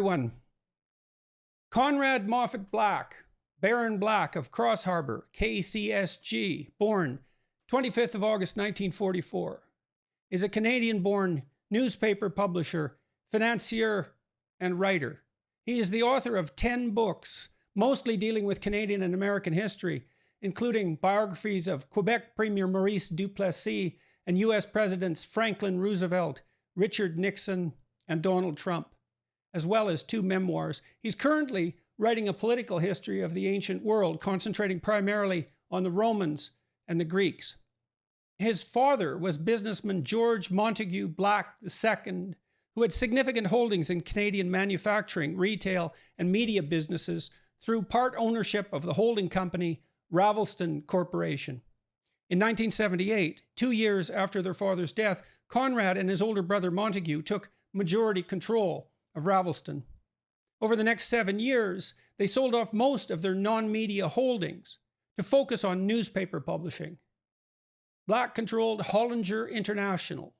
one. Conrad Moffat Black, Baron Black of Crossharbour, KCSG, born 25th of August 1944, is a Canadian-born newspaper publisher, financier, and writer. He is the author of 10 books, mostly dealing with Canadian and American history, including biographies of Quebec Premier Maurice Duplessis and U.S. Presidents Franklin Roosevelt, Richard Nixon, and Donald Trump, as well as 2 memoirs. He's currently writing a political history of the ancient world, concentrating primarily on the Romans and the Greeks. His father was businessman George Montague Black II, who had significant holdings in Canadian manufacturing, retail, and media businesses through part ownership of the holding company Ravelston Corporation. In 1978, 2 years after their father's death, Conrad and his older brother Montague took majority control of Ravelston. Over the next 7 years, they sold off most of their non-media holdings to focus on newspaper publishing. Black controlled Hollinger International,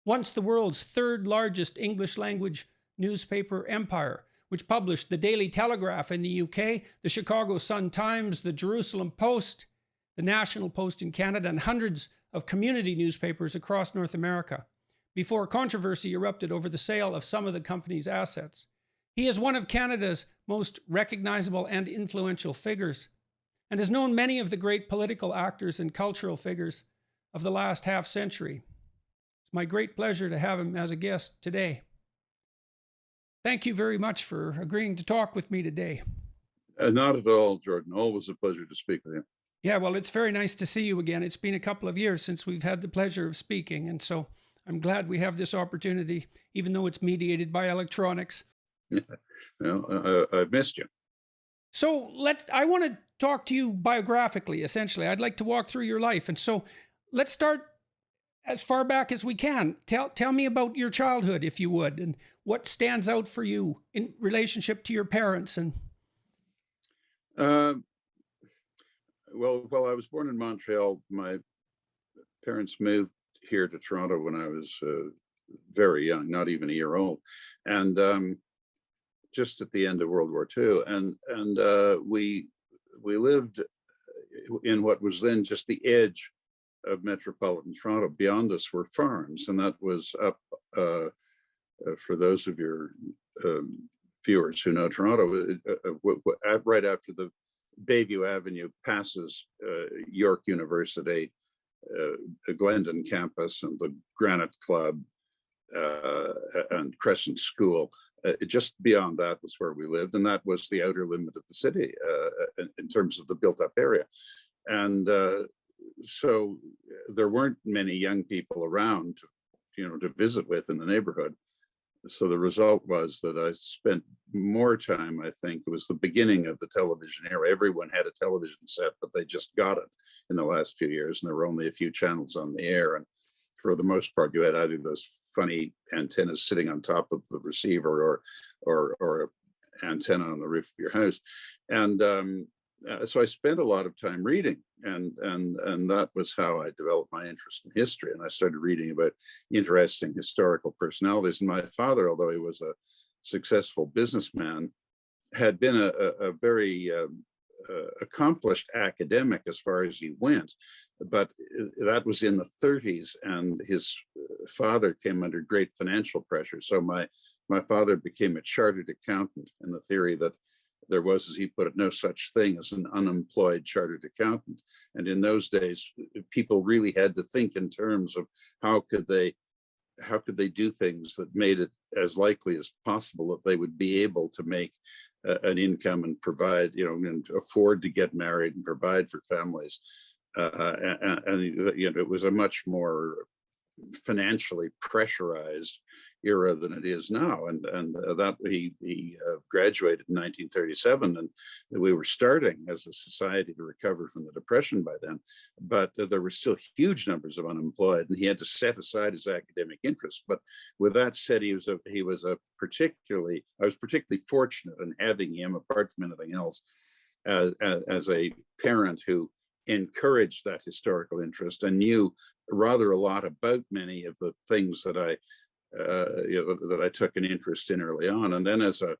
once the world's 3rd largest English-language newspaper empire, which published the Daily Telegraph in the UK, the Chicago Sun-Times, the Jerusalem Post, the National Post in Canada, and hundreds of community newspapers across North America, before controversy erupted over the sale of some of the company's assets. He is one of Canada's most recognizable and influential figures, and has known many of the great political actors and cultural figures of the last half-century. It's my great pleasure to have him as a guest today. Thank you very much for agreeing to talk with me today. Not at all, Jordan. Always a pleasure to speak with you. Yeah, well, it's very nice to see you again. It's been a couple of years since we've had the pleasure of speaking, and so I'm glad we have this opportunity, even though it's mediated by electronics. Well, I've missed you. So I want to talk to you biographically, essentially. I'd like to walk through your life. And so let's start as far back as we can. Tell me about your childhood, if you would, and what stands out for you in relationship to your parents. And Well, I was born in Montreal. My parents moved here to Toronto when I was very young, not even a year old, and just at the end of World War II. And we lived in what was then just the edge of metropolitan Toronto. Beyond us were farms, and that was up, for those of your viewers who know Toronto, right after the Bayview Avenue passes York University, Glendon campus, and the Granite Club, and Crescent School. Just beyond that was where we lived, and that was the outer limit of the city in terms of the built-up area. And so there weren't many young people around to visit with in the neighborhood. So the result was that I spent more time, I think it was the beginning of the television era. Everyone had a television set, but they just got it in the last few years, and there were only a few channels on the air. And for the most part, you had either those funny antennas sitting on top of the receiver or antenna on the roof of your house. And so I spent a lot of time reading, and that was how I developed my interest in history. And I started reading about interesting historical personalities. And my father, although he was a successful businessman, had been a very accomplished academic as far as he went, but that was in the 30s, and his father came under great financial pressure. So my father became a chartered accountant, in the theory that there was, as he put it, no such thing as an unemployed chartered accountant. And in those days, people really had to think in terms of how could they do things that made it as likely as possible that they would be able to make an income and provide, and afford to get married and provide for families. And it was a much more financially pressurized era than it is now. And that he graduated in 1937, and we were starting as a society to recover from the Depression by then, but there were still huge numbers of unemployed, and he had to set aside his academic interests. But with that said, I was particularly fortunate in having him, apart from anything else, as a parent who encouraged that historical interest and knew rather a lot about many of the things that I that I took an interest in early on. And then as a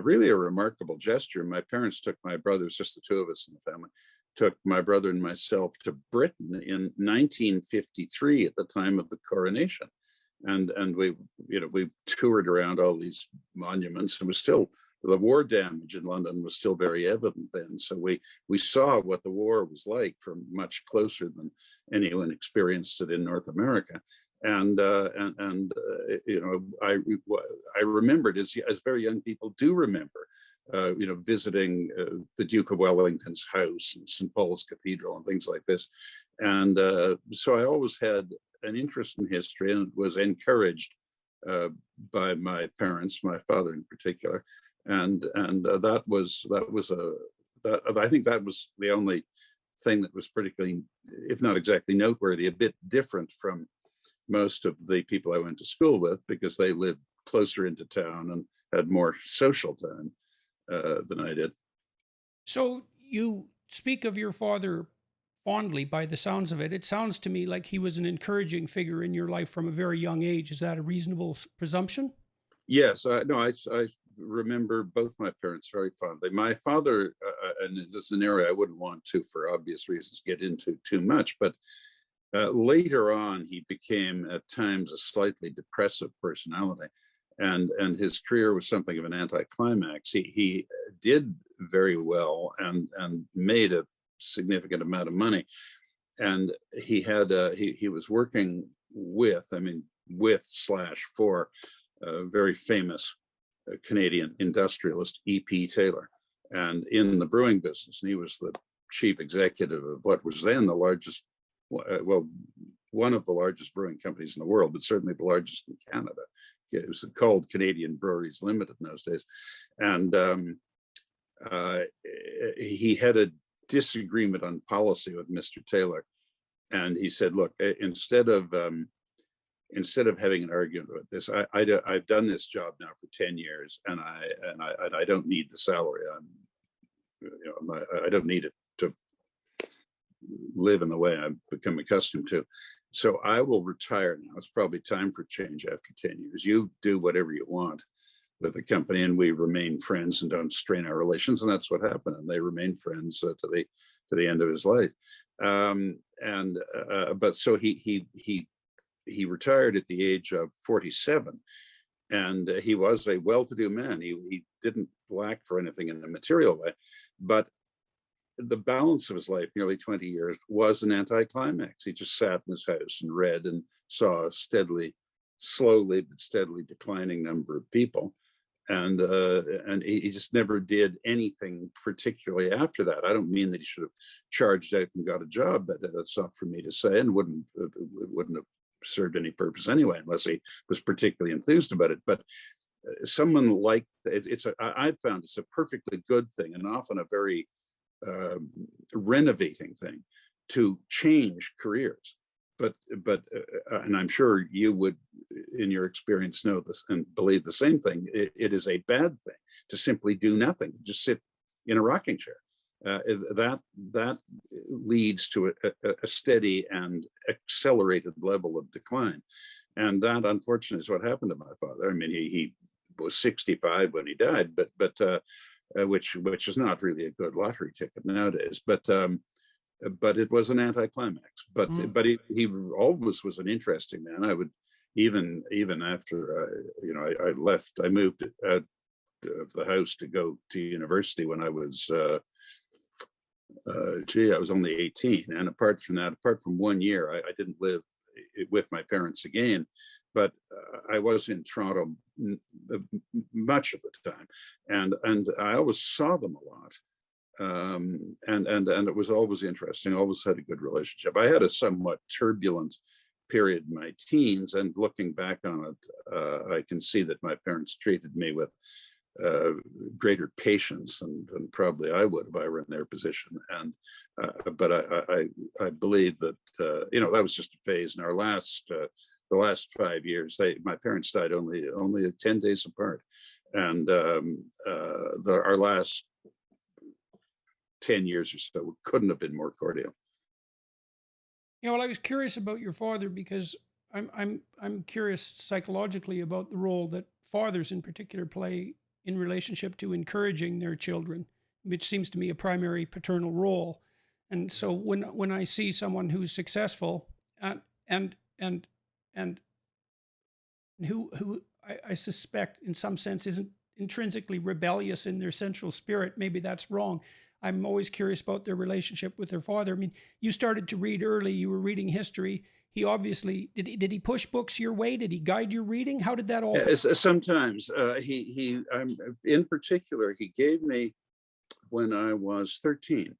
really a remarkable gesture, my parents took my brothers, just the two of us in the family, took my brother and myself to Britain in 1953 at the time of the coronation. And we toured around all these monuments, and was still, the war damage in London was still very evident then. So we saw what the war was like from much closer than anyone experienced it in North America. And I remembered, as very young people do remember, visiting the Duke of Wellington's house and St. Paul's Cathedral and things like this. And so I always had an interest in history, and was encouraged by my parents, my father in particular. And I think that was the only thing that was particularly, if not exactly noteworthy, a bit different from most of the people I went to school with, because they lived closer into town and had more social time than I did. So you speak of your father fondly by the sounds of it. It sounds to me like he was an encouraging figure in your life from a very young age. Is that a reasonable presumption? Yes, I remember both my parents very fondly. My father, and this is an area I wouldn't want to, for obvious reasons, get into too much, but later on, he became at times a slightly depressive personality, and his career was something of an anticlimax. He did very well and made a significant amount of money, and he had he was working for a very famous Canadian industrialist, E.P. Taylor, and in the brewing business, and he was the chief executive of what was then the largest, one of the largest brewing companies in the world, but certainly the largest in Canada. It was called Canadian Breweries Limited in those days. And he had a disagreement on policy with Mr. Taylor. And he said, look, instead of having an argument about this, I've done this job now for 10 years, and I don't need the salary. I don't need it to live in the way I've become accustomed to. So I will retire now. It's probably time for change after 10 years. You do whatever you want with the company, and we remain friends and don't strain our relations. And that's what happened. And they remained friends to the end of his life. But so he retired at the age of 47, and he was a well-to-do man. He didn't lack for anything in a material way, but the balance of his life, nearly 20 years, was an anticlimax. He just sat in his house and read and saw a slowly but steadily declining number of people. And he just never did anything particularly after that. I don't mean that he should have charged out and got a job, but that's not for me to say, and wouldn't have served any purpose anyway, unless he was particularly enthused about it. But someone like I've found it's a perfectly good thing, and often a very renovating thing, to change careers. But and I'm sure you would, in your experience, know this and believe the same thing. It is a bad thing to simply do nothing, just sit in a rocking chair. That leads to a steady and accelerated level of decline, and that, unfortunately, is what happened to my father. I mean, he was 65 when he died, but which is not really a good lottery ticket nowadays. But it was an anticlimax. But he always was an interesting man. I would even after I left, I moved out of the house to go to university when I was I was only 18. And apart from 1 year, I didn't live with my parents again. But I was in Toronto much of the time, and I always saw them a lot. And it was always interesting. Always had a good relationship. I had a somewhat turbulent period in my teens, and looking back on it, I can see that my parents treated me with greater patience than probably I would if I were in their position. And but I believe that that was just a phase. In the last 5 years, my parents died only 10 days apart, and our last 10 years or so couldn't have been more cordial. Well, I was curious about your father because I'm curious psychologically about the role that fathers in particular play in relationship to encouraging their children, which seems to me a primary paternal role. And so when I see someone who's successful and and who I suspect in some sense isn't intrinsically rebellious in their central spirit, maybe that's wrong. I'm always curious about their relationship with their father. I mean, you started to read early, you were reading history. He obviously, did he push books your way? Did he guide your reading? How did that all? Sometimes in particular, he gave me, when I was 13,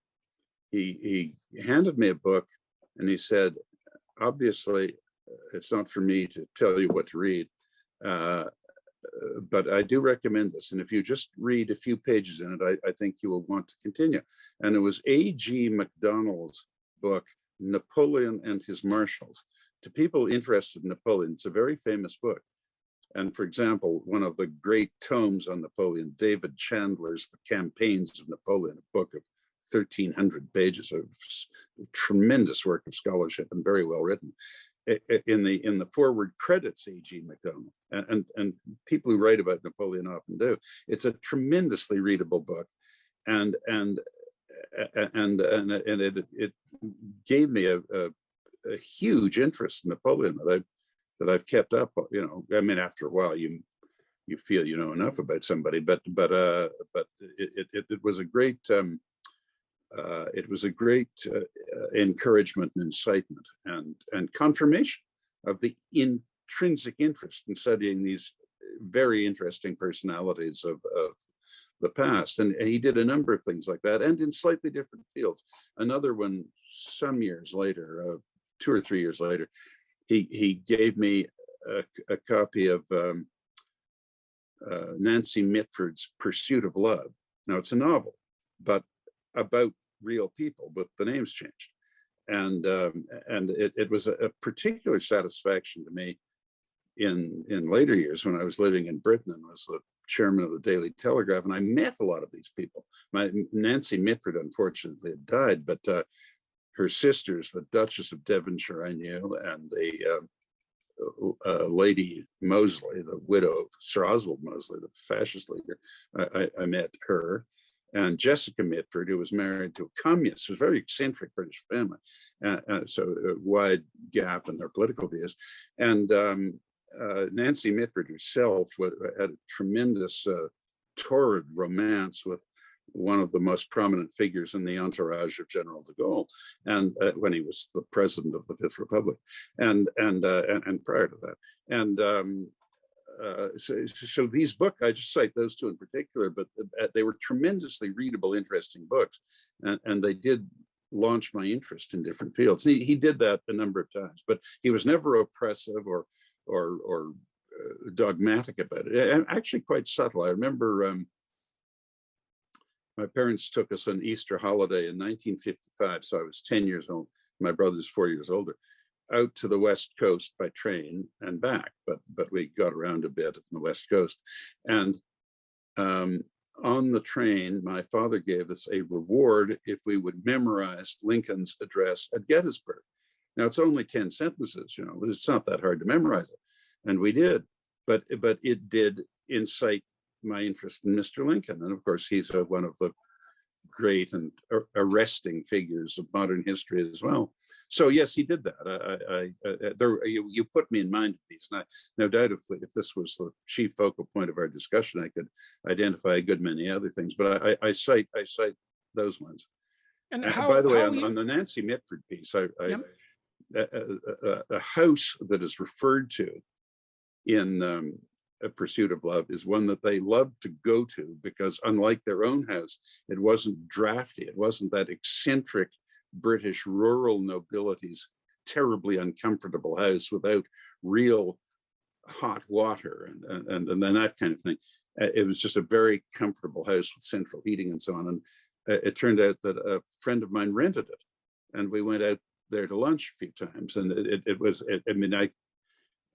he handed me a book and he said, obviously, it's not for me to tell you what to read, but I do recommend this. And if you just read a few pages in it, I think you will want to continue. And it was A.G. MacDonald's book, Napoleon and His Marshals. To people interested in Napoleon, it's a very famous book. And for example, one of the great tomes on Napoleon, David Chandler's The Campaigns of Napoleon, a book of 1,300 pages of tremendous work of scholarship and very well written. In the forward credits A.G. MacDonald, and people who write about Napoleon often do. It's a tremendously readable book, and it gave me a huge interest in Napoleon that I've kept up. You know, I mean, after a while, you feel you know enough about somebody, but it was a great. It was a great encouragement and incitement and confirmation of the intrinsic interest in studying these very interesting personalities of the past. And he did a number of things like that, and in slightly different fields. Another one, some years later, 2 or 3 years later, he gave me a copy of Nancy Mitford's Pursuit of Love. Now, it's a novel, but about real people, but the names changed. And it was a particular satisfaction to me in later years when I was living in Britain and was the chairman of the Daily Telegraph, and I met a lot of these people. Nancy Mitford unfortunately had died, but her sisters, the Duchess of Devonshire, I knew, and the Lady Mosley, the widow of Sir Oswald Mosley, the fascist leader. I met her. And Jessica Mitford, who was married to a communist, it was a very eccentric British family, so a wide gap in their political views. And Nancy Mitford herself had a tremendous torrid romance with one of the most prominent figures in the entourage of General de Gaulle, and when he was the president of the Fifth Republic, and prior to that, and. So these books, I just cite those two in particular, but they were tremendously readable, interesting books, and they did launch my interest in different fields. He did that a number of times, but he was never oppressive or dogmatic about it. And actually quite subtle. I remember my parents took us on Easter holiday in 1955, so I was 10 years old. My brother's 4 years older, out to the West Coast by train and back, but we got around a bit on the West Coast. And on the train, my father gave us a reward if we would memorize Lincoln's address at Gettysburg. Now, it's only 10 sentences, you know, it's not that hard to memorize it. And we did, but it did incite my interest in Mr. Lincoln. And of course, he's one of the great and arresting figures of modern history as well. So yes, he did that. You put me in mind of these, and no doubt if this was the chief focal point of our discussion, I could identify a good many other things. But I cite those ones. And by the way, on the Nancy Mitford piece, a house that is referred to in A Pursuit of Love is one that they loved to go to because, unlike their own house, it wasn't drafty. It wasn't that eccentric British rural nobility's terribly uncomfortable house without real hot water and then that kind of thing. It was just a very comfortable house with central heating and so on. And it turned out that a friend of mine rented it, and we went out there to lunch a few times. And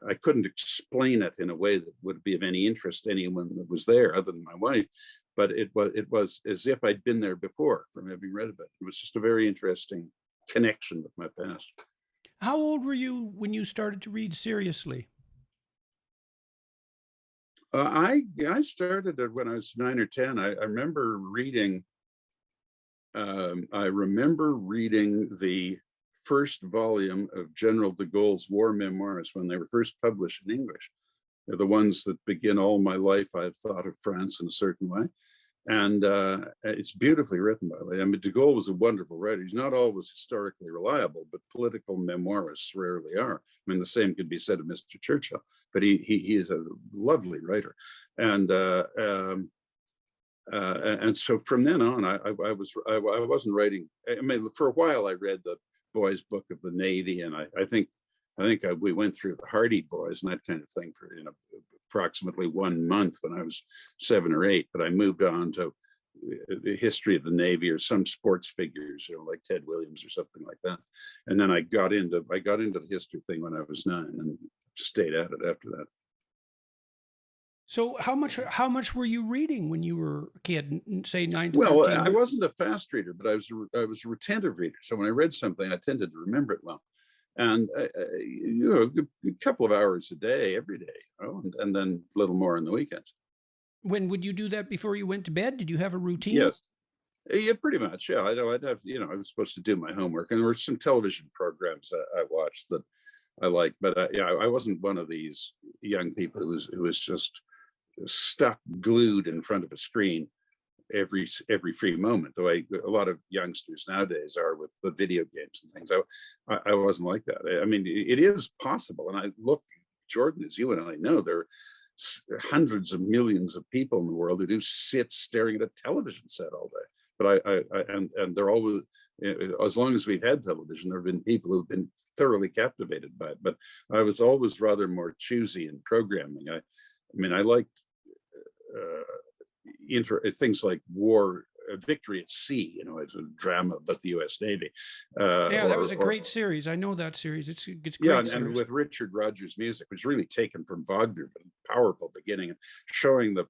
I couldn't explain it in a way that would be of any interest to anyone that was there other than my wife, but it was as if I'd been there before from having read about it. It was just a very interesting connection with my past. How old were you when you started to read seriously? I started it when I was 9 or 10. I remember reading. I remember reading the first volume of General de Gaulle's war memoirs when they were first published in English. They're the ones that begin, "All my life I've thought of France in a certain way." And it's beautifully written, by the way. I mean, de Gaulle was a wonderful writer. He's not always historically reliable, but political memoirists rarely are. I mean, the same could be said of Mr. Churchill, but he is a lovely writer. And so from then on, I wasn't writing. I mean, for a while I read the Boys' Book of the Navy, and I think we went through the Hardy Boys and that kind of thing for approximately 1 month when I was 7 or 8. But I moved on to the history of the Navy or some sports figures, like Ted Williams or something like that. And then I got into the history thing when I was 9 and stayed at it after that. So how much were you reading when you were a kid, say 9 to Well, 13? I wasn't a fast reader, but I was a retentive reader. So when I read something, I tended to remember it well. And a couple of hours a day, every day, and then a little more on the weekends. When would you do that before you went to bed? Did you have a routine? Yes, yeah, pretty much. Yeah, I'd have. I was supposed to do my homework, and there were some television programs I watched that I liked, but I wasn't one of these young people who was just stuck glued in front of a screen every free moment, the way a lot of youngsters nowadays are with the video games and things. I wasn't like that. I mean, it is possible, and I look, Jordan, as you and I know, there are hundreds of millions of people in the world who do sit staring at a television set all day. But and they're always, as long as we've had television, there have been people who've been thoroughly captivated by it. But I was always rather more choosy in programming. I mean, I liked things like War, Victory at Sea, it's a drama about the U.S. Navy. That was a great series. I know that series. It's great. Yeah, and with Richard Rodgers' music, which really taken from Wagner, but powerful beginning, and showing the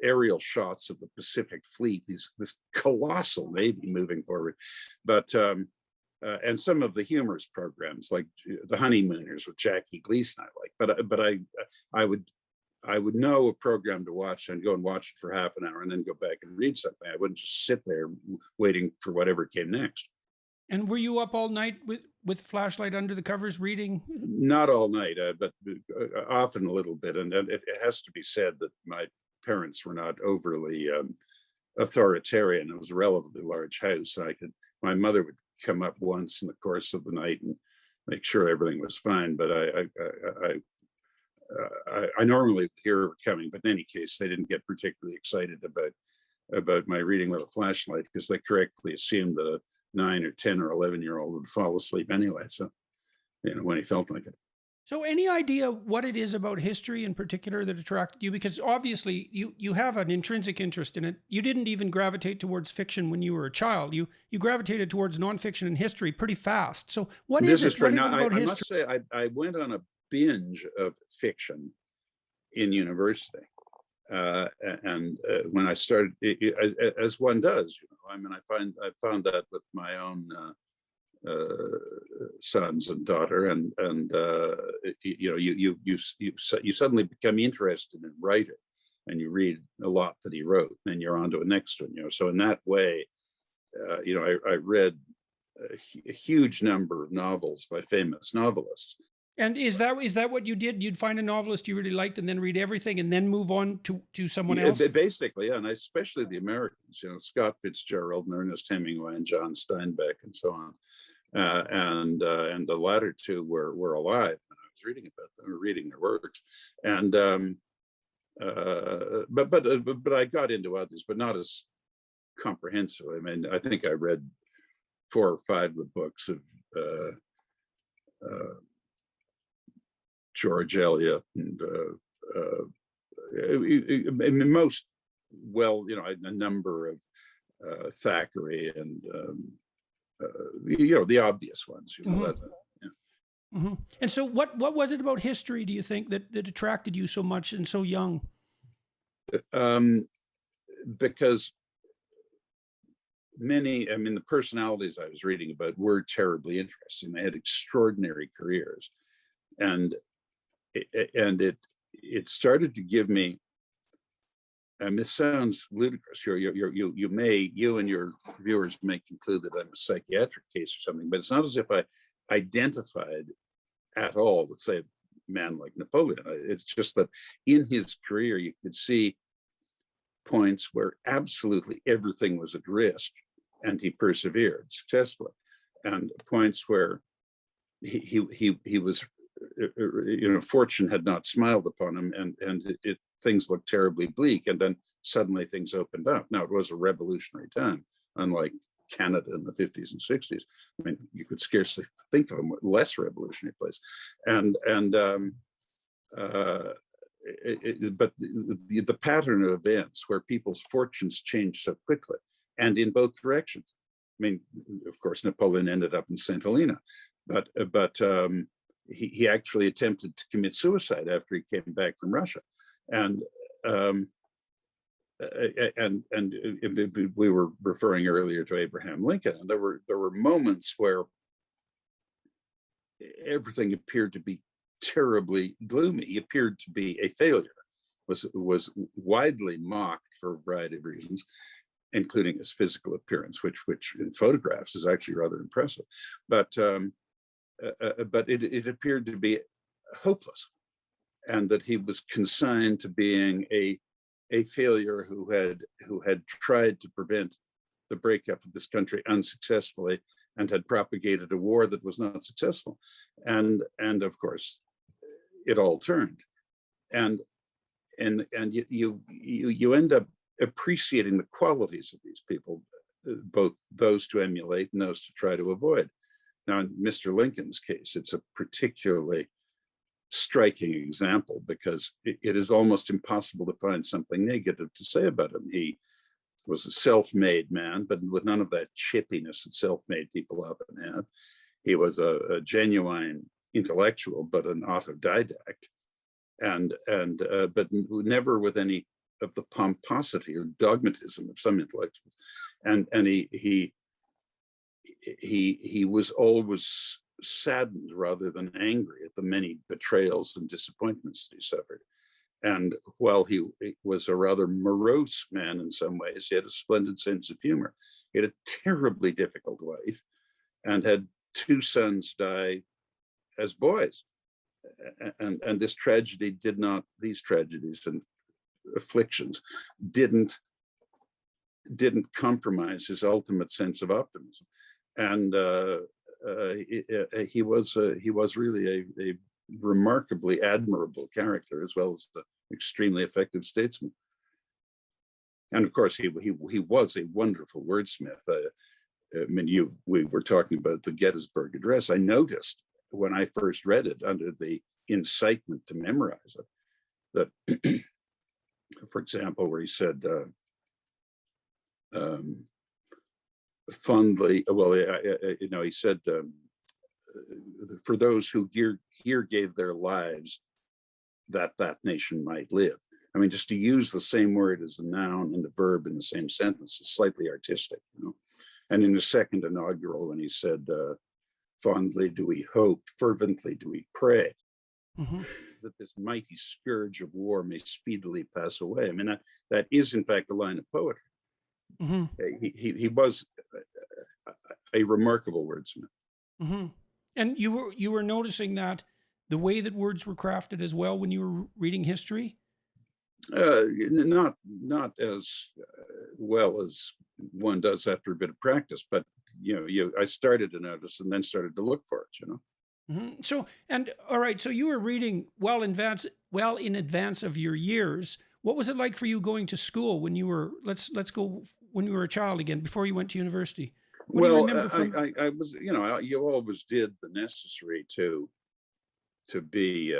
aerial shots of the Pacific Fleet, this colossal navy moving forward. But and some of the humorous programs like The Honeymooners with Jackie Gleason, I like. But I would know a program to watch and go and watch it for half an hour and then go back and read something. I wouldn't just sit there waiting for whatever came next. And were you up all night with flashlight under the covers reading? Not all night, but often a little bit. And it has to be said that my parents were not overly authoritarian. It was a relatively large house. My mother would come up once in the course of the night and make sure everything was fine. But I normally hear her coming, but in any case, they didn't get particularly excited about my reading with a flashlight, because they correctly assumed that a 9 or 10 or 11-year-old would fall asleep anyway. So, when he felt like it. So any idea what it is about history in particular that attracted you? Because obviously you have an intrinsic interest in it. You didn't even gravitate towards fiction when you were a child. You gravitated towards nonfiction and history pretty fast. So what is it? What is it about history? I must say, I went on a binge of fiction in university. And when I started, as one does, I mean, I found that with my own sons and daughter, and you suddenly become interested in writer, and you read a lot that he wrote, then you're on to a next one. So in that way, I read a huge number of novels by famous novelists. And is that what you did? You'd find a novelist you really liked and then read everything and then move on to someone else? Basically, yeah, and especially the Americans, Scott Fitzgerald and Ernest Hemingway and John Steinbeck and so on. And the latter two were alive when I was reading about them, or reading their works. And but I got into others, but not as comprehensively. I mean, I think I read 4 or 5 of the books of George Eliot and most, a number of Thackeray and the obvious ones. Mm-hmm. And so what was it about history, do you think, that attracted you so much and so young? Because many, I mean, the personalities I was reading about were terribly interesting. They had extraordinary careers, and it started to give me. And this sounds ludicrous. You and your viewers may conclude that I'm a psychiatric case or something, but it's not as if I identified at all with, say, a man like Napoleon. It's just that in his career, you could see points where absolutely everything was at risk, and he persevered successfully, and points where he was, fortune had not smiled upon him, and things looked terribly bleak, and then suddenly things opened up. Now, it was a revolutionary time, unlike Canada in the 50s and 60s. I mean, you could scarcely think of a less revolutionary place. But the pattern of events where people's fortunes changed so quickly, and in both directions. I mean, of course, Napoleon ended up in St. Helena, but he actually attempted to commit suicide after he came back from Russia. And we were referring earlier to Abraham Lincoln, and there were moments where everything appeared to be terribly gloomy. He appeared to be a failure, was widely mocked for a variety of reasons, including his physical appearance, which in photographs is actually rather impressive. But it appeared to be hopeless, and that he was consigned to being a failure who had tried to prevent the breakup of this country unsuccessfully, and had propagated a war that was not successful. And of course, it all turned. And you end up appreciating the qualities of these people, both those to emulate and those to try to avoid. Now, in Mr. Lincoln's case, it's a particularly striking example, because it is almost impossible to find something negative to say about him. He was a self-made man, but with none of that chippiness that self-made people often have. He was a genuine intellectual, but an autodidact, but never with any of the pomposity or dogmatism of some intellectuals. And he was always saddened rather than angry at the many betrayals and disappointments that he suffered. And while he was a rather morose man in some ways, he had a splendid sense of humor. He had a terribly difficult wife, and had two sons die as boys. And these tragedies and afflictions didn't compromise his ultimate sense of optimism. And he was really a remarkably admirable character, as well as an extremely effective statesman. And of course, he was a wonderful wordsmith. We were talking about the Gettysburg Address. I noticed when I first read it, under the incitement to memorize it, that, for example, where he said, fondly, he said, for those who here gave their lives, that nation might live. I mean, just to use the same word as the noun and the verb in the same sentence is slightly artistic, And in the second inaugural, when he said, fondly do we hope, fervently do we pray, that this mighty scourge of war may speedily pass away. I mean, that is in fact a line of poetry. He was a remarkable wordsmith. And you were noticing that the way that words were crafted as well when you were reading history? Not as well as one does after a bit of practice, but I started to notice and then started to look for it. So, and all right, so you were reading well in advance of your years. What was it like for you going to school when you were, let's go when you were a child again, before you went to university? What do you remember from... I was, you always did the necessary to be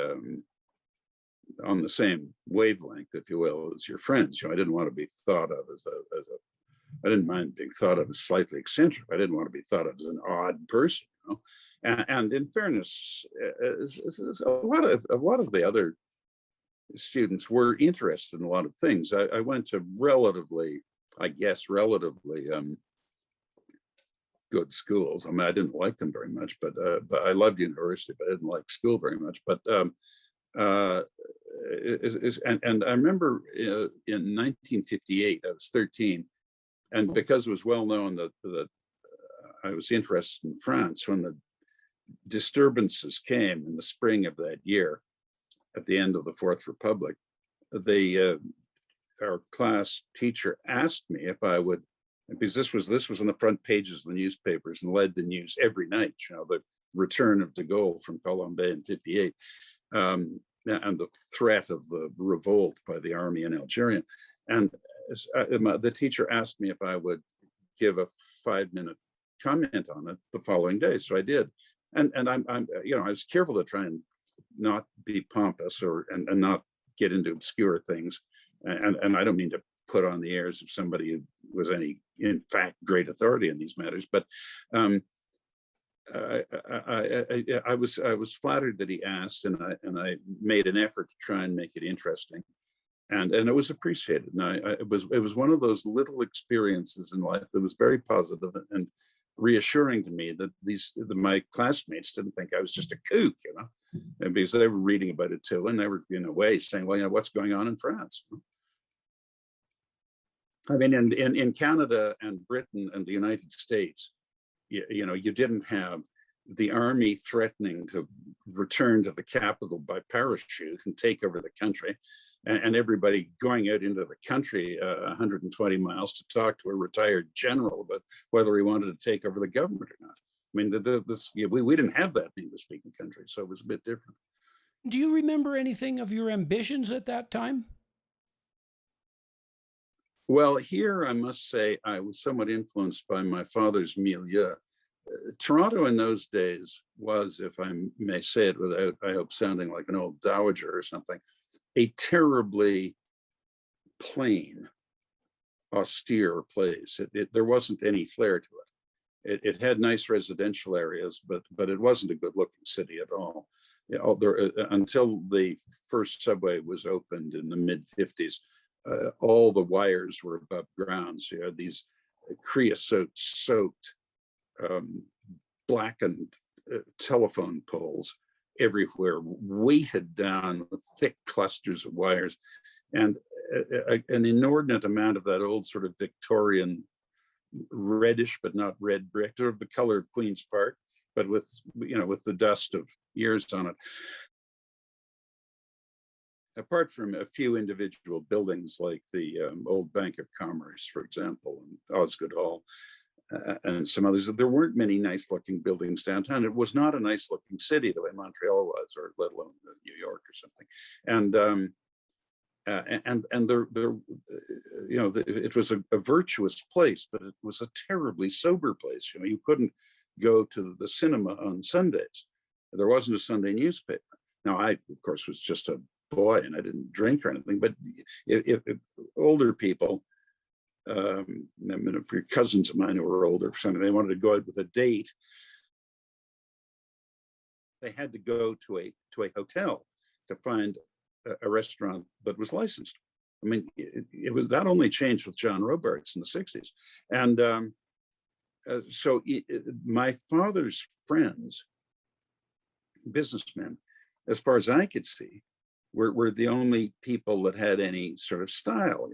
on the same wavelength, if you will, as your friends. I didn't want to be thought of as I didn't mind being thought of as slightly eccentric. I didn't want to be thought of as an odd person. And in fairness, a lot of the other students were interested in a lot of things. I went to relatively good schools. I mean, I didn't like them very much, but I loved university, but I didn't like school very much. But and I remember in 1958, I was 13, and because it was well known that I was interested in France, when the disturbances came in the spring of that year, at the end of the Fourth Republic, our class teacher asked me if I would, because this was on the front pages of the newspapers and led the news every night, the return of de Gaulle from Colombey in 58, and the threat of the revolt by the army in Algeria. And the teacher asked me if I would give a 5-minute comment on it the following day. So I did. And I was careful to try and not be pompous and not get into obscure things. And I don't mean to put on the airs of somebody who was any, in fact, great authority in these matters. But I was flattered that he asked, and I made an effort to try and make it interesting, and it was appreciated. And it was one of those little experiences in life that was very positive and reassuring to me that my classmates didn't think I was just a kook, and because they were reading about it too, and they were in a way saying, well, what's going on in France? I mean, in Canada and Britain and the United States, you didn't have the army threatening to return to the capital by parachute and take over the country, and everybody going out into the country 120 miles to talk to a retired general about whether he wanted to take over the government or not. I mean, we didn't have that in English-speaking countries, so it was a bit different. Do you remember anything of your ambitions at that time? Well, here I must say I was somewhat influenced by my father's milieu. Toronto in those days was, if I may say it without, I hope, sounding like an old dowager or something, a terribly plain, austere place. There wasn't any flair to it. It had nice residential areas, but it wasn't a good-looking city at all. Until the first subway was opened in the mid-50s, all the wires were above ground. So you had these creosote-soaked, blackened telephone poles everywhere, weighted down with thick clusters of wires, and an inordinate amount of that old sort of Victorian reddish but not red brick, sort of the color of Queen's Park, but with the dust of years on it. Apart from a few individual buildings like the old Bank of Commerce, for example, and Osgoode Hall, and some others, there weren't many nice looking buildings downtown. It was not a nice looking city the way Montreal was, or let alone New York or something. It was a virtuous place, but it was a terribly sober place. You couldn't go to the cinema on Sundays. There wasn't a Sunday newspaper. Now, I, of course, was just a boy and I didn't drink or anything, but if older people, for cousins of mine who were older, for something, they wanted to go out with a date, they had to go to a hotel to find a restaurant that was licensed. I mean, it was that only changed with John Robarts in the 60s. And so my father's friends, businessmen, as far as I could see, were the only people that had any sort of style,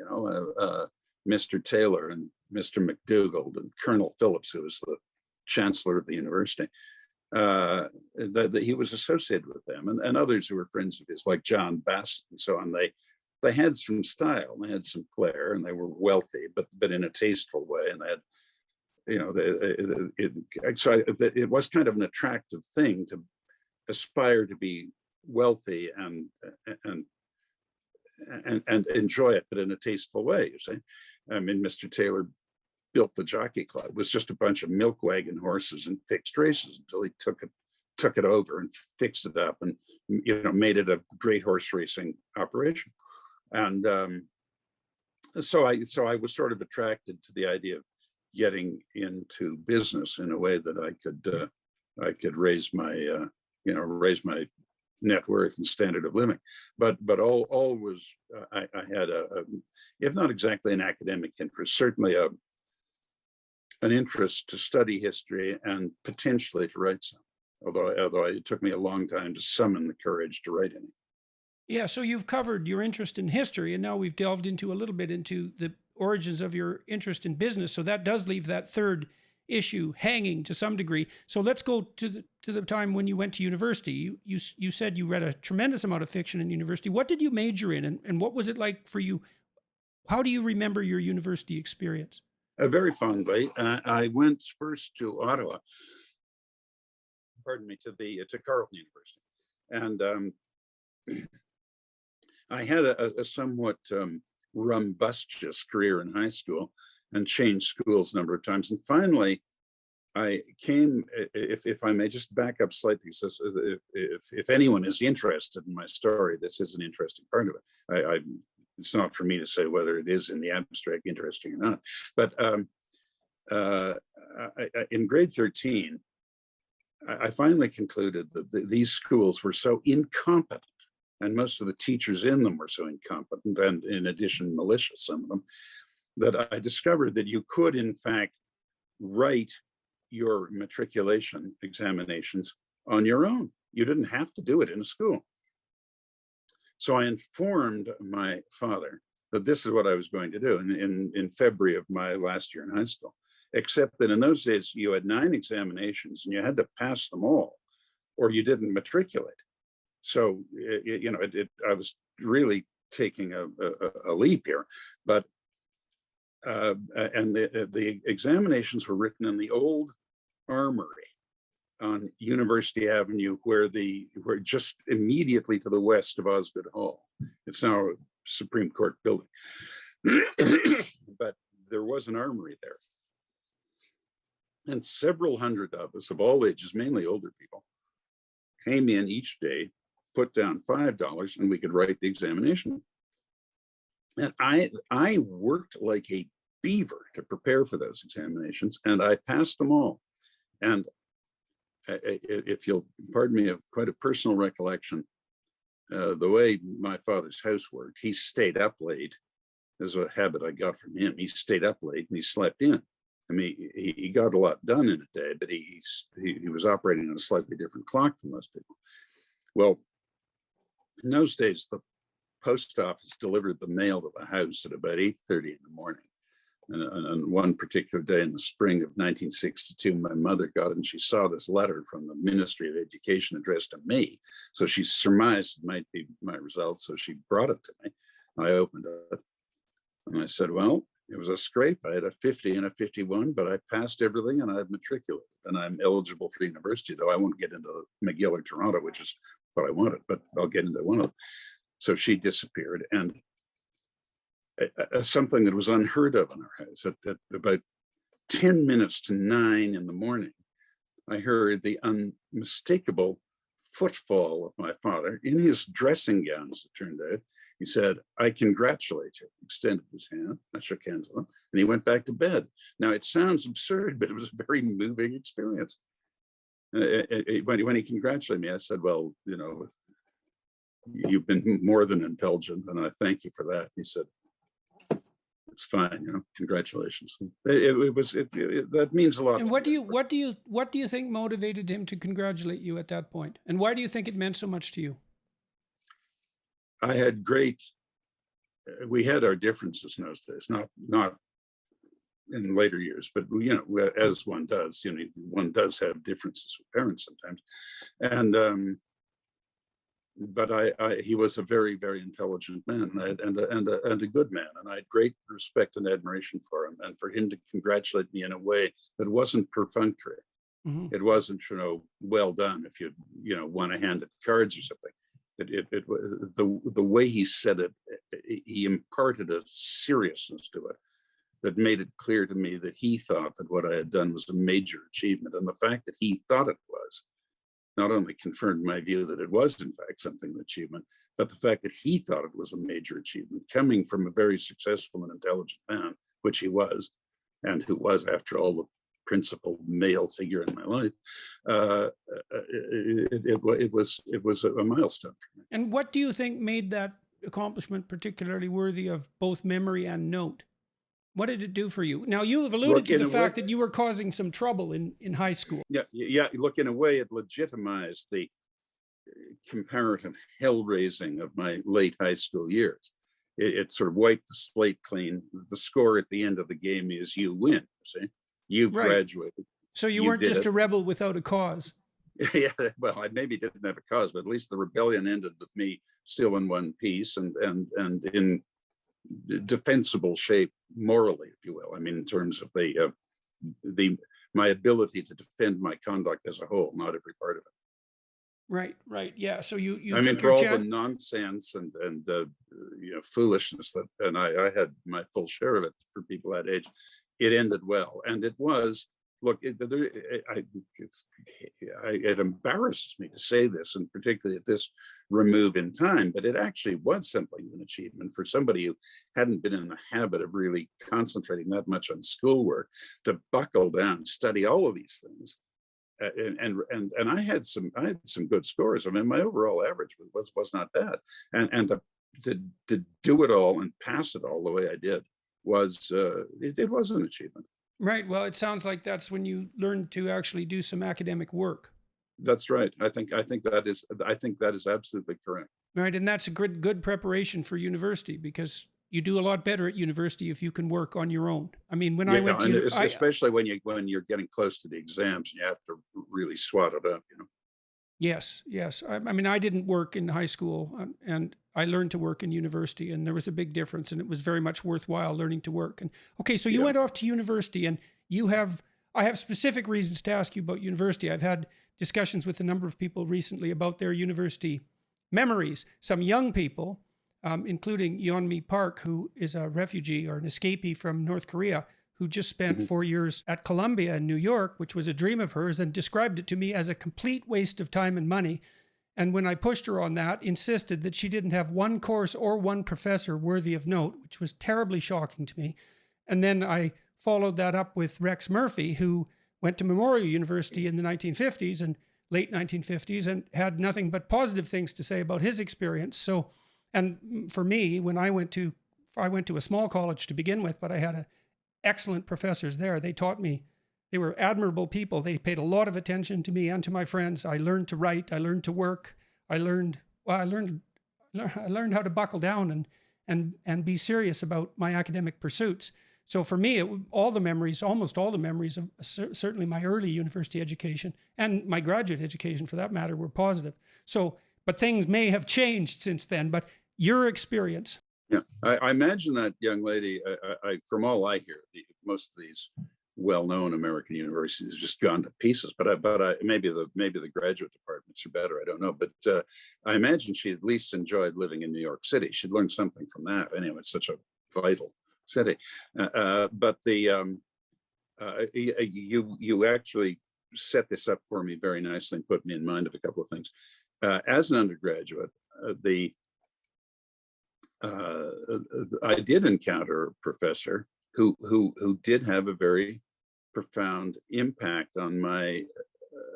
Mr. Taylor and Mr. McDougall and Colonel Phillips, who was the chancellor of the university. That he was associated with them, and others who were friends of his, like John Bassett and so on. They had some style, they had some flair, and they were wealthy, but in a tasteful way. And they had, it was kind of an attractive thing to aspire to be wealthy and enjoy it, but in a tasteful way. You see, I mean, Mr. Taylor built the Jockey Club. It was just a bunch of milk wagon horses and fixed races until he took it over and fixed it up and made it a great horse racing operation. And so I was sort of attracted to the idea of getting into business in a way that I could raise my net worth and standard of living. But all was I had if not exactly an academic interest, certainly an interest to study history and potentially to write some, although it took me a long time to summon the courage to write any. Yeah, so you've covered your interest in history, and now we've delved into a little bit into the origins of your interest in business. So that does leave that third issue hanging to some degree. So let's go to the time when you went to university. You said you read a tremendous amount of fiction in university. What did you major in, and what was it like for you? How do you remember your university experience? Very fondly. I went first to Ottawa, to Carleton University, and I had a somewhat rumbustious career in high school and changed schools a number of times. And finally, I came, if I may just back up slightly, so if anyone is interested in my story, this is an interesting part of it. It's not for me to say whether it is in the abstract interesting or not. But in grade 13, I finally concluded that these schools were so incompetent, and most of the teachers in them were so incompetent, and in addition, malicious, some of them, that I discovered that you could, in fact, write your matriculation examinations on your own. You didn't have to do it in a school. So I informed my father that this is what I was going to do in February of my last year in high school, except that in those days you had 9 examinations and you had to pass them all or you didn't matriculate. So, I was really taking a leap here, but and the examinations were written in the old armory on University Avenue, where just immediately to the west of Osgoode Hall. It's now a Supreme Court building, but there was an armory there. And several hundred of us of all ages, mainly older people, came in each day, put down $5, and we could write the examination. And I worked like a beaver to prepare for those examinations, and I passed them all. And if you'll pardon me, of quite a personal recollection, the way my father's house worked, he stayed up late. This is a habit I got from him. He stayed up late and he slept in. I mean, he got a lot done in a day, but he was operating on a slightly different clock from most people. Well, in those days, the post office delivered the mail to the house at about 8:30 in the morning. And one particular day in the spring of 1962, my mother got it and she saw this letter from the Ministry of Education addressed to me. So she surmised it might be my results. So she brought it to me. I opened it and I said, well, it was a scrape. I had a 50 and a 51, but I passed everything and I've matriculated and I'm eligible for university, though I won't get into McGill or Toronto, which is what I wanted, but I'll get into one of them. So she disappeared, and something that was unheard of in our house, at about 10 minutes to 9 in the morning, I heard the unmistakable footfall of my father in his dressing gown, as it turned out. He said, I congratulate you, extended his hand. I shook hands with him, and he went back to bed. Now, it sounds absurd, but it was a very moving experience. When he congratulated me, I said, well, you've been more than intelligent, and I thank you for that. He said, it's fine, congratulations. That means a lot. And what do you think motivated him to congratulate you at that point? And why do you think it meant so much to you? We had our differences in those days, not in later years, but as one does, one does have differences with parents sometimes. And but he was a very, very intelligent man and a good man, and I had great respect and admiration for him. And for him to congratulate me in a way that wasn't perfunctory, it wasn't well done if you won a hand at cards or something. The way he said it, he imparted a seriousness to it that made it clear to me that he thought that what I had done was a major achievement, and the fact that he thought it was not only confirmed my view that it was in fact something of an achievement, but the fact that he thought it was a major achievement coming from a very successful and intelligent man, which he was, and who was, after all, the principal male figure in my life. It was a milestone for me. And what do you think made that accomplishment particularly worthy of both memory and note? What did it do for you? Now, you have alluded Look, to in the a fact way, that you were causing some trouble in high school. yeah. Look, in a way, it legitimized the comparative hell raising of my late high school years. It sort of wiped the slate clean. The score at the end of the game is you win. See, you Right. graduated. So you You weren't did just it. a rebel without a cause. Yeah, well, I maybe didn't have a cause, but at least the rebellion ended with me still in one piece and in defensible shape morally, if you will. I mean, in terms of the my ability to defend my conduct as a whole, not every part of it. Right. Yeah. So you I mean, took for your all the chance. nonsense and foolishness that, and I had my full share of it for people that age. It ended well, and it was. Look, it embarrasses me to say this, and particularly at this remove in time, but it actually was simply an achievement for somebody who hadn't been in the habit of really concentrating that much on schoolwork to buckle down, study all of these things. And I had some good scores. I mean, my overall average was not bad, and to do it all and pass it all the way I did was it was an achievement. Right. Well, it sounds like that's when you learned to actually do some academic work. That's right. I think that is absolutely correct. Right. And that's a good preparation for university, because you do a lot better at university if you can work on your own. I mean, when I Yeah, went and to, especially when you're getting close to the exams, you have to really swat it up. yes. I mean, I didn't work in high school, and I learned to work in university, and there was a big difference, and it was very much worthwhile learning to work. And okay, so you Yeah. went off to university, and I have specific reasons to ask you about university. I've had discussions with a number of people recently about their university memories. Some young people, including Yeonmi Park, who is a refugee or an escapee from North Korea, who just spent Mhm. 4 years at Columbia in New York, which was a dream of hers, and described it to me as a complete waste of time and money. And when I pushed her on that, insisted that she didn't have one course or one professor worthy of note, which was terribly shocking to me. And then I followed that up with Rex Murphy, who went to Memorial University in the 1950s and late 1950s and had nothing but positive things to say about his experience. So, and for me, when I went to a small college to begin with, but I had excellent professors there. They taught me. They were admirable people. They paid a lot of attention to me and to my friends. I learned to write. I learned to work. I learned how to buckle down and be serious about my academic pursuits. So for me, almost all the memories of certainly my early university education and my graduate education, for that matter, were positive. So, but things may have changed since then. But your experience. Yeah, I imagine that young lady. From all I hear, most of these well-known American universities just gone to pieces. But maybe the graduate departments are better. I don't know. But I imagine she at least enjoyed living in New York City. She'd learned something from that. Anyway, it's such a vital city. But you actually set this up for me very nicely and put me in mind of a couple of things. As an undergraduate, I did encounter a professor who did have a very profound impact on my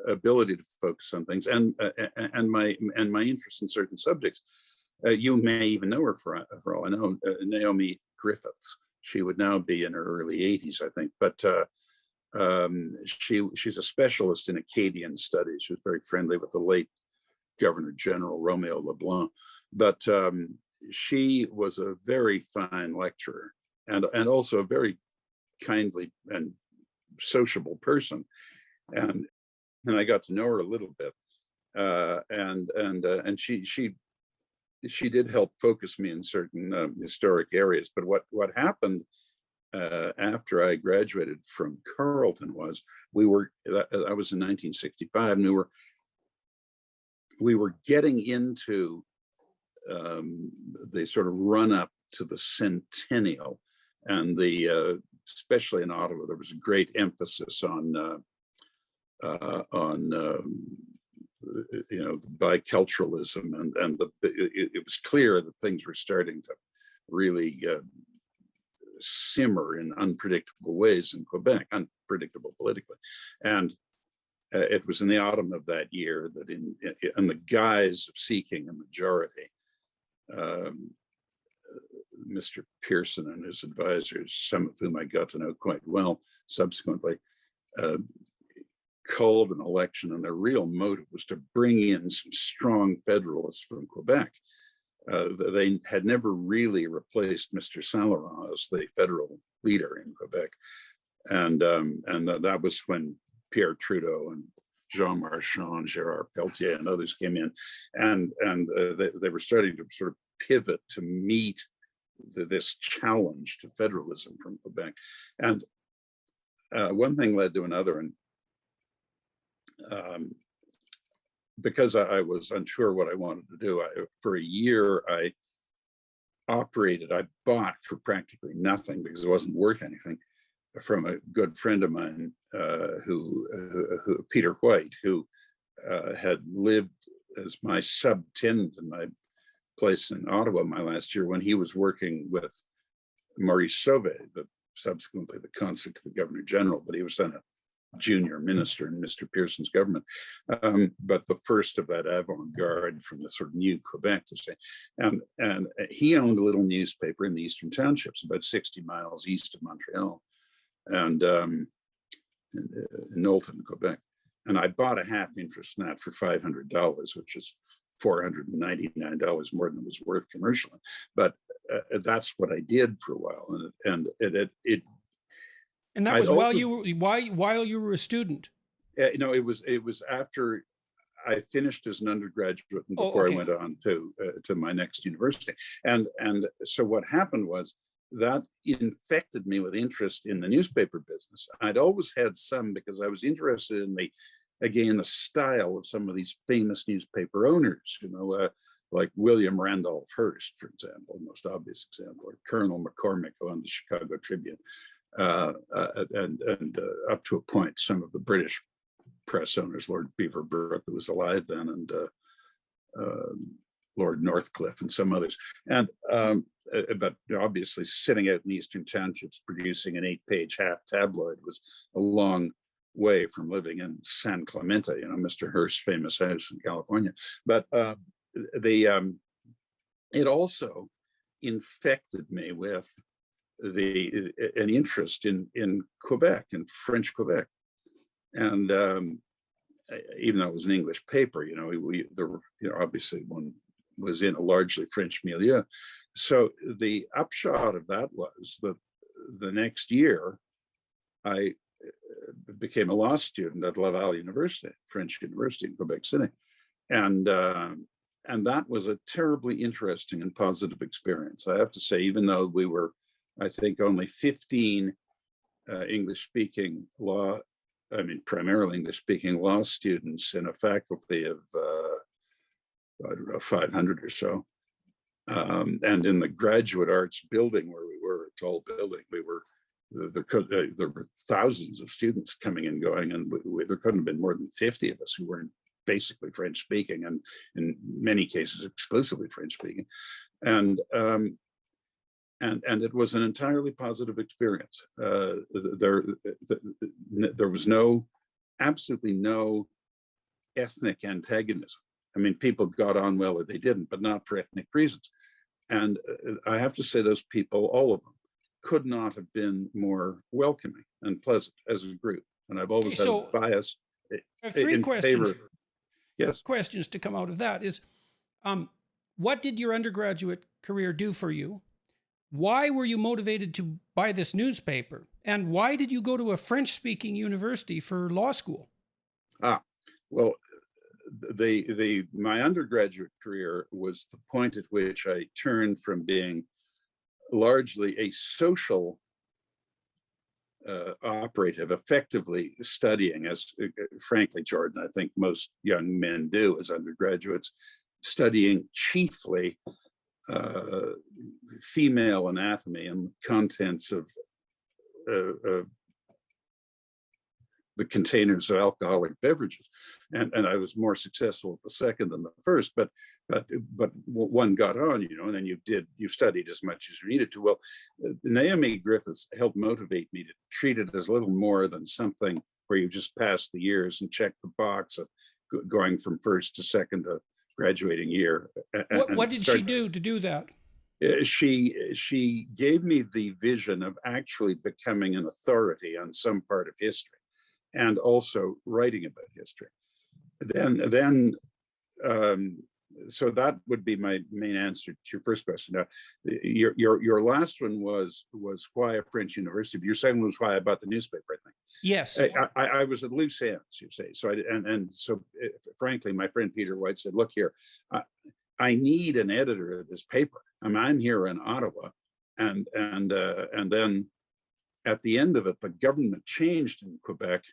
ability to focus on things and my interest in certain subjects. You may even know her for all I know, Naomi Griffiths. She would now be in her early 80s, I think. But she's a specialist in Acadian studies. She was very friendly with the late Governor General Romeo LeBlanc. But she was a very fine lecturer and also a very kindly and sociable person. And I got to know her a little bit. And she did help focus me in certain historic areas. But what happened after I graduated from Carleton was I was in 1965, and we were getting into the sort of run up to the centennial, and especially in Ottawa, there was a great emphasis on biculturalism, and it was clear that things were starting to really simmer in unpredictable ways in Quebec, unpredictable politically. And it was in the autumn of that year that in the guise of seeking a majority, Mr. Pearson and his advisors, some of whom I got to know quite well subsequently, called an election, and their real motive was to bring in some strong federalists from Quebec. They had never really replaced Mr. Saint-Laurent as the federal leader in Quebec. And that was when Pierre Trudeau and Jean Marchand, Gérard Pelletier, and others came in, and they were starting to sort of pivot to meet this challenge to federalism from Quebec. And one thing led to another, and because I was unsure what I wanted to do, for a year I bought for practically nothing because it wasn't worth anything, from a good friend of mine, who Peter White, who had lived as my sub-tenant in my place in Ottawa my last year when he was working with Maurice Sauvé, subsequently the consul to the Governor General, but he was then a junior minister in Mr. Pearson's government, but the first of that avant-garde from the sort of new Quebec, to say. And he owned a little newspaper in the Eastern Townships, about 60 miles east of Montreal, and in Knowlton, Quebec. And I bought a half interest in that for $500, which is $499 more than it was worth commercially. But that's what I did for a while, and that was while you were a student. No, it was after I finished as an undergraduate and before I went on to my next university. And so what happened was that infected me with interest in the newspaper business. I'd always had some, because I was interested in the style of some of these famous newspaper owners, like William Randolph Hearst, for example, the most obvious example, or Colonel McCormick, who owned the Chicago Tribune. And up to a point, some of the British press owners, Lord Beaverbrook, who was alive then, and Lord Northcliffe, and some others. And but obviously, sitting out in Eastern Townships producing an 8-page half tabloid was a long way from living in San Clemente, Mr. Hearst's famous house in California. But it also infected me with an interest in Quebec and French Quebec, and even though it was an English paper, obviously one was in a largely French milieu. So the upshot of that was that the next year I became a law student at Laval University, French University in Quebec City, and that was a terribly interesting and positive experience. I have to say, even though we were, I think, only 15 primarily English-speaking law students in a faculty of, 500 or so. And in the graduate arts building where we were, a tall building, there were thousands of students coming and going, and there couldn't have been more than 50 of us who weren't basically French-speaking, and in many cases exclusively French-speaking. And it was an entirely positive experience. There was absolutely no ethnic antagonism. I mean, people got on well or they didn't, but not for ethnic reasons. And I have to say, those people, all of them, could not have been more welcoming and pleasant as a group. And I've always had a bias. Three questions. Yes. Questions to come out of that is, what did your undergraduate career do for you? Why were you motivated to buy this newspaper? And why did you go to a French-speaking university for law school? Well, my undergraduate career was the point at which I turned from being largely a social operative, effectively studying, as frankly, Jordan, I think most young men do as undergraduates, studying chiefly female anatomy and contents of the containers of alcoholic beverages, and I was more successful at the second than the first. But one got on, and then you studied as much as you needed to. Well, Naomi Griffiths helped motivate me to treat it as little more than something where you just pass the years and check the box of going from first to second to graduating year. What did she do to do that? She gave me the vision of actually becoming an authority on some part of history, and also writing about history. So that would be my main answer to your first question. Now, your last one was why a French university, but your second one was why I bought the newspaper, I think. Yes. I was at loose ends, you say. So frankly, my friend Peter White said, look here, I need an editor of this paper. I'm here in Ottawa, and then at the end of it, the government changed in Quebec,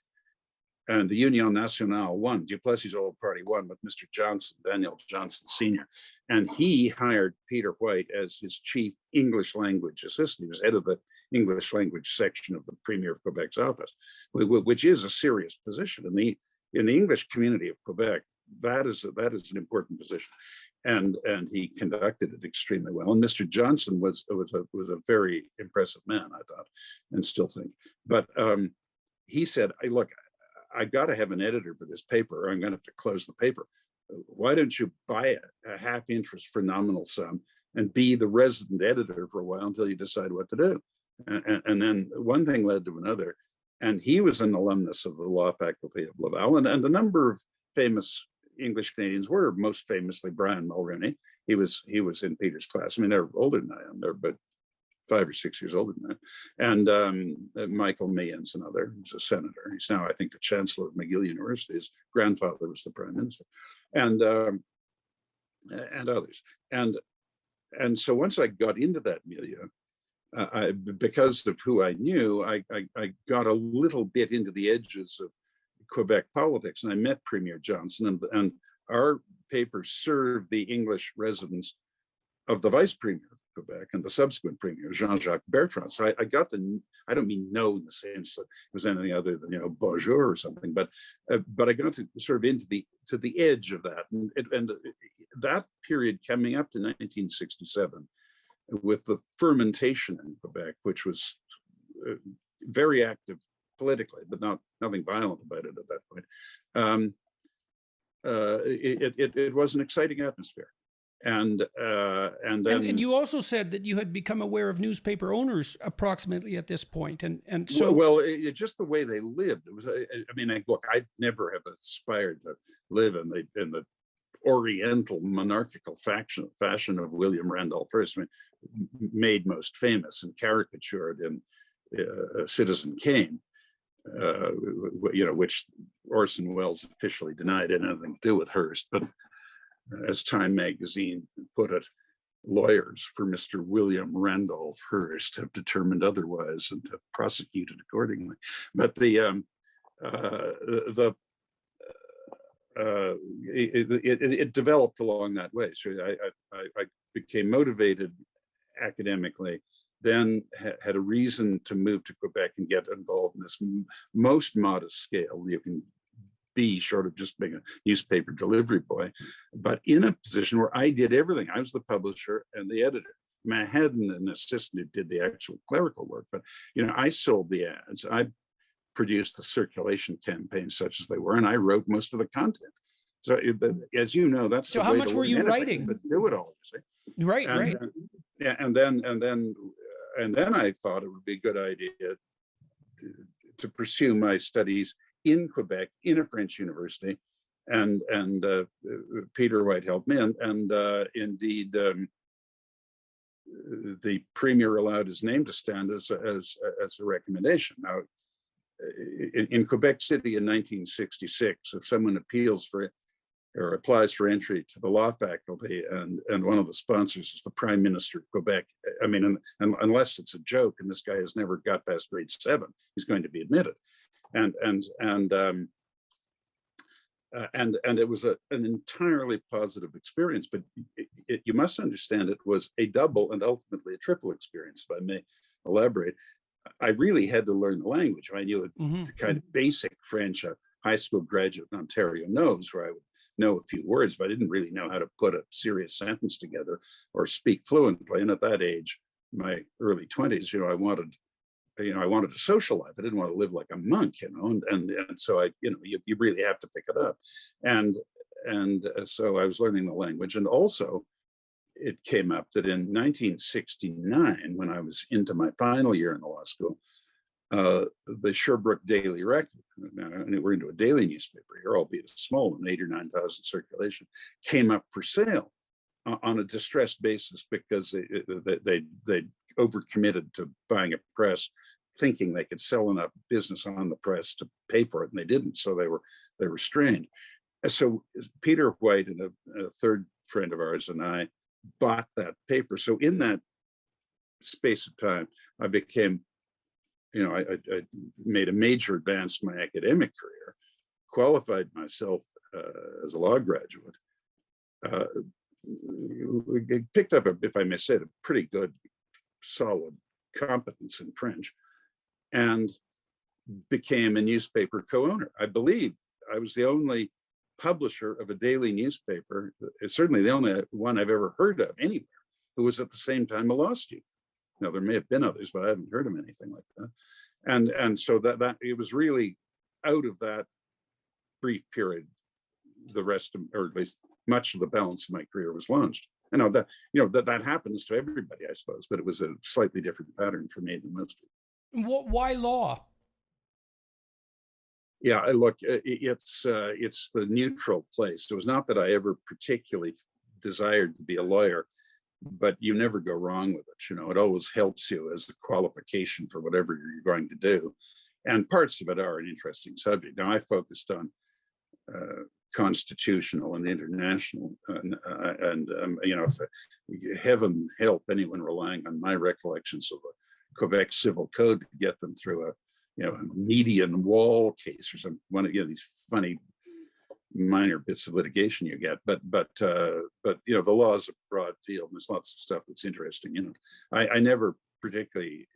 and the Union Nationale won. Duplessis' old party won with Mr. Johnson, Daniel Johnson Sr. And he hired Peter White as his chief English language assistant. He was head of the English language section of the Premier of Quebec's office, which is a serious position in the English community of Quebec. That is an important position, and he conducted it extremely well. And Mr. Johnson was a very impressive man, I thought, and still think. But he said, "Hey, look, I got to have an editor for this paper, or I'm going to have to close the paper. Why don't you buy a half interest for nominal sum and be the resident editor for a while until you decide what to do?" And then one thing led to another, and he was an alumnus of the law faculty of Laval, and a number of famous English Canadians were, most famously Brian Mulroney. He was in Peter's class. I mean, they're older than I am. They're about 5 or 6 years older than that. And Michael Meehan's another. He's a senator. He's now, I think, the chancellor of McGill University. His grandfather was the prime minister, and others. And so once I got into that milieu, because of who I knew, I got a little bit into the edges of Quebec politics, and I met Premier Johnson, and our paper served the English residents of the vice premier of Quebec and the subsequent premier, Jean-Jacques Bertrand. So I got I don't mean know in the sense that it was anything other than, bonjour or something, but I got to sort of into the edge of that, and that period coming up to 1967, with the fermentation in Quebec, which was very active politically, but nothing violent about it at that point. It was an exciting atmosphere, and then. And you also said that you had become aware of newspaper owners approximately at this point, and so just the way they lived. It was. Look, I'd never have aspired to live in the Oriental monarchical fashion of William Randolph Hearst, made most famous and caricatured in Citizen Kane. Which Orson Welles officially denied anything to do with Hearst, but as Time magazine put it, lawyers for Mr. William Randolph Hearst have determined otherwise and have prosecuted accordingly. But it developed along that way. So I became motivated academically, then had a reason to move to Quebec and get involved in this most modest scale you can be, short of just being a newspaper delivery boy, but in a position where I did everything. I was the publisher and the editor. I had an assistant who did the actual clerical work, but I sold the ads. I produced the circulation campaigns such as they were, and I wrote most of the content. So as you know, that's so how much were you writing? Do it all, you see. Right. And then I thought it would be a good idea to pursue my studies in Quebec in a French university, and Peter White helped me, and indeed the premier allowed his name to stand as a recommendation. Now, in Quebec City in 1966, if someone appeals for or applies for entry to the law faculty, and one of the sponsors is the Prime Minister of Quebec, unless it's a joke and this guy has never got past grade 7, he's going to be admitted. And it was an entirely positive experience, but you must understand it was a double and ultimately a triple experience, if I may elaborate. I really had to learn the language. I knew the kind of basic French a high school graduate in Ontario knows, where I would know a few words, but I didn't really know how to put a serious sentence together or speak fluently. And at that age, my early 20s, I wanted a social life. I didn't want to live like a monk, and so you really have to pick it up. And so I was learning the language, and also it came up that in 1969, when I was into my final year in the law school, the Sherbrooke Daily Record, and we're into a daily newspaper here, albeit a small one, 8,000 or 9,000 circulation, came up for sale on a distressed basis because they overcommitted to buying a press, thinking they could sell enough business on the press to pay for it, and they didn't. So they were strained. So Peter White and a third friend of ours and I bought that paper. So in that space of time, I became, I made a major advance in my academic career, qualified myself as a law graduate, picked up, if I may say it, a pretty good, solid competence in French, and became a newspaper co-owner. I believe I was the only publisher of a daily newspaper, certainly the only one I've ever heard of anywhere, who was at the same time a law student. Now, there may have been others, but I haven't heard of anything like that. And so that it was really out of that brief period, the rest of, or at least much of the balance of my career was launched. I know that, that happens to everybody, I suppose, but it was a slightly different pattern for me than most people. Why law? Yeah, look, it's the neutral place. It was not that I ever particularly desired to be a lawyer, but you never go wrong with it. It always helps you as a qualification for whatever you're going to do. And parts of it are an interesting subject. Now, I focused on constitutional and international, heaven help anyone relying on my recollections of the Quebec Civil Code to get them through a median wall case or some one of these funny minor bits of litigation you get, but the law is a broad field, and there's lots of stuff that's interesting in it. I never particularly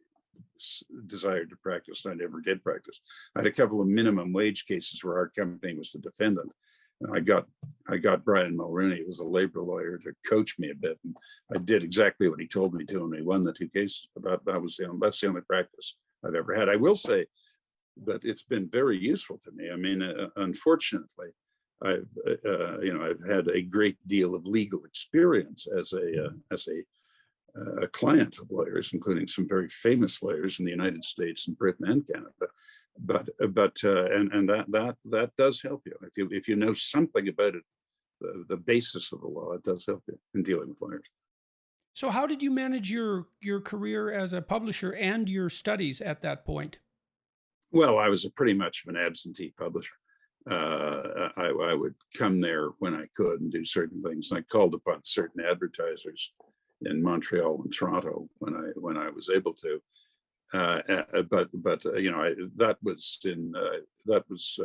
desired to practice, and I never did practice. I had a couple of minimum wage cases where our company was the defendant, and I got Brian Mulrooney, who was a labor lawyer, to coach me a bit, and I did exactly what he told me to, and we won the two cases. But that's the only practice I've ever had. I will say that it's been very useful to me. I mean, unfortunately, I've had a great deal of legal experience as a client of lawyers, including some very famous lawyers in the United States and Britain and Canada. But that does help you if you know something about it, the basis of the law. It does help you in dealing with lawyers. So how did you manage your career as a publisher and your studies at that point? Well, I was pretty much of an absentee publisher. I would come there when I could and do certain things. I called upon certain advertisers in Montreal and Toronto when I was able to. But that was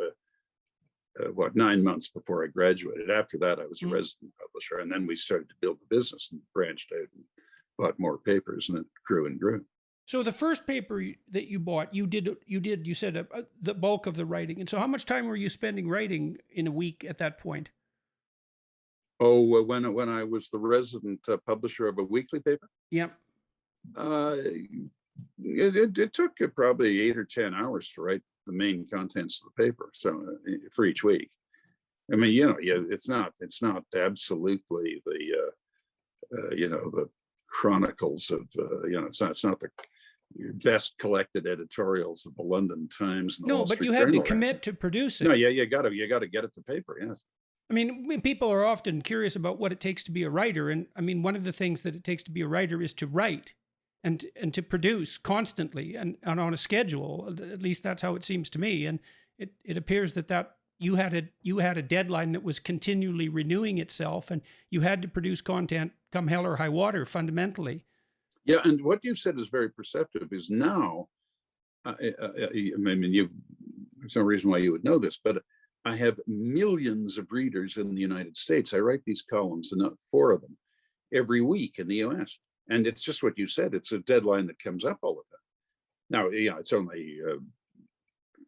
9 months before I graduated. After that, I was a resident publisher, and then we started to build the business and branched out and bought more papers, and it grew and grew. So the first paper that you bought, you said the bulk of the writing. And so how much time were you spending writing in a week at that point? Oh, when I was the resident publisher of a weekly paper? Yep. It took probably 8 or 10 hours to write the main contents of the paper. So for each week. I mean, it's not absolutely the chronicles of, it's not the best collected editorials of the London Times. And no, but you had to commit to produce it. No, yeah, you got to get it to paper. Yes. I mean, people are often curious about what it takes to be a writer. And I mean, one of the things that it takes to be a writer is to write and to produce constantly and on a schedule. At least that's how it seems to me. And it appears that you had a deadline that was continually renewing itself, and you had to produce content come hell or high water fundamentally. Yeah, and what you said is very perceptive. Is now, I mean, there's no reason why you would know this, but I have millions of readers in the United States. I write these columns, and 4 of them every week in the U.S. And it's just what you said. It's a deadline that comes up all the time. Now, it's only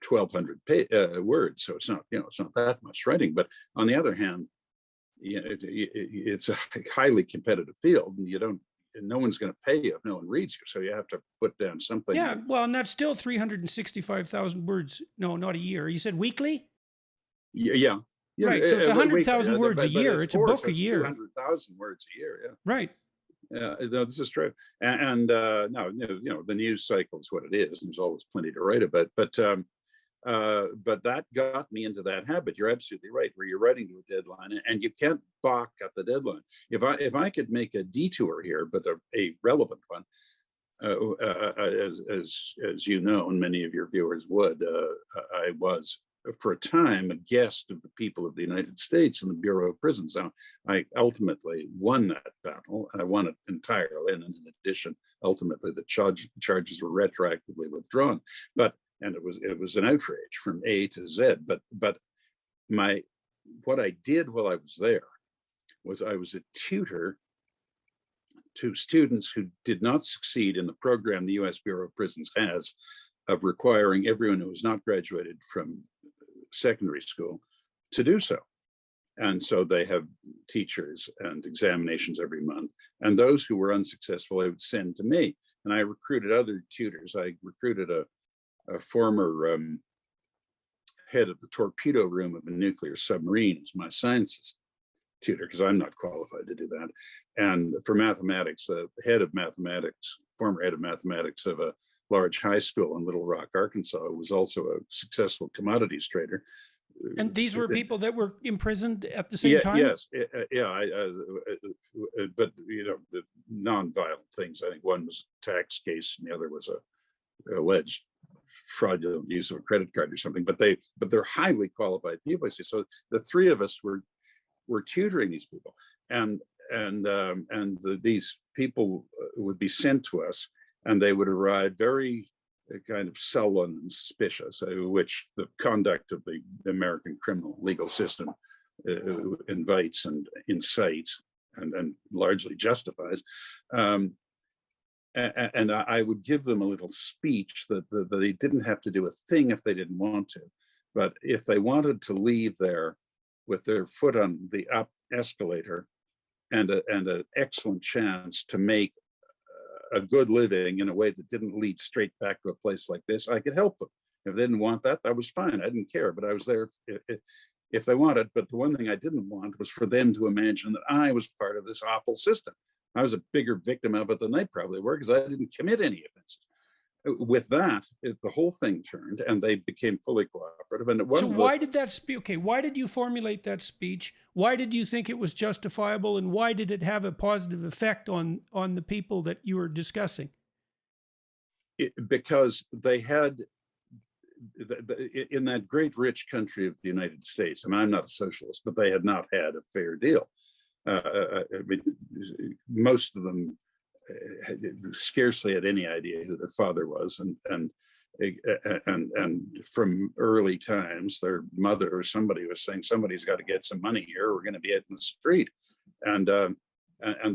1,200 words, so it's not that much writing. But on the other hand, it's a highly competitive field, and no one's going to pay you if no one reads you. So you have to put down something. Yeah, well, and that's still 365,000 words. No, not a year. You said weekly? Yeah. Yeah, Right. So it's wait, 100,000 words a but year. It's a book so a it's year. 200,000 words a year. Yeah. Right. Yeah, no, this is true. And no, the news cycle is what it is. There's always plenty to write about. But that got me into that habit. You're absolutely right, where you're writing to a deadline and you can't balk at the deadline. If I could make a detour here, but a relevant one, as you know, and many of your viewers would, I was for a time a guest of the people of the United States in the Bureau of Prisons. Now, I ultimately won that battle. I won it entirely, and in addition, ultimately the charges were retroactively withdrawn. And it was an outrage from A to Z. But what I did while I was there was I was a tutor to students who did not succeed in the program the U.S. Bureau of Prisons has of requiring everyone who was not graduated from secondary school to do so. And so they have teachers and examinations every month. And those who were unsuccessful, I would send to me. And I recruited other tutors. I recruited a former head of the torpedo room of a nuclear submarine as my sciences tutor, because I'm not qualified to do that. And for mathematics, the former head of mathematics of a large high school in Little Rock, Arkansas, who was also a successessful commodities trader. And these were people that were imprisoned at the same time? Yes, but the non-violent things. I think one was a tax case, and the other was a alleged fraudulent use of a credit card or something. But they're highly qualified people. So the three of us were tutoring these people, and these people would be sent to us, and they would arrive very kind of sullen and suspicious, which the conduct of the American criminal legal system invites and incites and largely justifies. And I would give them a little speech that they didn't have to do a thing if they didn't want to, but if they wanted to leave there with their foot on the up escalator and an excellent chance to make a good living in a way that didn't lead straight back to a place like this, I could help them. If they didn't want that, that was fine. I didn't care, but I was there if they wanted. But the one thing I didn't want was for them to imagine that I was part of this awful system. I was a bigger victim of it than they probably were, because I didn't commit any offenses. With that, the whole thing turned, and they became fully cooperative. And so why did that speak? Okay, why did you formulate that speech? Why did you think it was justifiable, and why did it have a positive effect on the people that you were discussing? Because they had, in that great rich country of the United States, and I'm not a socialist, but they had not had a fair deal. I mean, most of them scarcely had any idea who their father was, and from early times, their mother or somebody was saying, "Somebody's got to get some money here. We're going to be out in the street," and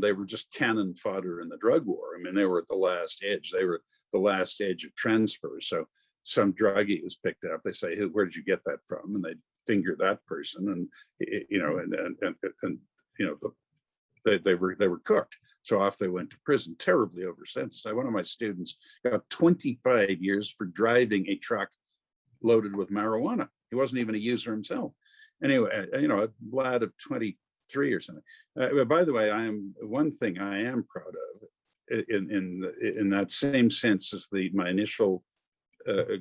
they were just cannon fodder in the drug war. I mean, they were at the last edge. They were the last edge of transfer. So some druggie was picked up. They say, "Where did you get that from?" And they finger that person, and they were cooked. So off they went to prison, terribly oversentenced. One of my students got 25 years for driving a truck loaded with marijuana. He wasn't even a user himself. Anyway, a lad of 23 or something. By the way, one thing I am proud of in that same sense as my initial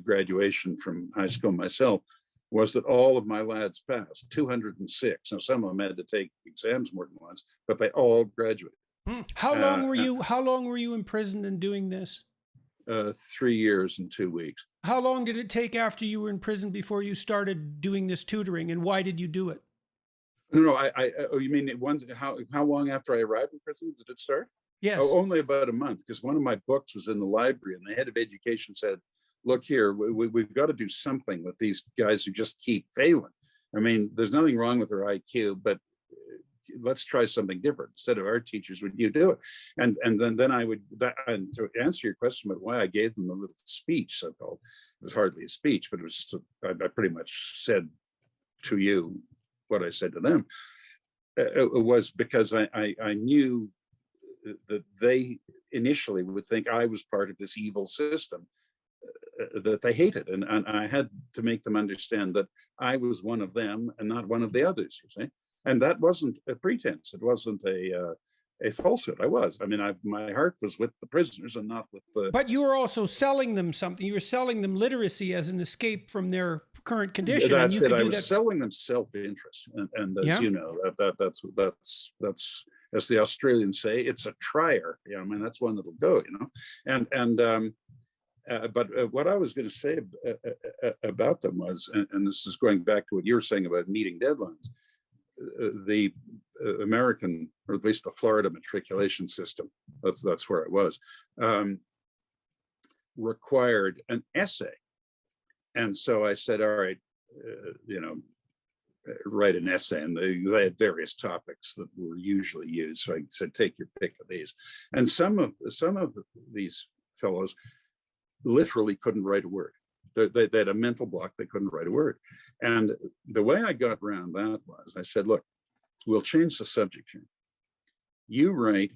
graduation from high school myself, was that all of my lads passed, 206. Now, some of them had to take exams more than once, but they all graduated. How long were you imprisoned and doing this? 3 years and 2 weeks. How long did it take after you were in prison before you started doing this tutoring, and why did you do it? No, you mean how long after I arrived in prison did it start? Yes. Oh, only about a month, because one of my books was in the library, and the head of education said, "Look here, we've got to do something with these guys who just keep failing. I mean, there's nothing wrong with their IQ, but let's try something different. Instead of our teachers, would you do it?" And then I would, and to answer your question about why I gave them a little speech, so-called, it was hardly a speech, but it was just I pretty much said to you what I said to them. It was because I knew that they initially would think I was part of this evil system, that they hated, and I had to make them understand that I was one of them and not one of the others. You see, and that wasn't a pretense. It wasn't a falsehood. I was. I mean, my heart was with the prisoners and not with the. But you were also selling them something. You were selling them literacy as an escape from their current condition. That's and you it. I was that. selling them self-interest, and as Yeah. you know, that's as the Australians say, it's a trier. Yeah, I mean that's one that'll go. You know, but what I was going to say about them was, and this is going back to what you were saying about meeting deadlines. The American, or at least the Florida matriculation system, that's where I was, required an essay. And so I said, all right, you know, write an essay. And they had various topics that were usually used. So I said, take your pick of these. And some of these fellows literally couldn't write a word. They had a mental block. They couldn't write a word. And the way I got around that was I said, look, we'll change the subject here. You write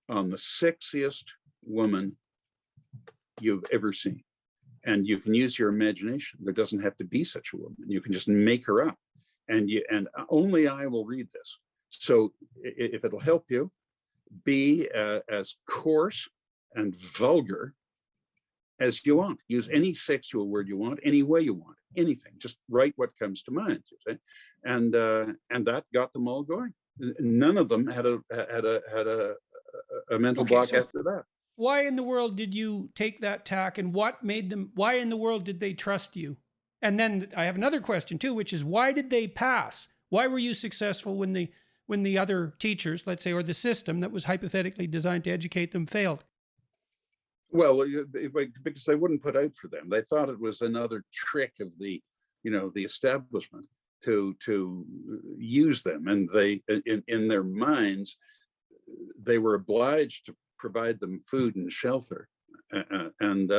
on the sexiest woman you've ever seen. And you can use your imagination. There doesn't have to be such a woman. You can just make her up. And only I will read this. So if it'll help you, be as coarse and vulgar as you want. Use any sexual word you want, any way you want, anything. Just write what comes to mind. You see? And that got them all going. None of them had a mental block after that. Why in the world did you take that tack, and what made them? Why in the world did they trust you? And then I have another question too, which is why did they pass? Why were you successful when the other teachers, let's say, or the system that was hypothetically designed to educate them failed? Well, because they wouldn't put out for them. They thought it was another trick of the establishment to use them, and they in their minds they were obliged to provide them food and shelter, and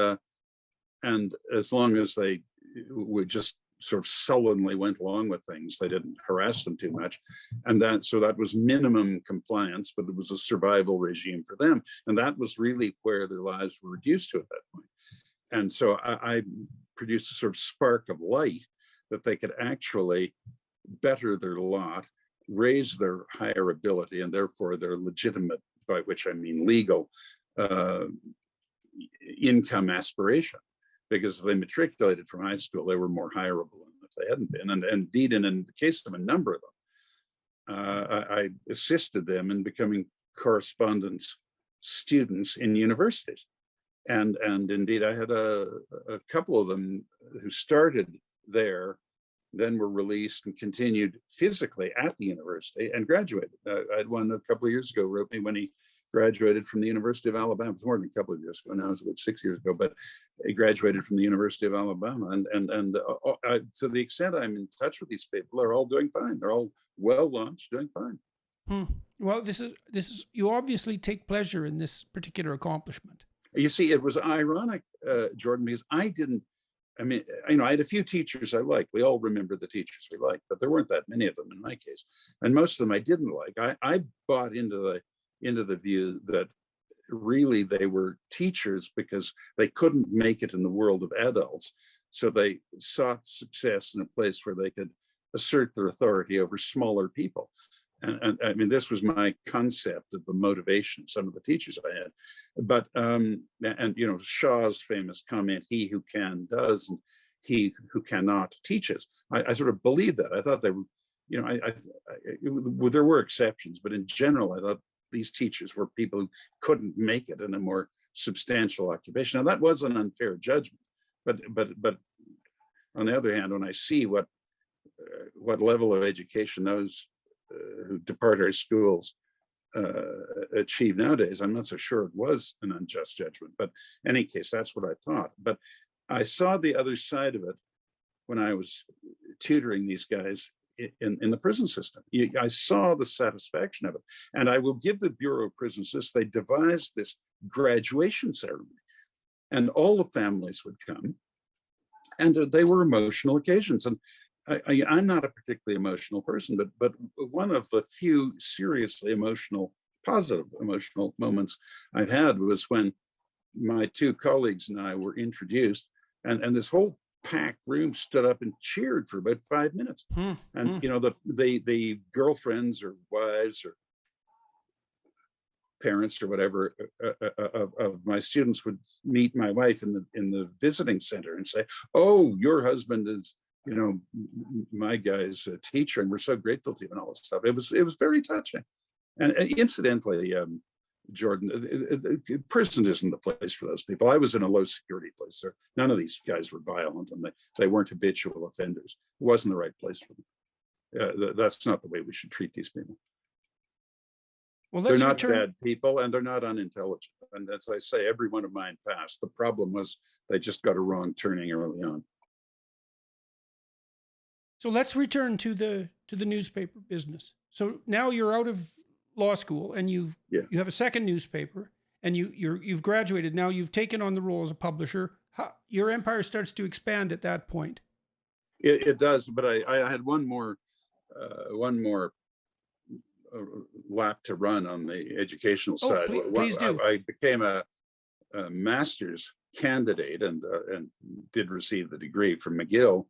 as long as they would just sort of sullenly went along with things, they didn't harass them too much, and that was minimum compliance, but it was a survival regime for them, and that was really where their lives were reduced to at that point. And so I produced a sort of spark of light that they could actually better their lot, raise their higher ability, and therefore their legitimate, by which I mean legal, income aspiration. Because if they matriculated from high school, they were more hireable than if they hadn't been. And indeed, in the case of a number of them, I assisted them in becoming correspondence students in universities. And indeed, I had a couple of them who started there, then were released and continued physically at the university and graduated. I had one a couple of years ago wrote me when he graduated from the University of Alabama. It's more than a couple of years ago now, it's about 6 years ago, but he graduated from the University of Alabama. And to the extent I'm in touch with these people, they're all doing fine. They're all well launched, doing fine. Well, this is you obviously take pleasure in this particular accomplishment. You see, it was ironic, Jordan, because I had a few teachers I liked. We all remember the teachers we liked, but there weren't that many of them in my case. And most of them I didn't like. I bought into the view that really they were teachers because they couldn't make it in the world of adults. So they sought success in a place where they could assert their authority over smaller people. And I mean, this was my concept of the motivation of some of the teachers I had. But, Shaw's famous comment, he who can does, and he who cannot teaches. I sort of believed that. I thought they were, there were exceptions, but in general, I thought these teachers were people who couldn't make it in a more substantial occupation. Now that was an unfair judgment, but on the other hand, when I see what level of education those who depart our schools achieve nowadays, I'm not so sure it was an unjust judgment. But in any case, that's what I thought. But I saw the other side of it when I was tutoring these guys in the prison system. I saw the satisfaction of it. And I will give the Bureau of Prison Justice, they devised this graduation ceremony, and all the families would come, and they were emotional occasions. And I'm not a particularly emotional person, but one of the few seriously positive emotional moments I've had was when my two colleagues and I were introduced, And this whole packed room stood up and cheered for about 5 minutes. And you know, the girlfriends or wives or parents or whatever of my students would meet my wife in the visiting center and say, "Oh, your husband is, you know, my guy's teacher, and we're so grateful to you," and all this stuff. It was very touching. And incidentally, Jordan, prison isn't the place for those people. I was in a low security place. There, none of these guys were violent, and they weren't habitual offenders. It wasn't the right place for them. That's not the way we should treat these people. Well, they're not bad people, and they're not unintelligent. And as I say, every one of mine passed. The problem was they just got a wrong turning early on. So let's return to the newspaper business. So now you're out of law school, and you have a second newspaper, and you've graduated. Now you've taken on the role as a publisher. Your empire starts to expand at that point. It does, but I had one more lap to run on the educational side. Please do. I became a master's candidate and did receive the degree from McGill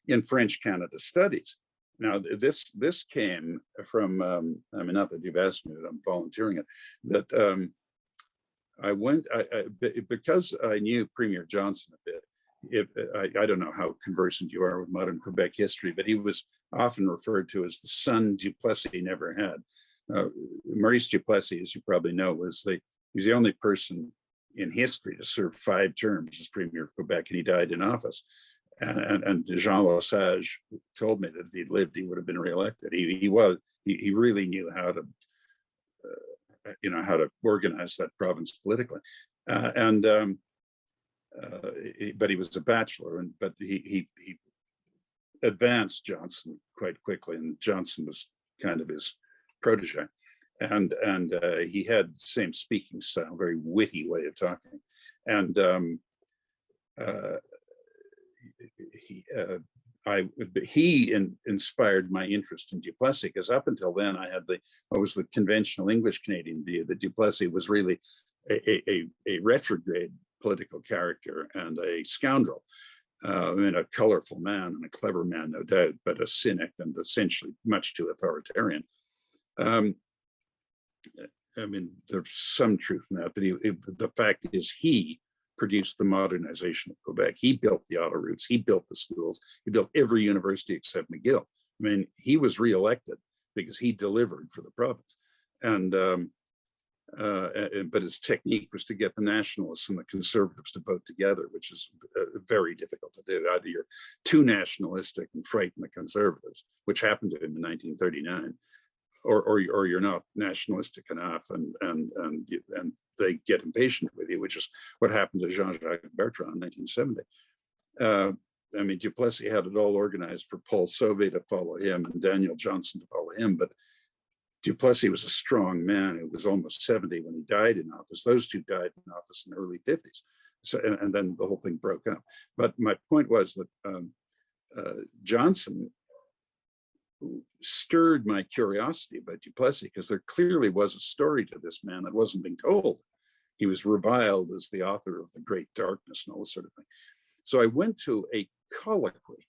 in French Canada Studies. Now, this came from, I mean, not that you've asked me, that I'm volunteering it, that I went, because I knew Premier Johnson a bit. I don't know how conversant you are with modern Quebec history, but he was often referred to as the son Duplessis never had. Maurice Duplessis, as you probably know, was the only person in history to serve 5 terms as Premier of Quebec, and he died in office. And Jean Lesage told me that if he'd lived, he would have been reelected. He really knew how to, how to organize that province politically. But he was a bachelor, but he advanced Johnson quite quickly, and Johnson was kind of his protege. And he had the same speaking style, very witty way of talking. And he inspired my interest in Duplessis, because up until then I had what was the conventional English Canadian view that Duplessis was really a retrograde political character and a scoundrel, and a colorful man and a clever man, no doubt, but a cynic and essentially much too authoritarian. I mean, there's some truth in that, but the fact is he produced the modernization of Quebec. He built the autoroutes, he built the schools, he built every university except McGill. I mean, he was reelected because he delivered for the province. But his technique was to get the nationalists and the conservatives to vote together, which is very difficult to do. Either you're too nationalistic and frighten the conservatives, which happened to him in 1939, or you're not nationalistic enough, and they get impatient with you, which is what happened to Jean-Jacques Bertrand in 1970. I mean, Duplessis had it all organized for Paul Sauvé to follow him and Daniel Johnson to follow him, but Duplessis was a strong man who was almost 70 when he died in office. Those two died in office in the early 50s. So, and then the whole thing broke up. But my point was that Johnson stirred my curiosity about Duplessis, because there clearly was a story to this man that wasn't being told. He was reviled as the author of The Great Darkness and all this sort of thing. So I went to a colloquy,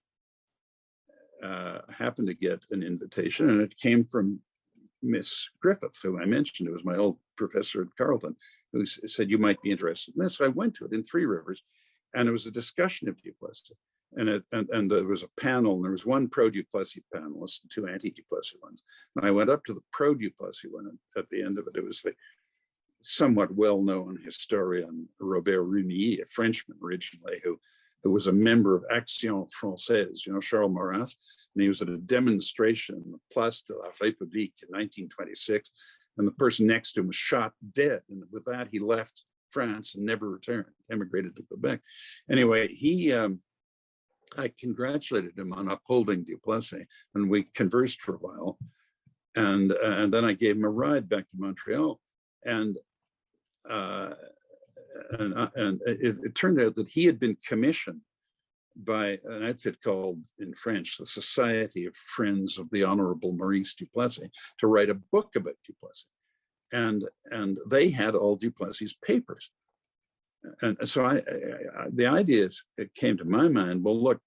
happened to get an invitation, and it came from Miss Griffiths, who I mentioned, who was my old professor at Carleton, who said, you might be interested in this. So I went to it in Three Rivers, and it was a discussion of Duplessis. And there was a panel, and there was one pro-Duplessis panelist and 2 anti-Duplessis ones. And I went up to the pro-Duplessis one, and at the end of it, it was the somewhat well-known historian Robert Rumilly, a Frenchman originally, who was a member of Action Française, Charles Maurras, and he was at a demonstration in the Place de la République in 1926, and the person next to him was shot dead. And with that, he left France and never returned, emigrated to Quebec. Anyway, I congratulated him on upholding Duplessis, and we conversed for a while. And then I gave him a ride back to Montreal. And it turned out that he had been commissioned by an outfit called, in French, the Society of Friends of the Honorable Maurice Duplessis, to write a book about Duplessis. And they had all Duplessis' papers. And so the idea is, it came to my mind, well, look,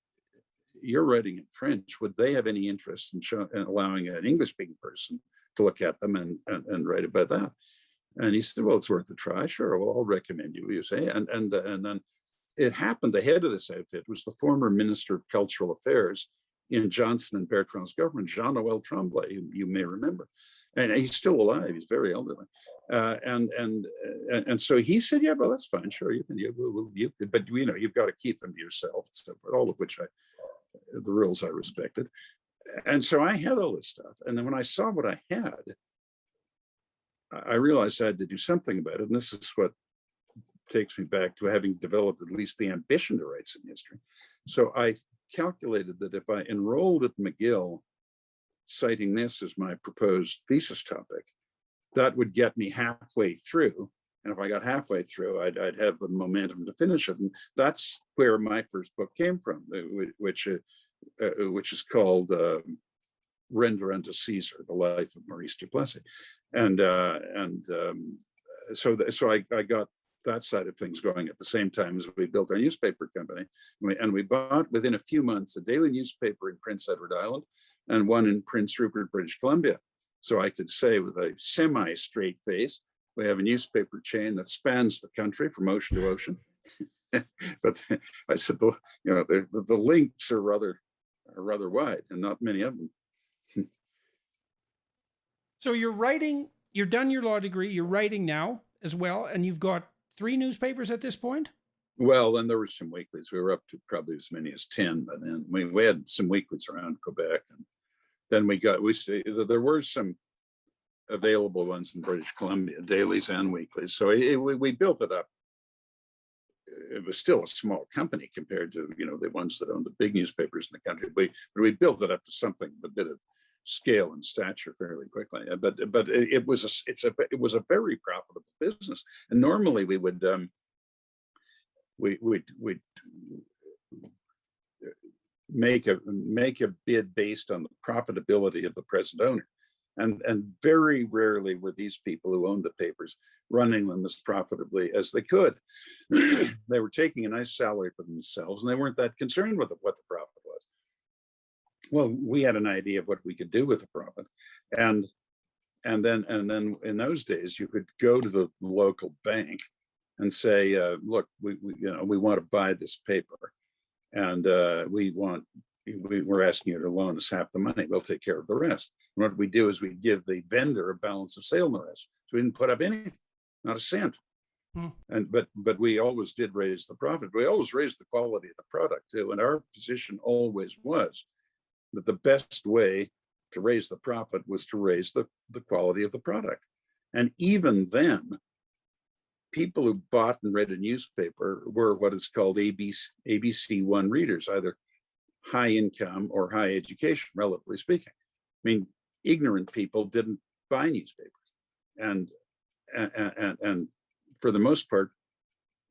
you're writing in French. Would they have any interest in allowing an English-speaking person to look at them and write about that? And he said, well, it's worth a try. Sure, well, I'll recommend you say. And then it happened, the head of this outfit was the former Minister of Cultural Affairs in Johnson and Bertrand's government, Jean-Noël Tremblay, you may remember. And he's still alive, he's very elderly. And so he said, yeah, well, that's fine, sure, you can, but you've got to keep them to yourself, and so forth, all of which the rules I respected. And so I had all this stuff. And then when I saw what I had, I realized I had to do something about it. And this is what takes me back to having developed at least the ambition to write some history. So I calculated that if I enrolled at McGill, citing this as my proposed thesis topic, that would get me halfway through. And if I got halfway through, I'd have the momentum to finish it. And that's where my first book came from, which is called Render Unto Caesar, The Life of Maurice Duplessis. So I got that side of things going at the same time as we built our newspaper company. And we bought, within a few months, a daily newspaper in Prince Edward Island and one in Prince Rupert, British Columbia. So I could say with a semi-straight face, we have a newspaper chain that spans the country from ocean to ocean. But I said, the links are rather wide, and not many of them. So you're writing, you're done your law degree, you're writing now as well, and you've got 3 newspapers at this point? Well, and there were some weeklies. We were up to probably as many as 10 by then. We had some weeklies around Quebec, and then there were some available ones in British Columbia, dailies and weeklies. So we built it up. It was still a small company compared to the ones that owned the big newspapers in the country. But we built it up to something, a bit of scale and stature fairly quickly. But it was a very profitable business. And normally we would make a bid based on the profitability of the present owner. And very rarely were these people who owned the papers running them as profitably as they could. They were taking a nice salary for themselves, and they weren't that concerned with what the profit was. Well, we had an idea of what we could do with the profit, and then in those days, you could go to the local bank and say, "Look, we want to buy this paper, and we're asking you to loan us half the money. We'll take care of the rest." And what we do is we give the vendor a balance of sale in the rest. So we didn't put up anything, not a cent. But we always did raise the profit. We always raised the quality of the product too. And our position always was that the best way to raise the profit was to raise the quality of the product. And even then, people who bought and read a newspaper were what is called ABC1 readers, either high income or high education, relatively speaking. I mean, ignorant people didn't buy newspapers, and for the most part,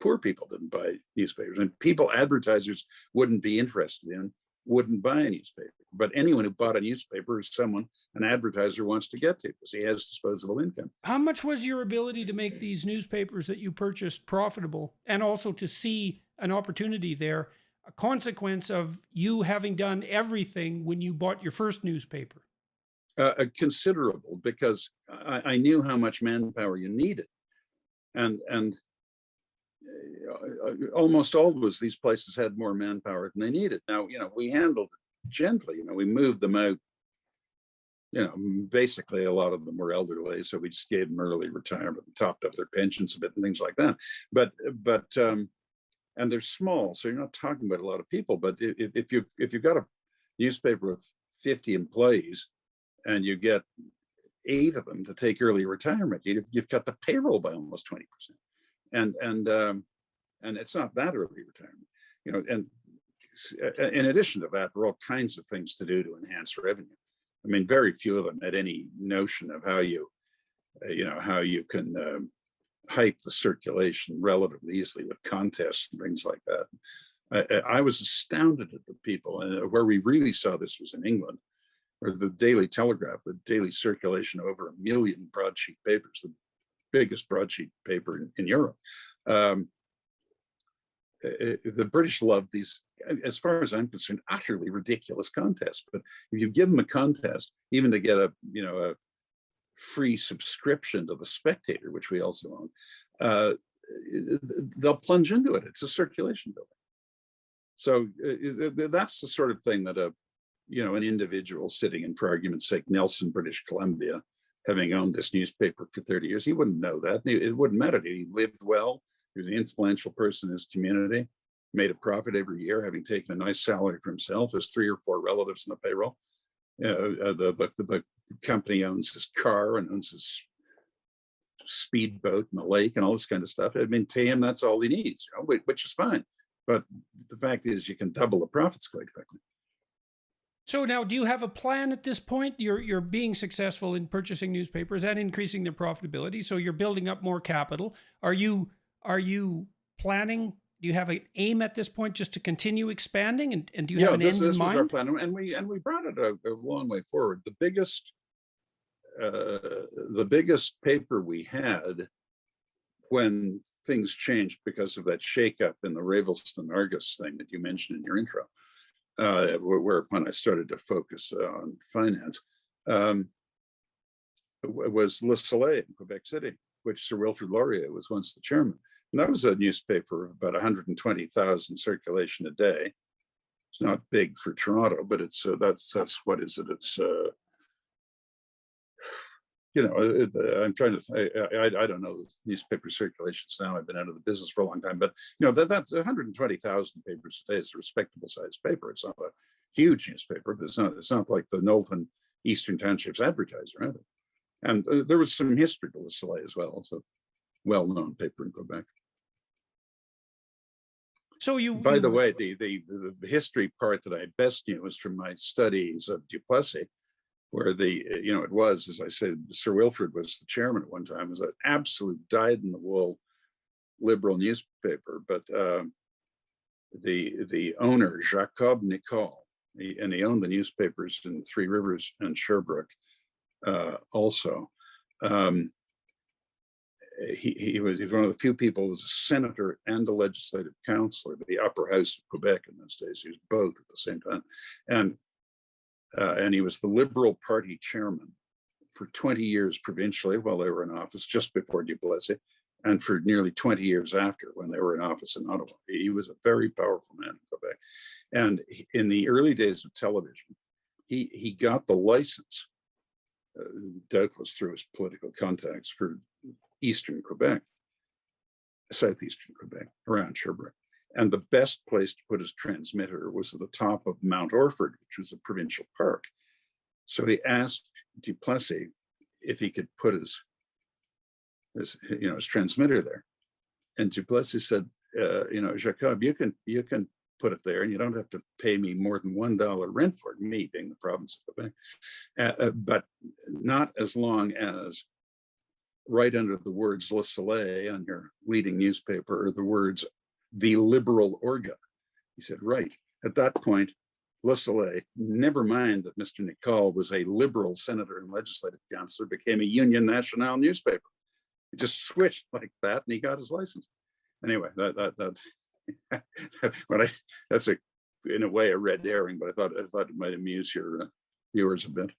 poor people didn't buy newspapers, and advertisers wouldn't be interested in, wouldn't buy a newspaper. But anyone who bought a newspaper is someone an advertiser wants to get to because he has disposable income. How much was your ability to make these newspapers that you purchased profitable, and also to see an opportunity there, a consequence of you having done everything when you bought your first newspaper? Considerable, because I knew how much manpower you needed. And almost always these places had more manpower than they needed. Now, we handled it gently. We moved them out. Basically a lot of them were elderly, so we just gave them early retirement and topped up their pensions a bit and things like that. But and they're small, so you're not talking about a lot of people. But if you've got a newspaper with 50 employees and you get 8 of them to take early retirement, you've got the payroll by almost 20%. And it's not that early retirement, and in addition to that, there are all kinds of things to do to enhance revenue. I mean, very few of them had any notion of how you can hype the circulation relatively easily with contests and things like that. I was astounded at the people, and where we really saw this was in England, where the Daily Telegraph, the daily circulation of over 1 million broadsheet papers, the biggest broadsheet paper in Europe. the British love these, as far as I'm concerned, utterly ridiculous contests. But if you give them a contest, even to get a free subscription to the Spectator, which we also own, they'll plunge into it. It's a circulation building. So that's the sort of thing that an individual sitting in, for argument's sake, Nelson, British Columbia, having owned this newspaper for 30 years, he wouldn't know that. It wouldn't matter. He lived well. He was an influential person in his community, made a profit every year, having taken a nice salary for himself, has 3 or 4 relatives in the payroll. The company owns his car and owns his speedboat in the lake and all this kind of stuff. I mean, to him, that's all he needs, which is fine. But the fact is, you can double the profits quite quickly. So now, do you have a plan at this point? You're being successful in purchasing newspapers and increasing their profitability. So you're building up more capital. Are you planning? Do you have an aim at this point just to continue expanding? And do you have an end in mind? This was our plan, and we brought it a long way forward. The biggest paper we had when things changed because of that shakeup in the Ravelston Argus thing that you mentioned in your intro, whereupon I started to focus on finance, was Le Soleil in Quebec City, which Sir Wilfrid Laurier was once the chairman. And that was a newspaper of about 120,000 circulation a day. It's not big for Toronto, but it's that's what is it? It's I'm trying to. I don't know the newspaper circulations now. I've been out of the business for a long time, but that's 120,000 papers a day. It's a respectable sized paper. It's not a huge newspaper, but it's not like the Knowlton Eastern Townships Advertiser either. And there was some history to Le Soleil as well. It's a well-known paper in Quebec. So by the way, the history part that I best knew was from my studies of Duplessis, where it was, as I said, Sir Wilfrid was the chairman at one time. It was an absolute dyed-in-the-wool liberal newspaper, but the owner, Jacob Nicole, he owned the newspapers in Three Rivers and Sherbrooke also. He was one of the few people who was a senator and a legislative councillor of the upper house of Quebec in those days. He was both at the same time. And he was the Liberal Party chairman for 20 years provincially while they were in office, just before Duplessis, and for nearly 20 years after when they were in office in Ottawa. He was a very powerful man in Quebec. And in the early days of television, he got the license, doubtless through his political contacts, for Eastern Quebec, southeastern Quebec, around Sherbrooke. And the best place to put his transmitter was at the top of Mount Orford, which was a provincial park. So he asked Duplessis if he could put his transmitter there. And Duplessis said, Jacob, you can put it there, and you don't have to pay me more than $1 rent for it, me being the province of Quebec, but not as long as right under the words Le Soleil on your leading newspaper are the words "the liberal organ." He said, right. At that point, Le Soleil, never mind that Mr. Nicole was a liberal senator and legislative councillor, became a Union Nationale newspaper. He just switched like that, and he got his license. Anyway, that's in a way a red herring, but I thought it might amuse your viewers a bit.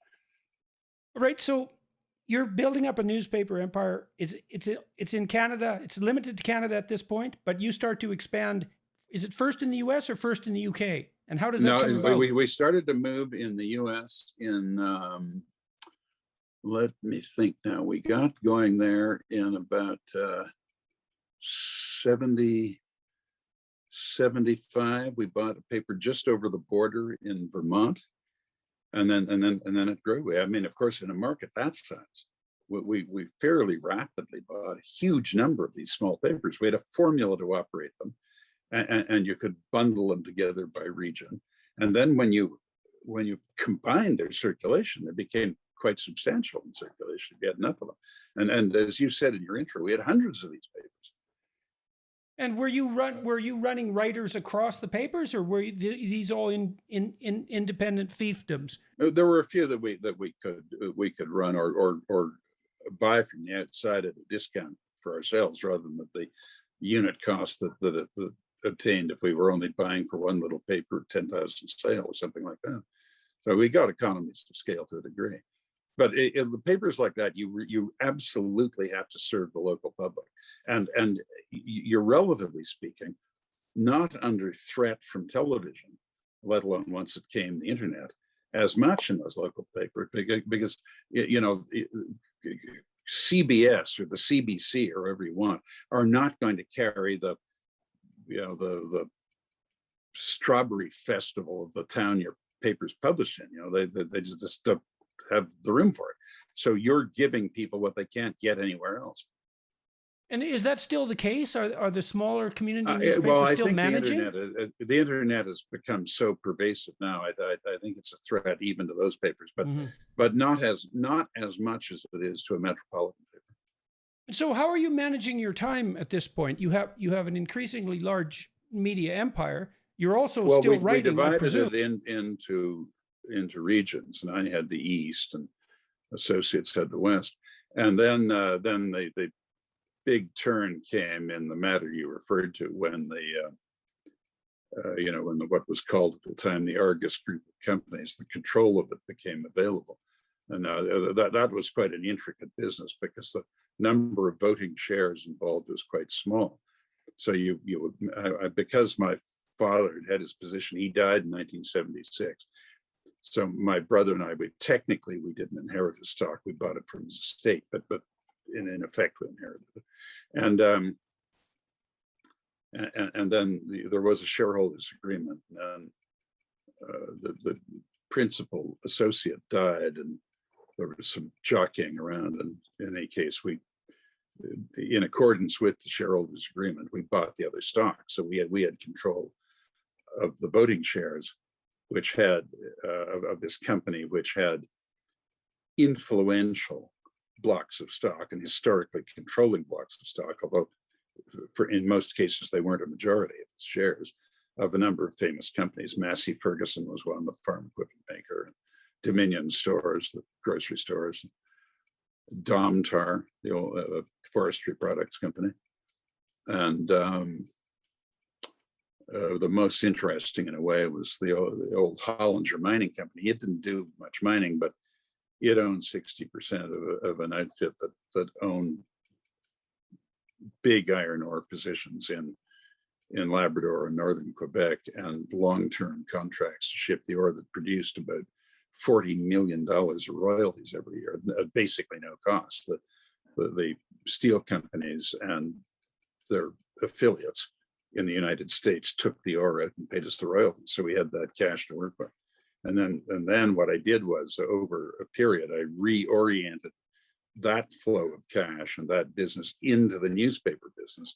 Right. So you're building up a newspaper empire. It's in Canada. It's limited to Canada at this point, but you start to expand. Is it first in the US or first in the UK? And how does that come about? We started to move in the US in, let me think now, we got going there in about 70, 75. We bought a paper just over the border in Vermont. And then it grew. I mean, of course, in a market that size, we fairly rapidly bought a huge number of these small papers. We had a formula to operate them, and you could bundle them together by region. And then when you combined their circulation, they became quite substantial in circulation. We had enough of them. And as you said in your intro, we had hundreds of these papers. And were you running writers across the papers, or were these all in independent fiefdoms? There were a few that we could run or buy from the outside at a discount for ourselves, rather than the unit cost that obtained if we were only buying for one little paper 10,000 sale or something like that. So we got economies of scale to a degree. But in the papers like that, you absolutely have to serve the local public, and you're, relatively speaking, not under threat from television, let alone once it came the internet, as much in those local papers, because CBS or the CBC or whatever you want are not going to carry the strawberry festival of the town your paper's published in. They just don't have the room for it. So you're giving people what they can't get anywhere else. And is that still the case? Are the smaller community newspapers well, I still think managing? the internet has become so pervasive now. I think it's a threat even to those papers, but not as much as it is to a metropolitan paper. So how are you managing your time at this point? You have an increasingly large media empire. You're also still writing. We divided it into regions, and I had the East, and associates had the West, and then the big turn came in the matter you referred to when when what was called at the time the Argus group of companies, the control of it became available, and that was quite an intricate business because the number of voting shares involved was quite small. So because my father had his position, he died in 1976. So my brother and I, we didn't inherit his stock. We bought it from his estate, but in effect we inherited it. And then there was a shareholders agreement, and the principal associate died, and there was some jockeying around. And in any case, we, in accordance with the shareholders agreement, we bought the other stock. So we had control of the voting shares, which had of this company, which had influential blocks of stock and historically controlling blocks of stock, although in most cases they weren't a majority of the shares, of a number of famous companies. Massey Ferguson was one, the farm equipment maker, and Dominion Stores, the grocery stores, Domtar, the old forestry products company, and the most interesting in a way was the old Hollinger Mining Company. It didn't do much mining, but it owned 60% of an outfit that owned big iron ore positions in Labrador and northern Quebec, and long-term contracts to ship the ore that produced about $40 million of royalties every year, at basically no cost. The steel companies and their affiliates in the United States took the ore out and paid us the royalties. So we had that cash to work with. And then what I did was, over a period, I reoriented that flow of cash and that business into the newspaper business.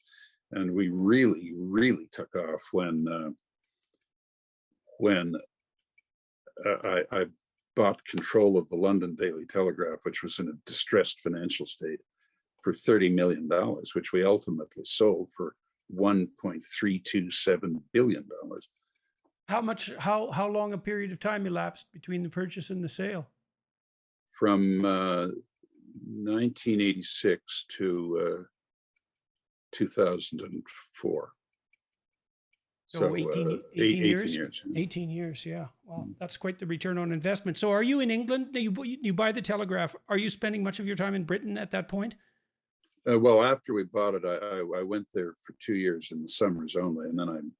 And we really, really took off when I bought control of the London Daily Telegraph, which was in a distressed financial state, for $30 million, which we ultimately sold for $1.327 billion. How long a period of time elapsed between the purchase and the sale? From 1986 to 2004. So 18 years? 18 years, yeah. Wow, that's quite the return on investment. So are you in England? You buy the Telegraph. Are you spending much of your time in Britain at that point? Well, after we bought it, I went there for 2 years in the summers only, and then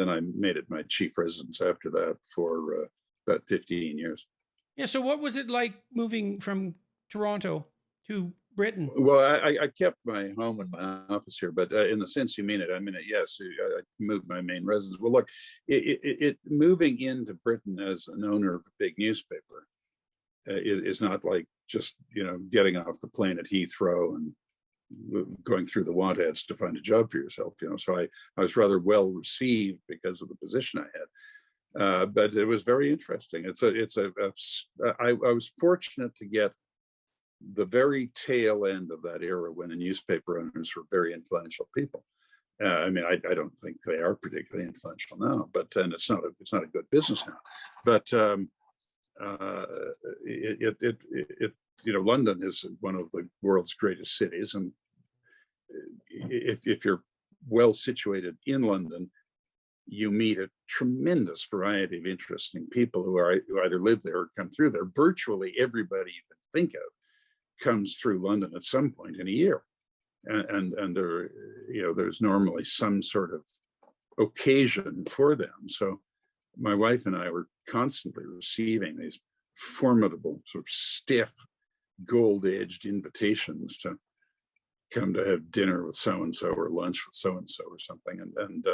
I made it my chief residence after that for about 15 years. Yeah. So what was it like moving from Toronto to Britain? Well, I kept my home and my office here, but in the sense you mean it, I mean it. Yes, I moved my main residence. Well, look, it moving into Britain as an owner of a big newspaper is not like just getting off the plane at Heathrow and going through the want ads to find a job for yourself. So I was rather well received because of the position I had. But it was very interesting. I was fortunate to get the very tail end of that era when the newspaper owners were very influential people. I mean, I don't think they are particularly influential now, and it's not a good business now. But London is one of the world's greatest cities, and if you're well situated in London, you meet a tremendous variety of interesting people who either live there or come through there. Virtually everybody you can think of comes through London at some point in a year, and there, there's normally some sort of occasion for them. So my wife and I were constantly receiving these formidable, sort of stiff, gold-edged invitations to come to have dinner with so and so or lunch with so and so or something, and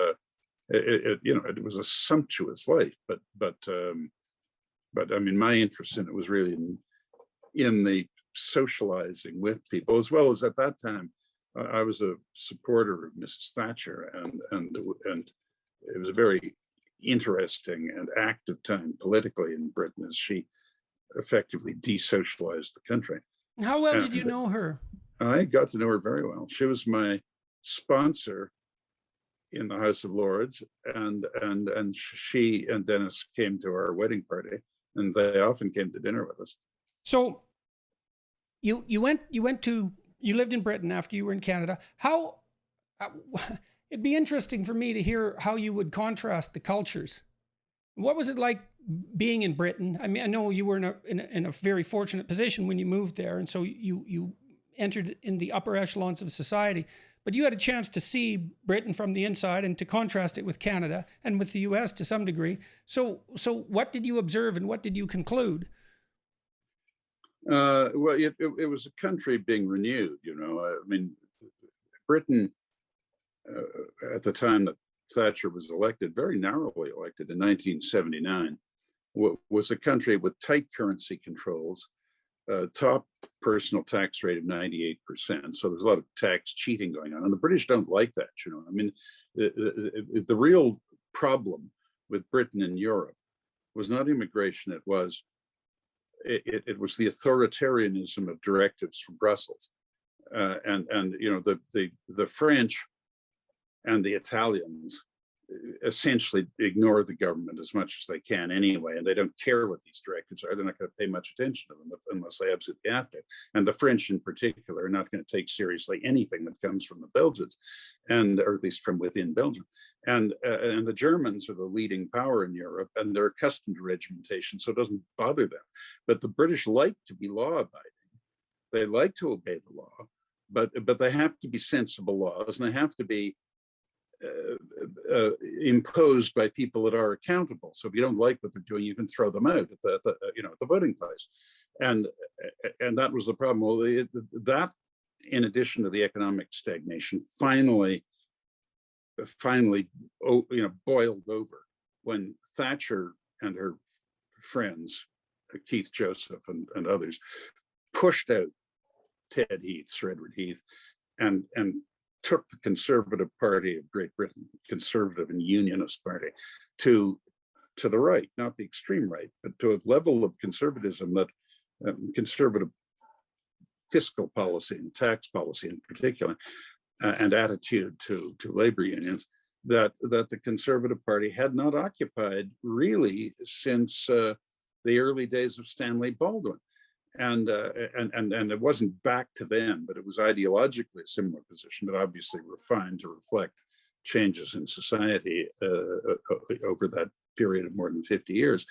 it was a sumptuous life, but I mean, my interest in it was really in the socializing with people, as well as at that time I was a supporter of Mrs. Thatcher, and it was a very interesting and active time politically in Britain as she effectively desocialized the country. How well did you know her? I got to know her very well. She was my sponsor in the House of Lords, and she and Dennis came to our wedding party, and they often came to dinner with us. So you lived in Britain after you were in Canada. How it'd be interesting for me to hear how you would contrast the cultures. What was it like being in Britain? I mean, I know you were in a very fortunate position when you moved there, and so you entered in the upper echelons of society. But you had a chance to see Britain from the inside and to contrast it with Canada and with the US to some degree. So what did you observe and what did you conclude? Well, it was a country being renewed, I mean, Britain, at the time that Thatcher was elected, very narrowly elected in 1979, was a country with tight currency controls, top personal tax rate of 98%. So there's a lot of tax cheating going on. And the British don't like that, I mean, the real problem with Britain and Europe was not immigration, it was the authoritarianism of directives from Brussels. The French and the Italians essentially ignore the government as much as they can anyway, and they don't care what these directives are. They're not going to pay much attention to them unless they absolutely have to. And the French in particular are not going to take seriously anything that comes from the Belgians, or at least from within Belgium. And the Germans are the leading power in Europe, and they're accustomed to regimentation, so it doesn't bother them. But the British like to be law-abiding. They like to obey the law, but they have to be sensible laws, and they have to be imposed by people that are accountable. So if you don't like what they're doing, you can throw them out at the voting place, and that was the problem. Well, that, in addition to the economic stagnation, finally boiled over when Thatcher and her friends, Keith Joseph and others, pushed out Ted Heath, Sir Edward Heath, and took the Conservative Party of Great Britain, Conservative and Unionist Party, to the right, not the extreme right, but to a level of conservatism that conservative fiscal policy and tax policy in particular, and attitude to labor unions, that the Conservative Party had not occupied really since the early days of Stanley Baldwin. And it wasn't back to then, but it was ideologically a similar position, but obviously refined to reflect changes in society over that period of more than 50 years.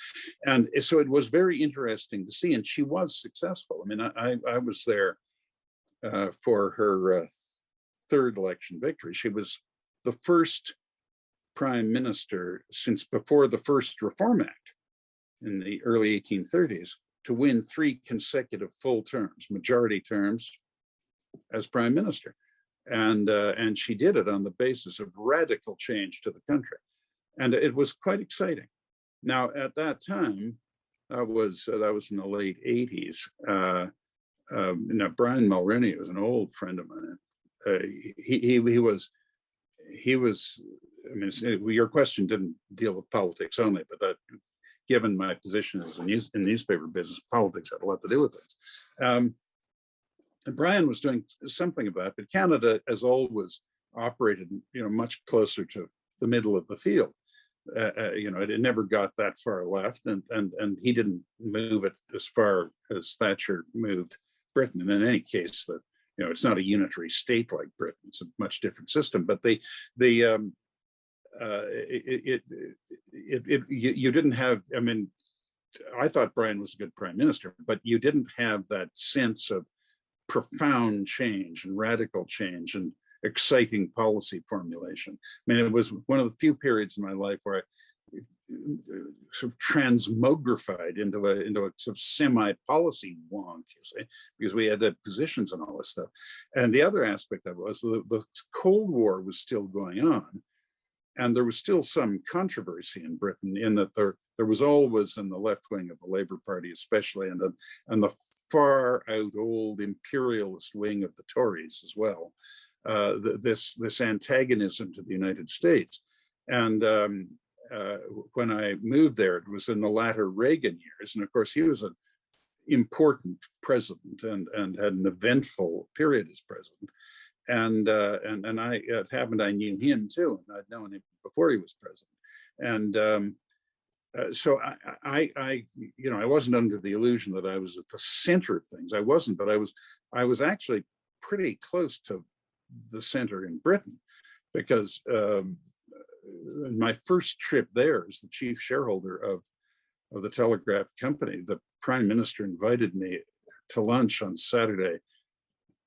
And so it was very interesting to see, and she was successful. I mean, I was there for her third election victory. She was the first prime minister since before the first Reform Act in the early 1830s to win 3 consecutive full terms, majority terms, as prime minister. And she did it on the basis of radical change to the country. And it was quite exciting. Now, at that time, that was in the late 80s. Now, Brian Mulroney was an old friend of mine. He was, I mean, your question didn't deal with politics only, but that, given my position as in newspaper business, politics had a lot to do with it. And Brian was doing something of that, but Canada, as always, operated, much closer to the middle of the field. It never got that far left, and he didn't move it as far as Thatcher moved Britain. And in any case, the it's not a unitary state like Britain. It's a much different system. But you didn't have, I mean, I thought Brian was a good prime minister, but you didn't have that sense of profound change and radical change and exciting policy formulation. I mean, it was one of the few periods in my life where I sort of transmogrified into a sort of semi-policy wonk, you see, because we had positions and all this stuff. And the other aspect of it was the Cold War was still going on, and there was still some controversy in Britain in that there was always in the left wing of the Labour Party, especially, and the far out old imperialist wing of the Tories as well, this antagonism to the United States. And when I moved there, it was in the latter Reagan years, and of course he was an important president and had an eventful period as president. And it happened I knew him too, and I'd known him before he was president. And so I wasn't under the illusion that I was at the center of things. I wasn't, but I was actually pretty close to the center in Britain, because my first trip there as the chief shareholder of the Telegraph company, the prime minister invited me to lunch on Saturday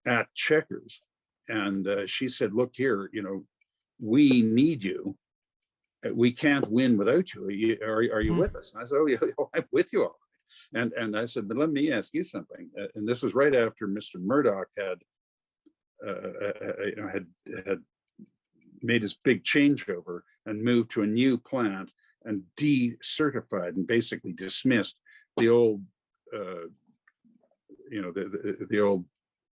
at Chequers, and she said, "Look here, we need you. We can't win without you. Are you with us?" And I said, "Oh, yeah, I'm with you all right." And I said, "But let me ask you something." And this was right after Mr. Murdoch had made his big changeover and moved to a new plant and decertified and basically dismissed the old, the old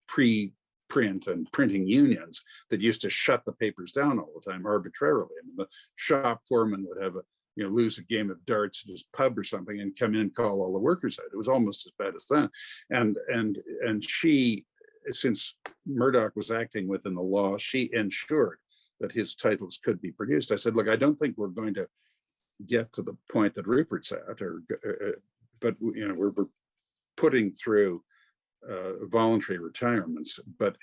pre-print and printing unions that used to shut the papers down all the time arbitrarily. I mean, the shop foreman would have lose a game of darts at his pub or something and come in and call all the workers out. It was almost as bad as that. And she, since Murdoch was acting within the law, she ensured that his titles could be produced. I said, "Look, I don't think we're going to get to the point that Rupert's at, but we're putting through voluntary retirements, but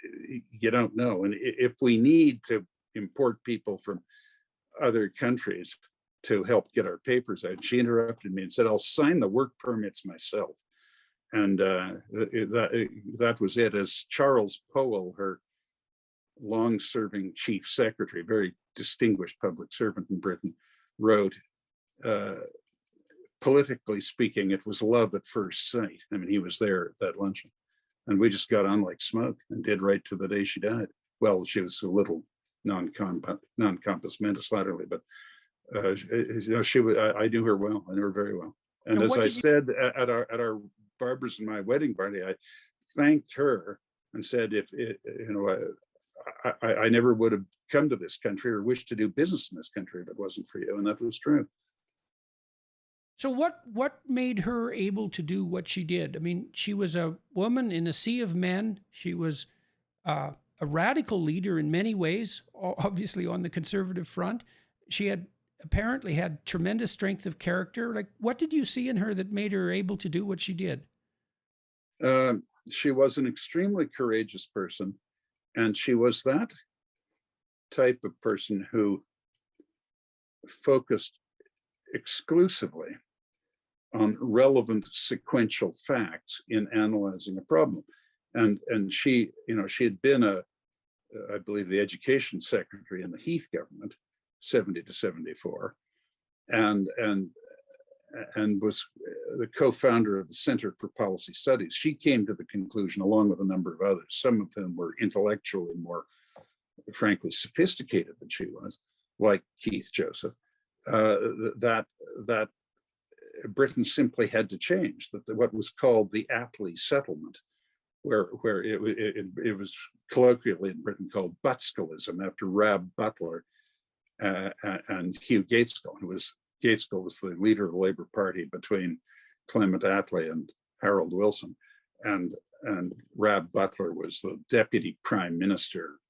you don't know. And if we need to import people from other countries to help get our papers out," she interrupted me and said, "I'll sign the work permits myself." And that was it. As Charles Powell, her long-serving chief secretary, very distinguished public servant in Britain, wrote, politically speaking, it was love at first sight. I mean, he was there at that luncheon, and we just got on like smoke and did right to the day she died. Well, she was a little non-compos mentis latterly, but she was. I knew her well. I knew her very well. And as I said at our Barbara's and my wedding party, I thanked her and said, if I never would have come to this country or wished to do business in this country if it wasn't for you. And that was true. So what made her able to do what she did? I mean, she was a woman in a sea of men. She was a radical leader in many ways, obviously on the conservative front. She apparently had tremendous strength of character. Like, what did you see in her that made her able to do what she did? She was an extremely courageous person. And she was that type of person who focused exclusively on relevant sequential facts in analyzing a problem. And she had been I believe, the education secretary in the Heath government, 70 to 74, and was the co-founder of the Center for Policy Studies. She came to the conclusion, along with a number of others, some of whom were intellectually more, frankly, sophisticated than she was, like Keith Joseph, that Britain simply had to change, that what was called the Attlee Settlement, where it was colloquially in Britain called Butskillism, after Rab Butler and Hugh Gaitskell, Gaitskell was the leader of the Labour Party between Clement Attlee and Harold Wilson, and Rab Butler was the deputy prime minister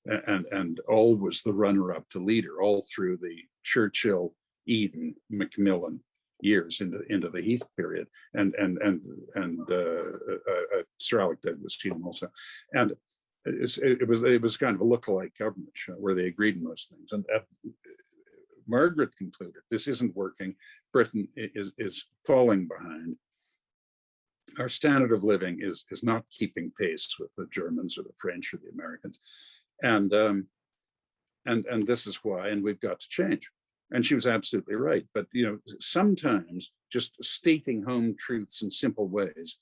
and always the runner-up to leader all through the Churchill, Eden, Macmillan, years into the Heath period, and Sir Alec Douglas also, and it was kind of a lookalike government where they agreed on most things. And Margaret concluded this isn't working. Britain is falling behind. Our standard of living is not keeping pace with the Germans or the French or the Americans, and this is why, and we've got to change. And she was absolutely right. But sometimes just stating home truths in simple ways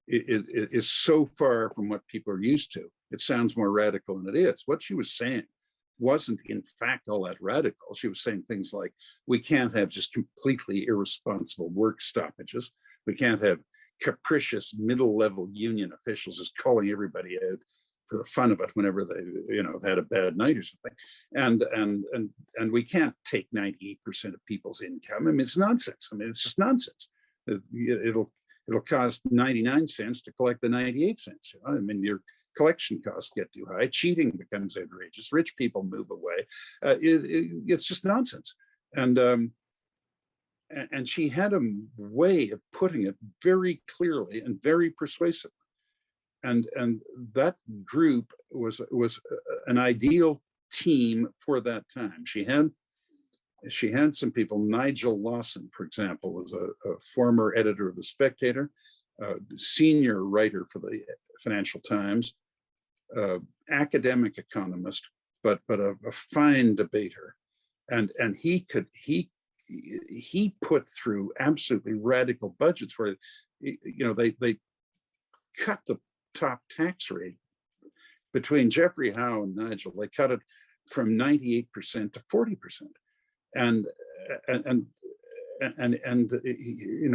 is so far from what people are used to. It sounds more radical than it is. What she was saying wasn't in fact all that radical. She was saying things like, we can't have just completely irresponsible work stoppages. We can't have capricious middle-level union officials just calling everybody out for the fun of it whenever they have had a bad night or something, and we can't take 98% of people's income. I mean, it's nonsense. I mean, it's just nonsense. It'll cost 99 cents to collect the 98 cents. I mean, your collection costs get too high, cheating becomes outrageous, rich people move away. It's just nonsense. And she had a way of putting it very clearly and very persuasively. And that group was an ideal team for that time. She had some people. Nigel Lawson, for example, was a former editor of the Spectator, senior writer for the Financial Times, academic economist, but a fine debater, and he put through absolutely radical budgets where they cut the top tax rate between Geoffrey Howe and Nigel. They cut it from 98% to 40%, and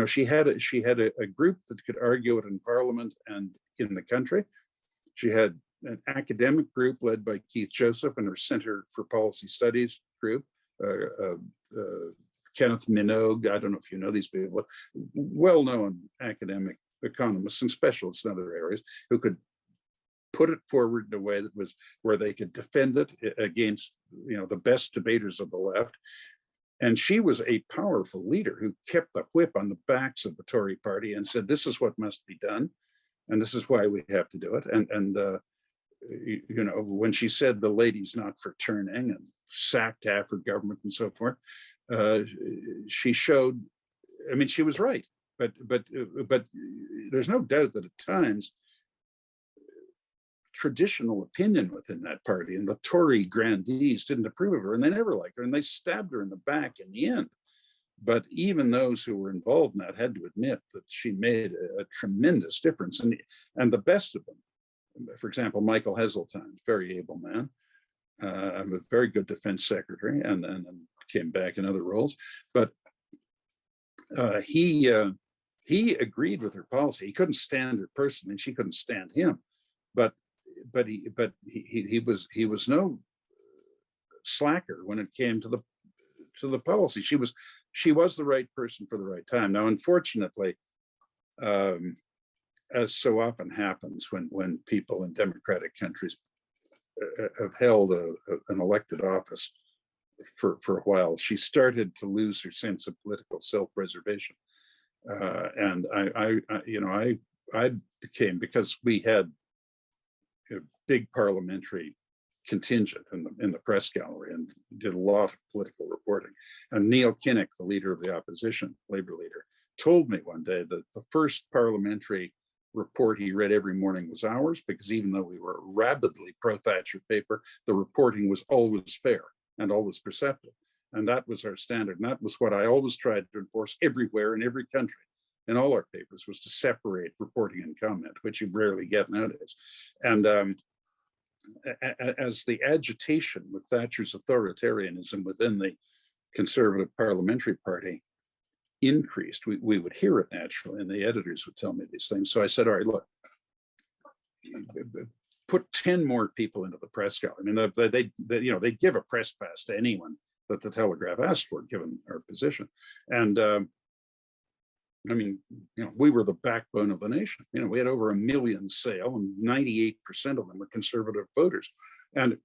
she had a group that could argue it in Parliament and in the country. She had an academic group led by Keith Joseph and her Center for Policy Studies group. Kenneth Minogue, I don't know if you know these people, well-known academic economists and specialists in other areas who could put it forward in a way that was where they could defend it against the best debaters of the left. And she was a powerful leader who kept the whip on the backs of the Tory party and said, this is what must be done, and this is why we have to do it. And when she said the lady's not for turning and sacked half her government and so forth, she showed, I mean, she was right. But there's no doubt that at times traditional opinion within that party and the Tory grandees didn't approve of her, and they never liked her, and they stabbed her in the back in the end. But even those who were involved in that had to admit that she made a tremendous difference. And the best of them, for example, Michael Heseltine, very able man, a very good defense secretary, and came back in other roles. But he agreed with her policy. He couldn't stand her personally, and she couldn't stand him. But he was no slacker when it came to the policy. She was the right person for the right time. Now, unfortunately, as so often happens when people in democratic countries have held an elected office for a while, she started to lose her sense of political self-preservation. And I became, because we had a big parliamentary contingent in the press gallery and did a lot of political reporting. And Neil Kinnock, the leader of the opposition, Labour leader, told me one day that the first parliamentary report he read every morning was ours, because even though we were a rabidly pro-Thatcher paper, the reporting was always fair and always perceptive. And that was our standard. And that was what I always tried to enforce everywhere in every country. In all our papers, was to separate reporting and comment, which you rarely get nowadays. And as the agitation with Thatcher's authoritarianism within the Conservative Parliamentary Party increased, we would hear it naturally, and the editors would tell me these things. So I said, all right, look, put 10 more people into the press gallery. I mean, they give a press pass to anyone that the Telegraph asked for, given our position. And I mean, we were the backbone of the nation. We had over 1 million sale, and 98% of them were conservative voters. And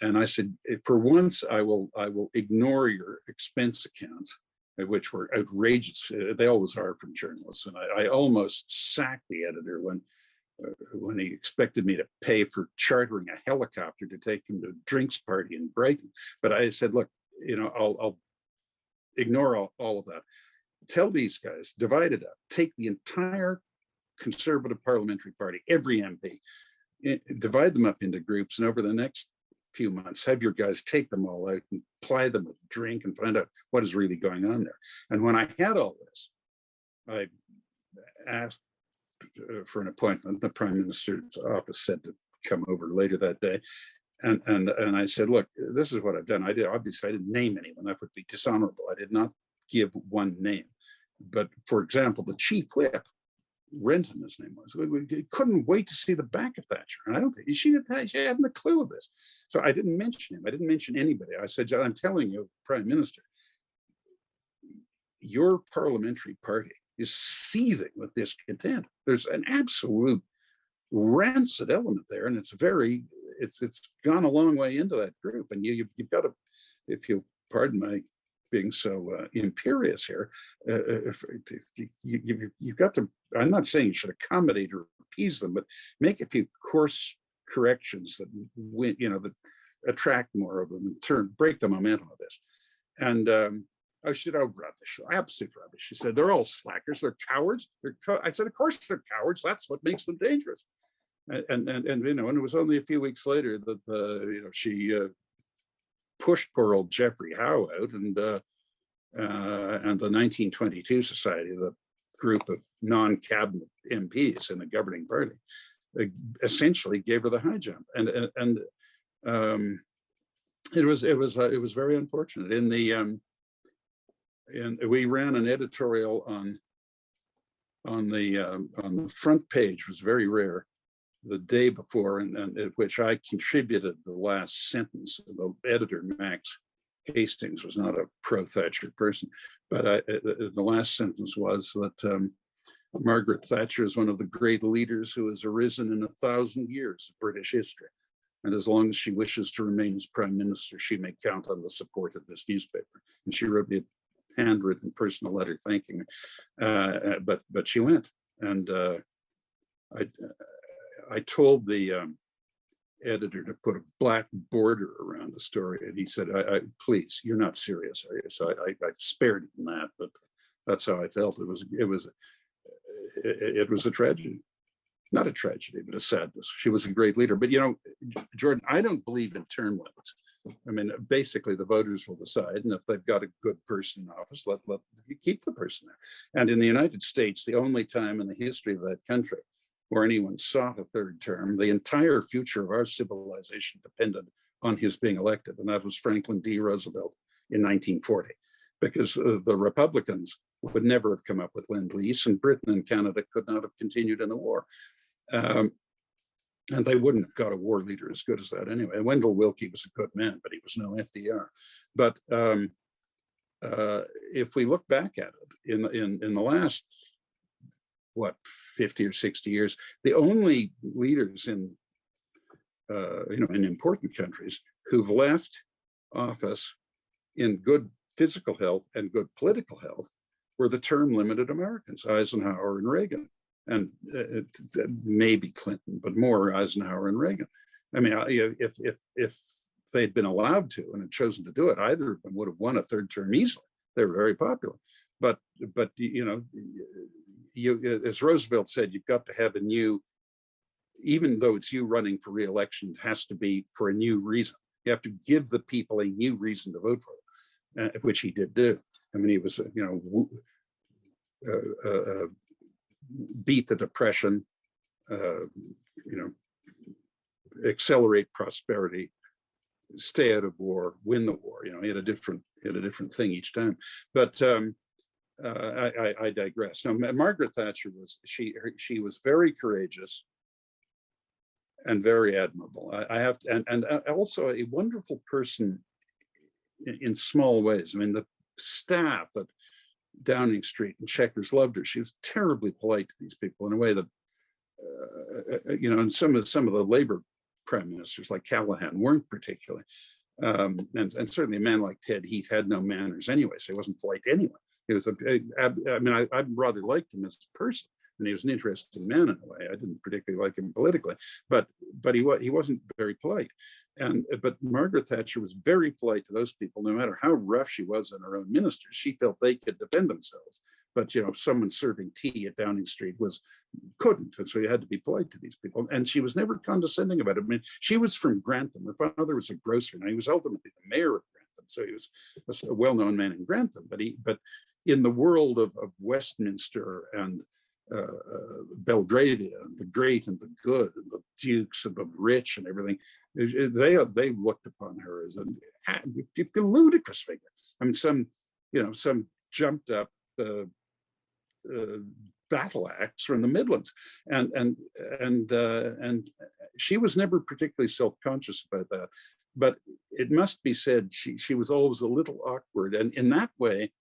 And I said, for once, I will ignore your expense accounts, which were outrageous. They always are from journalists. And I almost sacked the editor when he expected me to pay for chartering a helicopter to take him to a drinks party in Brighton. But I said, look, I'll ignore all of that. Tell these guys, divide it up, take the entire Conservative Parliamentary Party, every MP, divide them up into groups, and over the next few months, have your guys take them all out and ply them with drink and find out what is really going on there. And when I had all this, I asked for an appointment. The Prime Minister's office said to come over later that day. And I said, look, this is what I've done. Obviously, I didn't name anyone. That would be dishonorable. I did not give one name. But for example, the chief whip, Renton, his name was, we couldn't wait to see the back of Thatcher. And I don't think she hadn't a clue of this. So I didn't mention him. I didn't mention anybody. I said, I'm telling you, Prime Minister, your parliamentary party is seething with discontent. There's an absolute rancid element there, and it's gone a long way into that group. And you've got to, if you pardon my being so imperious here, you've got to, I'm not saying you should accommodate or appease them, but make a few course corrections that that attract more of them and break the momentum of this. And she said, oh, rubbish, absolute rubbish. She said, they're all slackers, they're cowards. I said, of course they're cowards, that's what makes them dangerous. And it was only a few weeks later that she pushed poor old Geoffrey Howe out, and the 1922 Society, the group of non-cabinet MPs in the governing party, essentially gave her the high jump, and it was very unfortunate. We ran an editorial on the front page, was very rare, the day before, and at which I contributed the last sentence. The editor, Max Hastings, was not a pro-Thatcher person, but the last sentence was that Margaret Thatcher is one of the great leaders who has arisen in 1,000 years of British history. And as long as she wishes to remain as Prime Minister, she may count on the support of this newspaper. And she wrote me a handwritten personal letter thanking her. But she went. And I told the editor to put a black border around the story, and he said, please, you're not serious, are you? So I spared him that, but that's how I felt. It was a tragedy. Not a tragedy, but a sadness. She was a great leader. But Jordan, I don't believe in term limits. I mean, basically the voters will decide, and if they've got a good person in office, let you keep the person there. And in the United States, the only time in the history of that country where anyone sought a third term, the entire future of our civilization depended on his being elected, and that was Franklin D. Roosevelt in 1940, because the Republicans would never have come up with Lend-Lease, and Britain and Canada could not have continued in the war. And they wouldn't have got a war leader as good as that anyway. Wendell Willkie was a good man, but he was no FDR. But if we look back at it, in the last 50 or 60 years, the only leaders in important countries who've left office in good physical health and good political health were the term limited Americans, Eisenhower and Reagan, and maybe Clinton, but more Eisenhower and Reagan. I mean, if they'd been allowed to and had chosen to do it, either of them would have won a third term easily. They were very popular, but as Roosevelt said, you've got to have a new, even though it's you running for re-election, it has to be for a new reason. You have to give the people a new reason to vote for it, which he did do. I mean, he was, beat the Depression, accelerate prosperity, stay out of war, win the war. He had a different thing each time. But I digress. Now, Margaret Thatcher she was very courageous and very admirable. I have to, and also a wonderful person in small ways. I mean, the staff at Downing Street and Chequers loved her. She was terribly polite to these people in a way that, and some of the labor prime ministers like Callahan weren't particularly. And certainly a man like Ted Heath had no manners anyway, so he wasn't polite anyway. He was I rather liked him as a person, and he was an interesting man in a way. I didn't particularly like him politically, but he wasn't very polite. But Margaret Thatcher was very polite to those people, no matter how rough she was on her own ministers. She felt they could defend themselves. But someone serving tea at Downing Street couldn't, and so you had to be polite to these people. And she was never condescending about it. I mean, she was from Grantham. Her father was a grocer, and he was ultimately the mayor of Grantham. So he was a well-known man in Grantham. But in the world of Westminster and Belgravia, and the great and the good, and the dukes and the rich and everything, they looked upon her as a ludicrous figure. I mean, some jumped up battle axe from the Midlands, and she was never particularly self-conscious about that. But it must be said, she was always a little awkward, and in that way,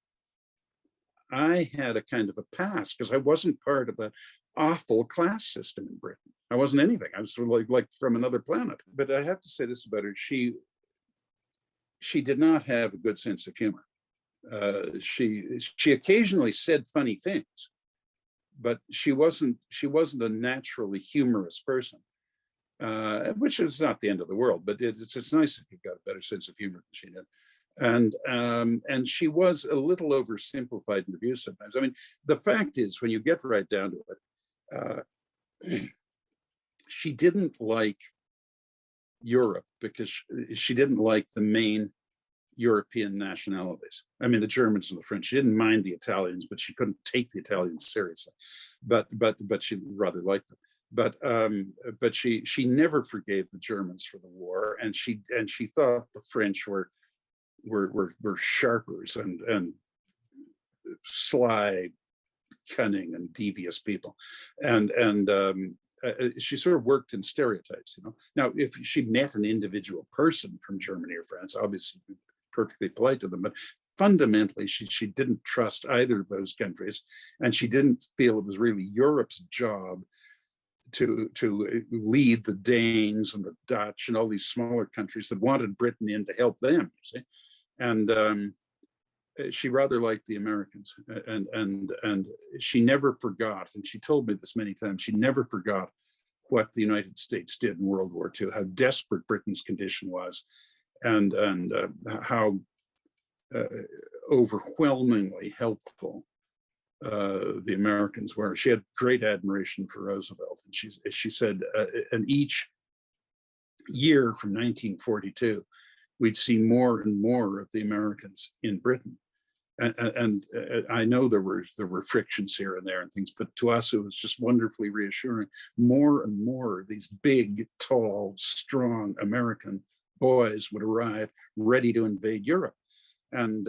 I had a kind of a pass because I wasn't part of that awful class system in Britain. I wasn't anything. I was sort of like from another planet. But I have to say this about her: she did not have a good sense of humor. She occasionally said funny things, but she wasn't a naturally humorous person, which is not the end of the world. But it's nice if you've got a better sense of humor than she did. And she was a little oversimplified in her views sometimes. I mean, the fact is, when you get right down to it, she didn't like Europe because she didn't like the main European nationalities. I mean, the Germans and the French. She didn't mind the Italians, but she couldn't take the Italians seriously. But she rather liked them. But she never forgave the Germans for the war, and she thought the French were sharpers and sly, cunning, and devious people, and she sort of worked in stereotypes. Now, if she met an individual person from Germany or France, obviously perfectly polite to them, but fundamentally she didn't trust either of those countries, and she didn't feel it was really Europe's job to lead the Danes and the Dutch and all these smaller countries that wanted Britain in to help them, you see. And she rather liked the Americans, and she never forgot, and she told me this many times, she never forgot what the United States did in World War II, how desperate Britain's condition was, and how overwhelmingly helpful the Americans were. She had great admiration for Roosevelt, and she said, and each year from 1942, we'd see more and more of the Americans in Britain. And I know there were frictions here and there and things, but to us it was just wonderfully reassuring. More and more of these big, tall, strong American boys would arrive ready to invade Europe. And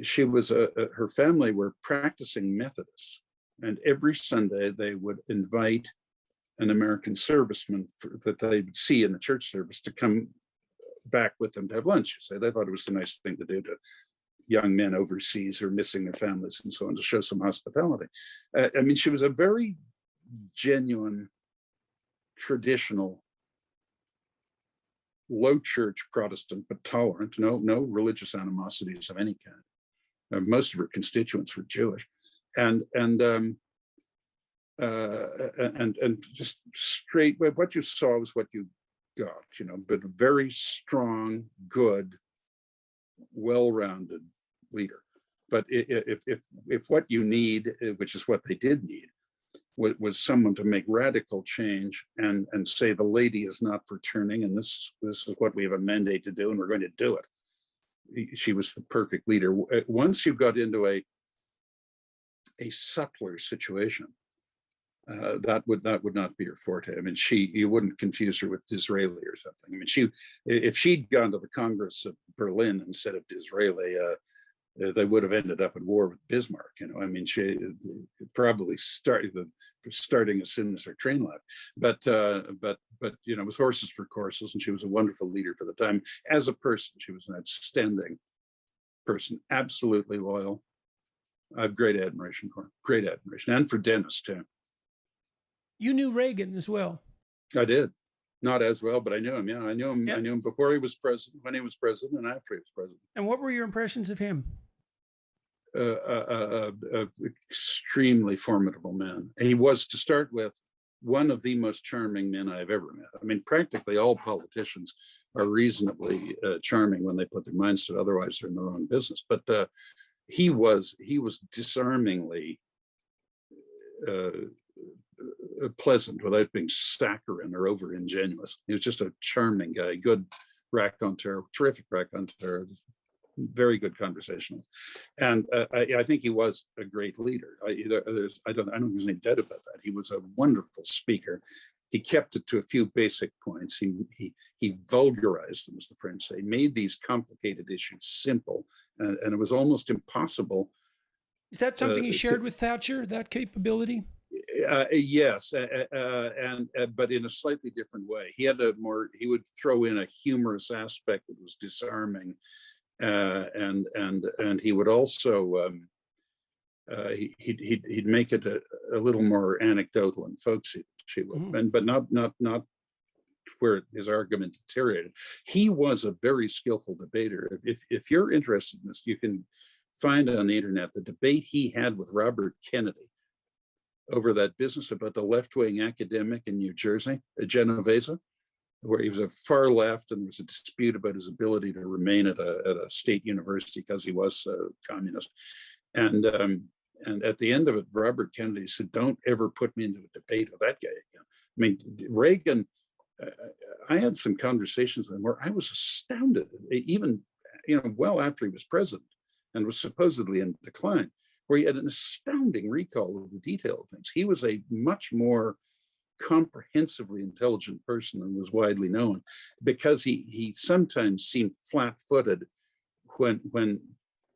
she was her family were practicing Methodists, and every Sunday they would invite an American serviceman that they would see in the church service to come back with them to have lunch. So they thought it was a nice thing to do to young men overseas or missing their families and so on, to show some hospitality. I mean, she was a very genuine, traditional, low church Protestant, but tolerant, no religious animosities of any kind. Most of her constituents were Jewish, and just straight. What you saw was what you got, but a very strong, good, well-rounded leader. But if what you need, which is what they did need, was someone to make radical change and say the lady is not for turning, and this is what we have a mandate to do, and we're going to do it. She was the perfect leader. Once you got into a subtler situation, that would not be her forte. I mean, you wouldn't confuse her with Disraeli or something. I mean, if she'd gone to the Congress of Berlin instead of Disraeli, they would have ended up at war with Bismarck. I mean, she probably starting as soon as her train left. But it was horses for courses, and she was a wonderful leader for the time. As a person, she was an outstanding person, absolutely loyal. I have great admiration for her, great admiration, and for Dennis too. You knew Reagan as well. I did. Not as well, but I knew him. Yeah, I knew him. Yeah. I knew him before he was president, when he was president, and after he was president. And what were your impressions of him? Extremely formidable man. He was, to start with, one of the most charming men I've ever met. I mean, practically all politicians are reasonably charming when they put their minds to it. Otherwise, they're in the wrong business. But he was disarmingly pleasant without being saccharine or over ingenuous. He was just a charming guy, good raconteur, terrific raconteur, very good conversationalist, and I think he was a great leader. I don't think there's any doubt about that. He was a wonderful speaker. He kept it to a few basic points. He vulgarized them, as the French say. Made these complicated issues simple, and it was almost impossible. Is that something he shared with Thatcher, that capability? Yes, but in a slightly different way. He would throw in a humorous aspect that was disarming, and he would also he'd make it a little more anecdotal and folksy, but not where his argument deteriorated. He was a very skillful debater. If you're interested in this, you can find on the internet the debate he had with Robert Kennedy over that business about the left-wing academic in New Jersey, Genovese, where he was a far left, and there was a dispute about his ability to remain at a state university because he was a communist. And at the end of it, Robert Kennedy said, "Don't ever put me into a debate with that guy again." I mean, Reagan, I had some conversations with him where I was astounded, even well after he was president and was supposedly in decline, where he had an astounding recall of the detail of things. He was a much more comprehensively intelligent person than was widely known, because he sometimes seemed flat-footed when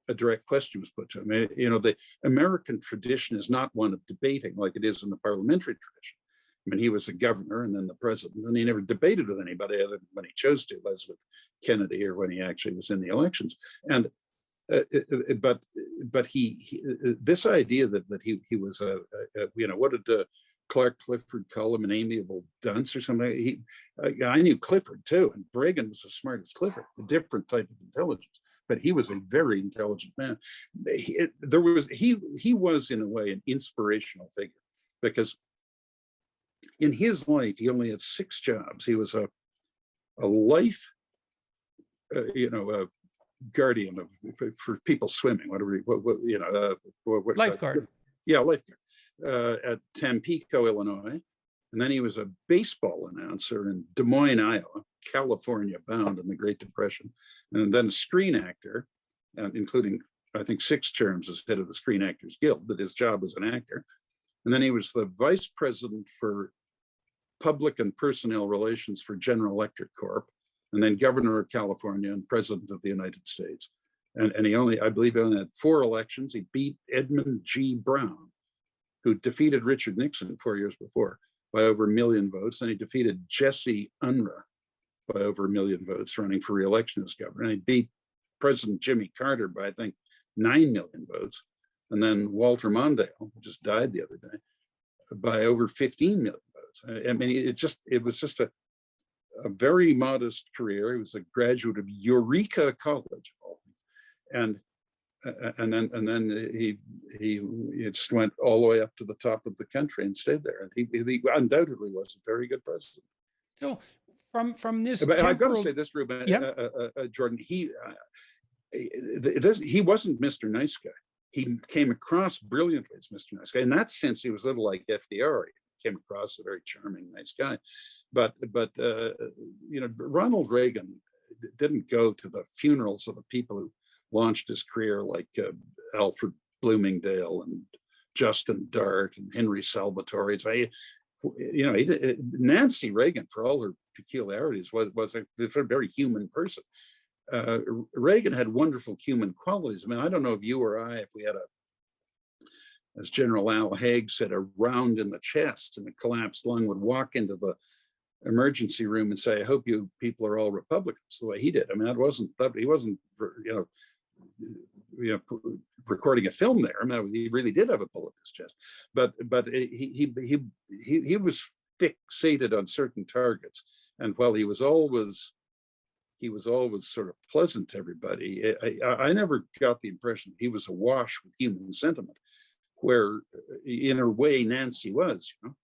a direct question was put to him. The American tradition is not one of debating like it is in the parliamentary tradition. I mean, he was a governor and then the president, and he never debated with anybody other than when he chose to, as with Kennedy or when he actually was in the elections. And but he this idea that he was what did Clark Clifford call him, an amiable dunce or something? I knew Clifford too, and Reagan was as smart as Clifford, a different type of intelligence, but he was a very intelligent man. He was in a way an inspirational figure, because in his life he only had 6 jobs. He was a life, guardian for people swimming, Lifeguard. Lifeguard at Tampico, Illinois, and then he was a baseball announcer in Des Moines, Iowa, California bound in the Great Depression, and then a screen actor, including I think 6 terms as head of the Screen Actors Guild, but his job was an actor. And then he was the vice president for public and personnel relations for General Electric Corp, and then governor of California and president of the United States. And I believe he only had 4 elections. He beat Edmund G. Brown, who defeated Richard Nixon 4 years before by over 1 million votes. And he defeated Jesse Unruh by over 1 million votes, running for re-election as governor. And he beat President Jimmy Carter by, I think, 9 million votes. And then Walter Mondale, who just died the other day, by over 15 million votes. I mean, it was just a very modest career. He was a graduate of Eureka College, and then he just went all the way up to the top of the country and stayed there. And he undoubtedly was a very good president. So from this, but I've got to say this, Ruben, Jordan, he wasn't Mr. Nice Guy. He came across brilliantly as Mr. Nice Guy. In that sense, he was a little like FDR. He came across a very charming, nice guy. But Ronald Reagan didn't go to the funerals of the people who launched his career, like Alfred Bloomingdale and Justin Dart and Henry Salvatore. Nancy Reagan, for all her peculiarities, was a very human person. Reagan had wonderful human qualities. I mean, I don't know if you or I, if we had as General Al Haig said, a round in the chest and a collapsed lung, would walk into the emergency room and say, "I hope you people are all Republicans," the way he did. I mean, he wasn't recording a film there. I mean, he really did have a bullet in his chest, but he was fixated on certain targets. And while he was always sort of pleasant to everybody, I never got the impression he was awash with human sentiment, where in a way Nancy was, you know.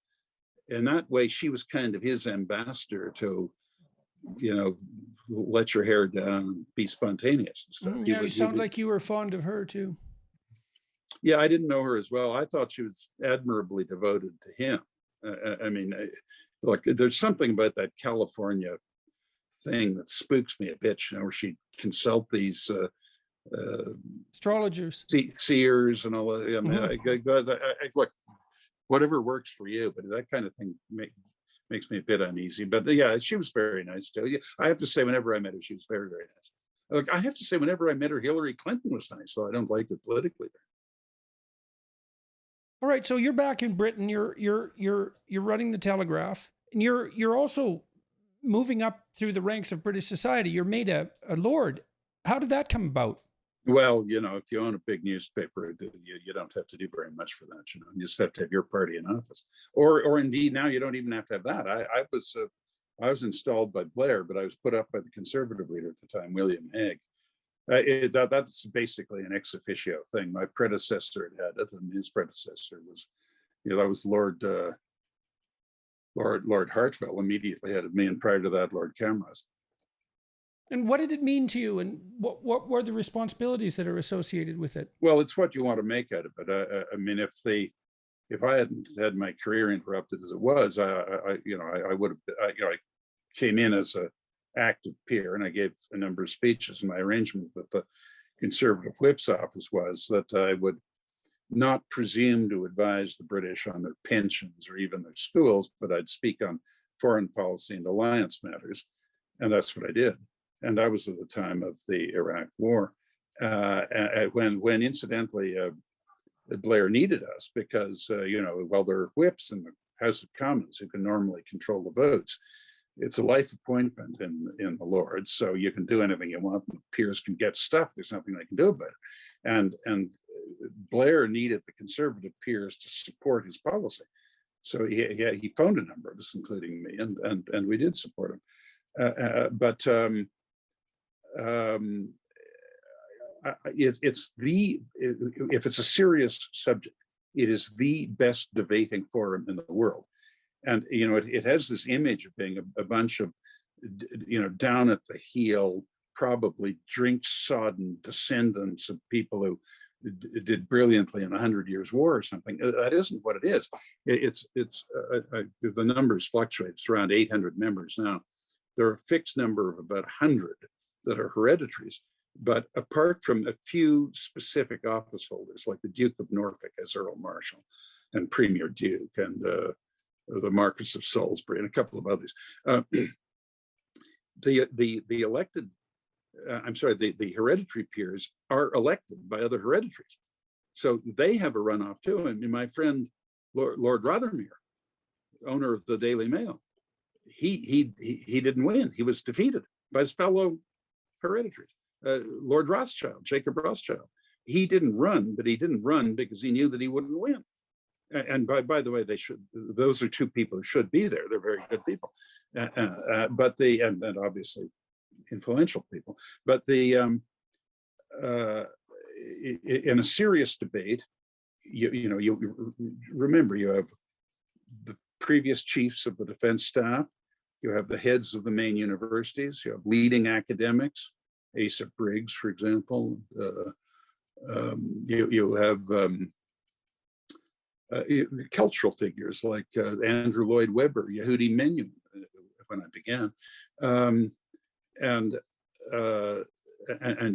In that way, she was kind of his ambassador to, you know, let your hair down and be spontaneous and stuff. Yeah, you sound like you were fond of her too. Yeah, I didn't know her as well. I thought she was admirably devoted to him. I mean, look, there's something about that California thing that spooks me a bit, you know, where she'd consult these astrologers, seers and all that. I mean, look, whatever works for you, but that kind of thing makes me a bit uneasy. But yeah, she was very nice too. I have to say, whenever I met her, she was very, very nice. Look, I have to say, whenever I met her, Hillary Clinton was nice, so I don't like her politically. All right, so you're back in Britain. You're running the Telegraph, and you're also moving up through the ranks of British society. You're made a lord. How did that come about? Well, you know, if you own a big newspaper, you don't have to do very much for that. You know, you just have to have your party in office, or indeed now you don't even have to have that. I was installed by Blair, but I was put up by the Conservative leader at the time, William Hague. That's basically an ex officio thing. My predecessor had it, and his predecessor was, you know, that was Lord Hartwell immediately had me, and prior to that, Lord Camrose. And what did it mean to you, and what were the responsibilities that are associated with it? Well, it's what you want to make out of it. I mean, if I hadn't had my career interrupted as it was, I would have, I came in as a active peer, and I gave a number of speeches. And my arrangement with the Conservative Whip's office was that I would not presume to advise the British on their pensions or even their schools, but I'd speak on foreign policy and alliance matters. And that's what I did. And that was at the time of the Iraq War, when incidentally, Blair needed us because, you know, well, there are whips in the House of Commons who can normally control the votes. It's a life appointment in the Lords, so you can do anything you want. And peers can get stuff. There's nothing they can do about it. And Blair needed the Conservative peers to support his policy. So he phoned a number of us, including me, and we did support him. If it's a serious subject, it is the best debating forum in the world. And, you know, it has this image of being a bunch of, you know, down at the heel, probably drink-sodden descendants of people who did brilliantly in 100 Years' War or something. That isn't what it is. The numbers fluctuate. It's around 800 members now. There are a fixed number of about 100 that are hereditaries. But apart from a few specific office holders, like the Duke of Norfolk as Earl Marshal and Premier Duke and the Marquess of Salisbury and a couple of others, the elected, the hereditary peers are elected by other hereditaries. So they have a runoff too. I mean, my friend, Lord Rothermere, owner of the Daily Mail, he didn't win. He was defeated by his fellow hereditaries. Lord Rothschild, Jacob Rothschild, he didn't run, but he didn't run because he knew that he wouldn't win. And by the way, those are two people who should be there. They're very good people, but and obviously influential people. But in a serious debate, you remember, you have the previous chiefs of the defense staff, you have the heads of the main universities, you have leading academics, Asa Briggs, for example. You have cultural figures like Andrew Lloyd Webber, Yehudi Menuhin, when I began, and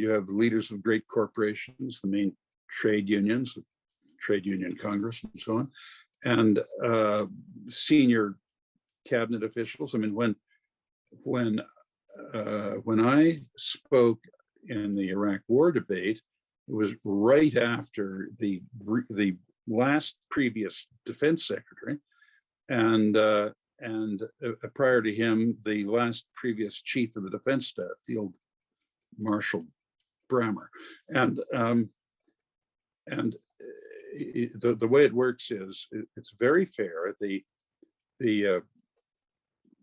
you have leaders of great corporations, the main trade unions, the Trade Union Congress, and so on, and senior cabinet officials. I mean, when I spoke in the Iraq War debate, it was right after the last previous defense secretary, and prior to him, the last previous chief of the defense staff, Field Marshal Brammer, and the way it works is it's very fair. the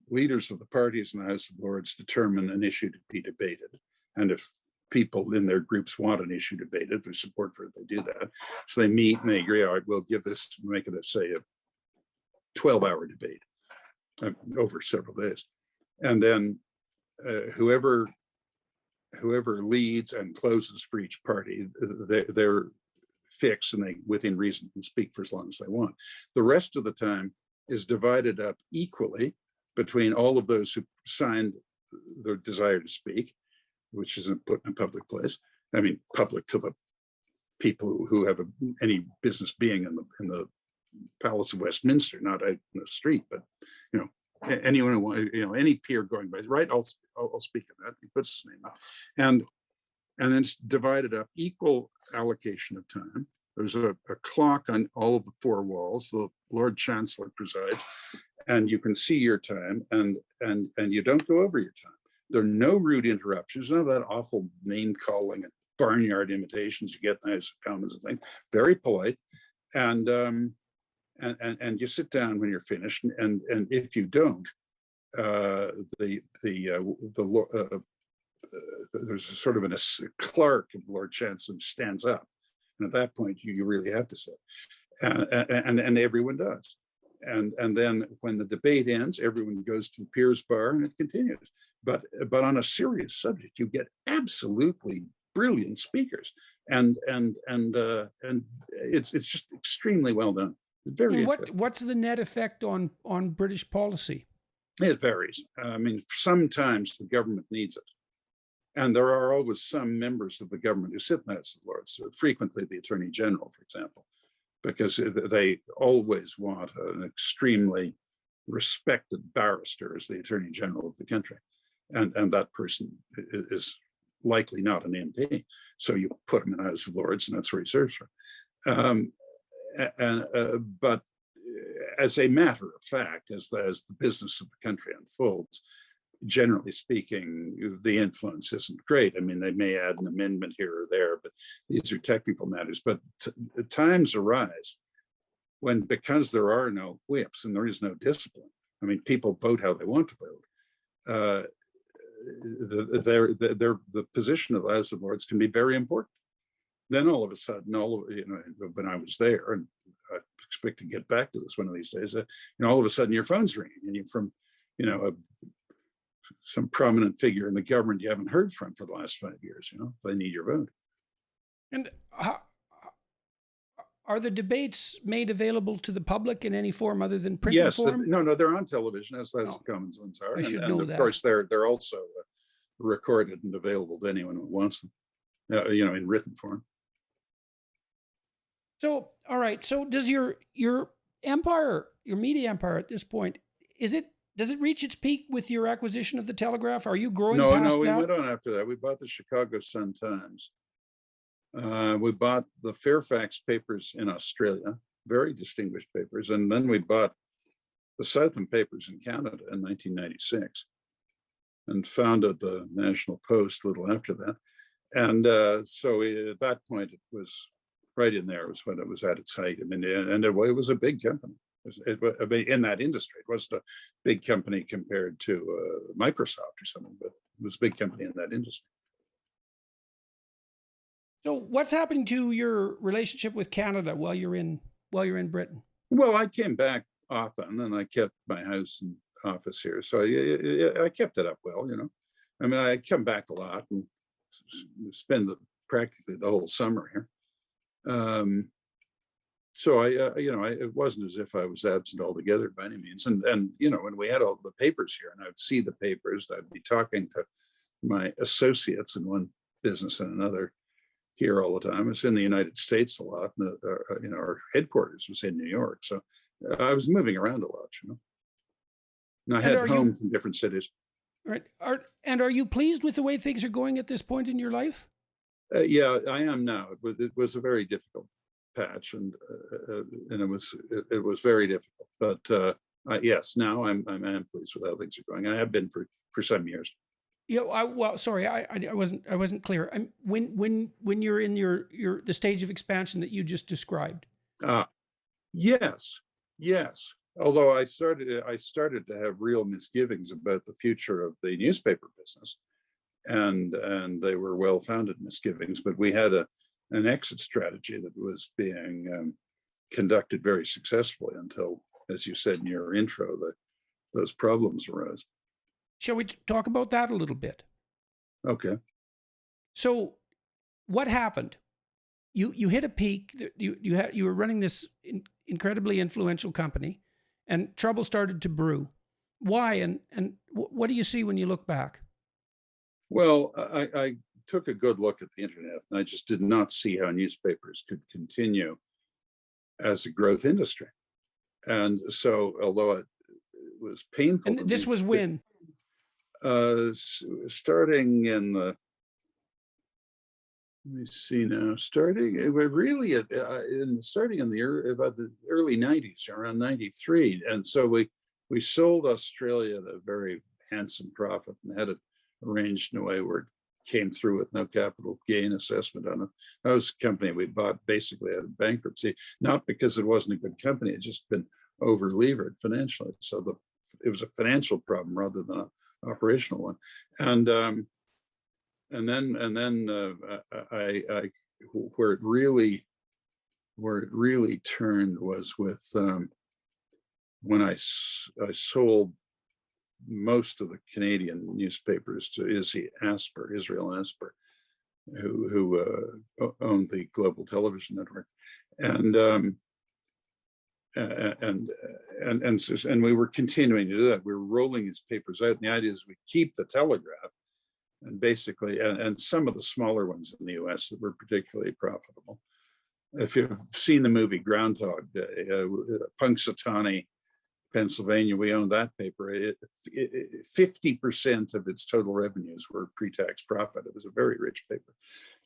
leaders of the parties in the House of Lords determine an issue to be debated. And if people in their groups want an issue debated, there's support for it, they do that. So they meet and they agree, all right, we'll give this, make it, say, a 12-hour debate over several days. And then whoever leads and closes for each party, they're fixed and they, within reason, can speak for as long as they want. The rest of the time is divided up equally between all of those who signed the desire to speak, which isn't put in a public place. I mean, public to the people who have any business being in the Palace of Westminster, not out in the street, but anyone who wants, any peer going by, right? I'll speak of that. He puts his name up, and then it's divided up, equal allocation of time. There's a clock on all of the four walls. The Lord Chancellor presides, and you can see your time, and you don't go over your time. There are no rude interruptions, none of that awful name calling and barnyard imitations you get in the House of Commons and things. Very polite, and you sit down when you're finished, and if you don't, there's a sort of a clerk of the Lord Chancellor stands up, and at that point you really have to sit, and everyone does, and then when the debate ends, everyone goes to the Peers Bar and it continues. But on a serious subject, you get absolutely brilliant speakers, and it's just extremely well done. Very. What's the net effect on British policy? It varies. I mean, sometimes the government needs it, and there are always some members of the government who sit in the House of Lords. So frequently, the Attorney General, for example, because they always want an extremely respected barrister as the Attorney General of the country, and that person is likely not an MP. So you put him in the House of Lords, and that's where he serves for. But as a matter of fact, as the business of the country unfolds, generally speaking, the influence isn't great. I mean, they may add an amendment here or there, but these are technical matters. But times arise when, because there are no whips and there is no discipline, I mean, people vote how they want to vote. The position of the House of Lords can be very important. Then all of a sudden, when I was there, and I expect to get back to this one of these days, all of a sudden your phone's ringing, and you're from, some prominent figure in the government you haven't heard from for the last 5 years. They need your vote. And are the debates made available to the public in any form other than printed form? No, they're on television, as the Commons ones are. I should know that. Of course, they're also recorded and available to anyone who wants them, in written form. So, all right. So does your empire, your media empire at this point, does it reach its peak with your acquisition of the Telegraph? Are you growing past that? No, we went on after that. We bought the Chicago Sun-Times. We bought the Fairfax papers in Australia, very distinguished papers. And then we bought the Southern papers in Canada in 1996 and founded the National Post a little after that. And so at that point, it was right in there, was when it was at its height. I mean, and it was a big company. In that industry, it wasn't a big company compared to Microsoft or something, but it was a big company in that industry. So, what's happening to your relationship with Canada while you're in Britain? Well, I came back often, and I kept my house and office here, so I kept it up well. I mean, I come back a lot and spend practically the whole summer here. So it wasn't as if I was absent altogether by any means. And when we had all the papers here, and I would see the papers, I'd be talking to my associates in one business and another here all the time. I was in the United States a lot, and our headquarters was in New York, so I was moving around a lot. And I had homes in different cities. Right. Are you pleased with the way things are going at this point in your life? Yeah, I am now. It was a very difficult patch, and it was very difficult. But yes, now I'm pleased with how things are going. I have been for some years. Sorry, I wasn't clear. When you're in the stage of expansion that you just described. Yes. although I started to have real misgivings about the future of the newspaper business, and they were well-founded misgivings. But we had an exit strategy that was being conducted very successfully until, as you said in your intro, that those problems arose. Shall we talk about that a little bit? Okay. So, what happened? You hit a peak. You were running this incredibly influential company, and trouble started to brew. Why? And what do you see when you look back? Well, I took a good look at the internet, and I just did not see how newspapers could continue as a growth industry. And so, although it was painful, And this was when? Starting in the, let me see now, starting really starting in about the early 90s, around 93. And so we sold Australia at a very handsome profit and had it arranged in a way where it came through with no capital gain assessment on it. That was a company we bought basically out of bankruptcy, not because it wasn't a good company, it just been over levered financially. So it was a financial problem rather than an operational one. And then where it really turned was with when I sold most of the Canadian newspapers to Israel Asper, who owned the Global Television Network, and we were continuing to do that. We were rolling these papers out, and the idea is we keep the Telegraph, and basically, and some of the smaller ones in the U.S. that were particularly profitable. If you've seen the movie Groundhog Day, Punxsutawney, Pennsylvania, we owned that paper. 50% of its total revenues were pre-tax profit. It was a very rich paper,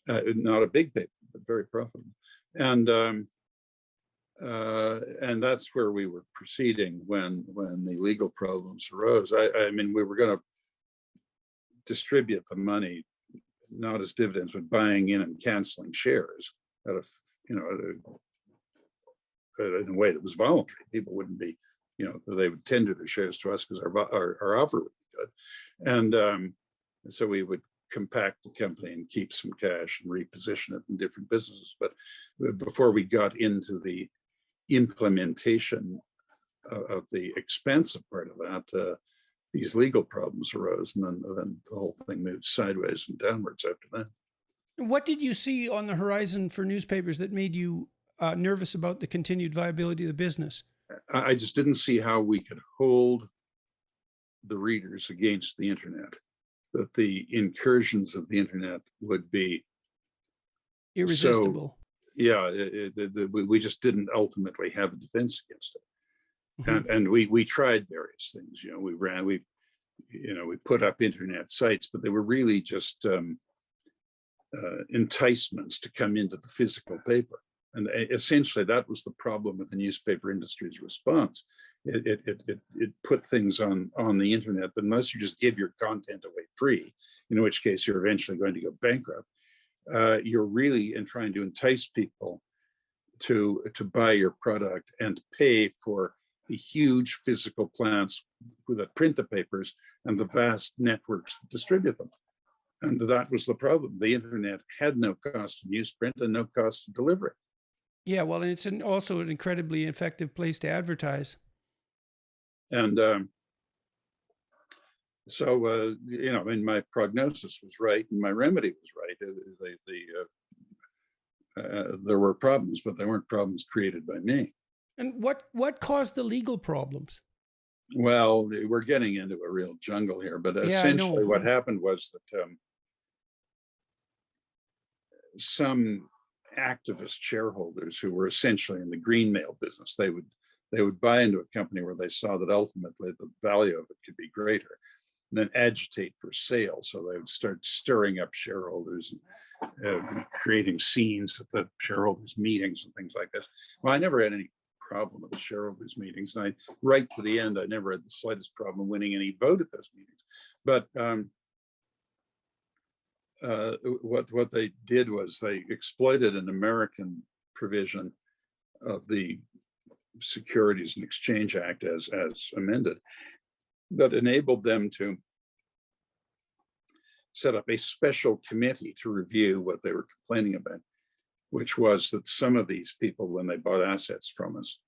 not a big paper, but very profitable. And that's where we were proceeding when the legal problems arose. I mean, we were going to distribute the money, not as dividends, but buying in and canceling shares in a way that was voluntary. People wouldn't be, they would tender their shares to us because our offer would be good. And so we would compact the company and keep some cash and reposition it in different businesses. But before we got into the implementation of the expensive part of that, these legal problems arose, and then the whole thing moved sideways and downwards after that. What did you see on the horizon for newspapers that made you nervous about the continued viability of the business? I just didn't see how we could hold the readers against the internet, that the incursions of the internet would be irresistible. So, yeah, we just didn't ultimately have a defense against it. Mm-hmm. And we tried various things. We put up internet sites, but they were really just enticements to come into the physical paper. And essentially, that was the problem with the newspaper industry's response. It put things on the internet, but unless you just give your content away free, in which case you're eventually going to go bankrupt, you're really trying to entice people to buy your product and pay for the huge physical plants that print the papers and the vast networks that distribute them. And that was the problem. The internet had no cost to newsprint and no cost to delivery. Yeah, well, and it's also an incredibly effective place to advertise. And so, my prognosis was right and my remedy was right. There were problems, but they weren't problems created by me. And what caused the legal problems? Well, we're getting into a real jungle here, but essentially what happened was that some activist shareholders who were essentially in the green mail business, they would buy into a company where they saw that ultimately the value of it could be greater, and then agitate for sale. So they would start stirring up shareholders and creating scenes at the shareholders meetings and things like this. Well, I never had any problem at the shareholders meetings, and right to the end, I never had the slightest problem winning any vote at those meetings. But what they did was they exploited an American provision of the Securities and Exchange Act as amended, that enabled them to set up a special committee to review what they were complaining about, which was that some of these people, when they bought assets from us,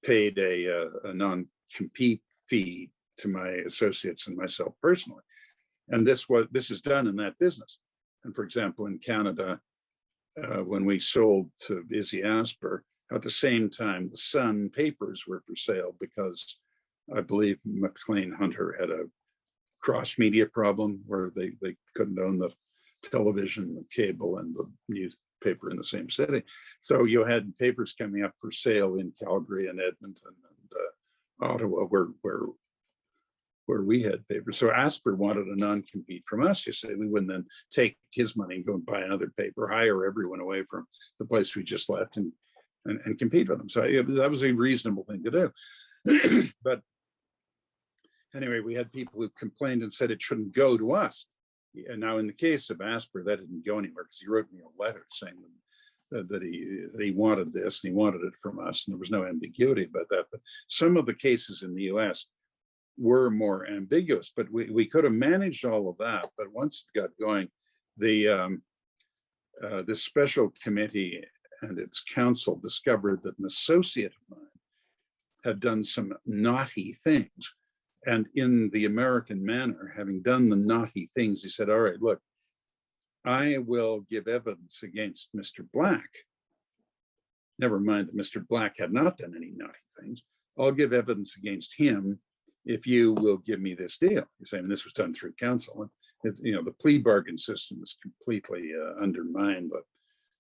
paid a non-compete fee to my associates and myself personally. And this is done in that business. And for example, in Canada, when we sold to Izzy Asper, at the same time, the Sun papers were for sale because I believe McLean Hunter had a cross-media problem where they couldn't own the television, the cable, and the newspaper in the same city. So you had papers coming up for sale in Calgary and Edmonton and Ottawa, where we had papers. So Asper wanted a non-compete from us. You say we wouldn't then take his money and go and buy another paper, hire everyone away from the place we just left and compete with them. So that was a reasonable thing to do. But anyway, we had people who complained and said it shouldn't go to us. And now in the case of Asper, that didn't go anywhere because he wrote me a letter saying that he wanted this and he wanted it from us, and there was no ambiguity about that. But some of the cases in the US were more ambiguous, but we could have managed all of that. But once it got going, the special committee and its counsel discovered that an associate of mine had done some naughty things. And in the American manner, having done the naughty things, he said, all right, look, I will give evidence against Mr. Black. Never mind that Mr. Black had not done any naughty things. I'll give evidence against him if you will give me this deal. You're saying this was done through counsel. And it's, the plea bargain system is completely undermined the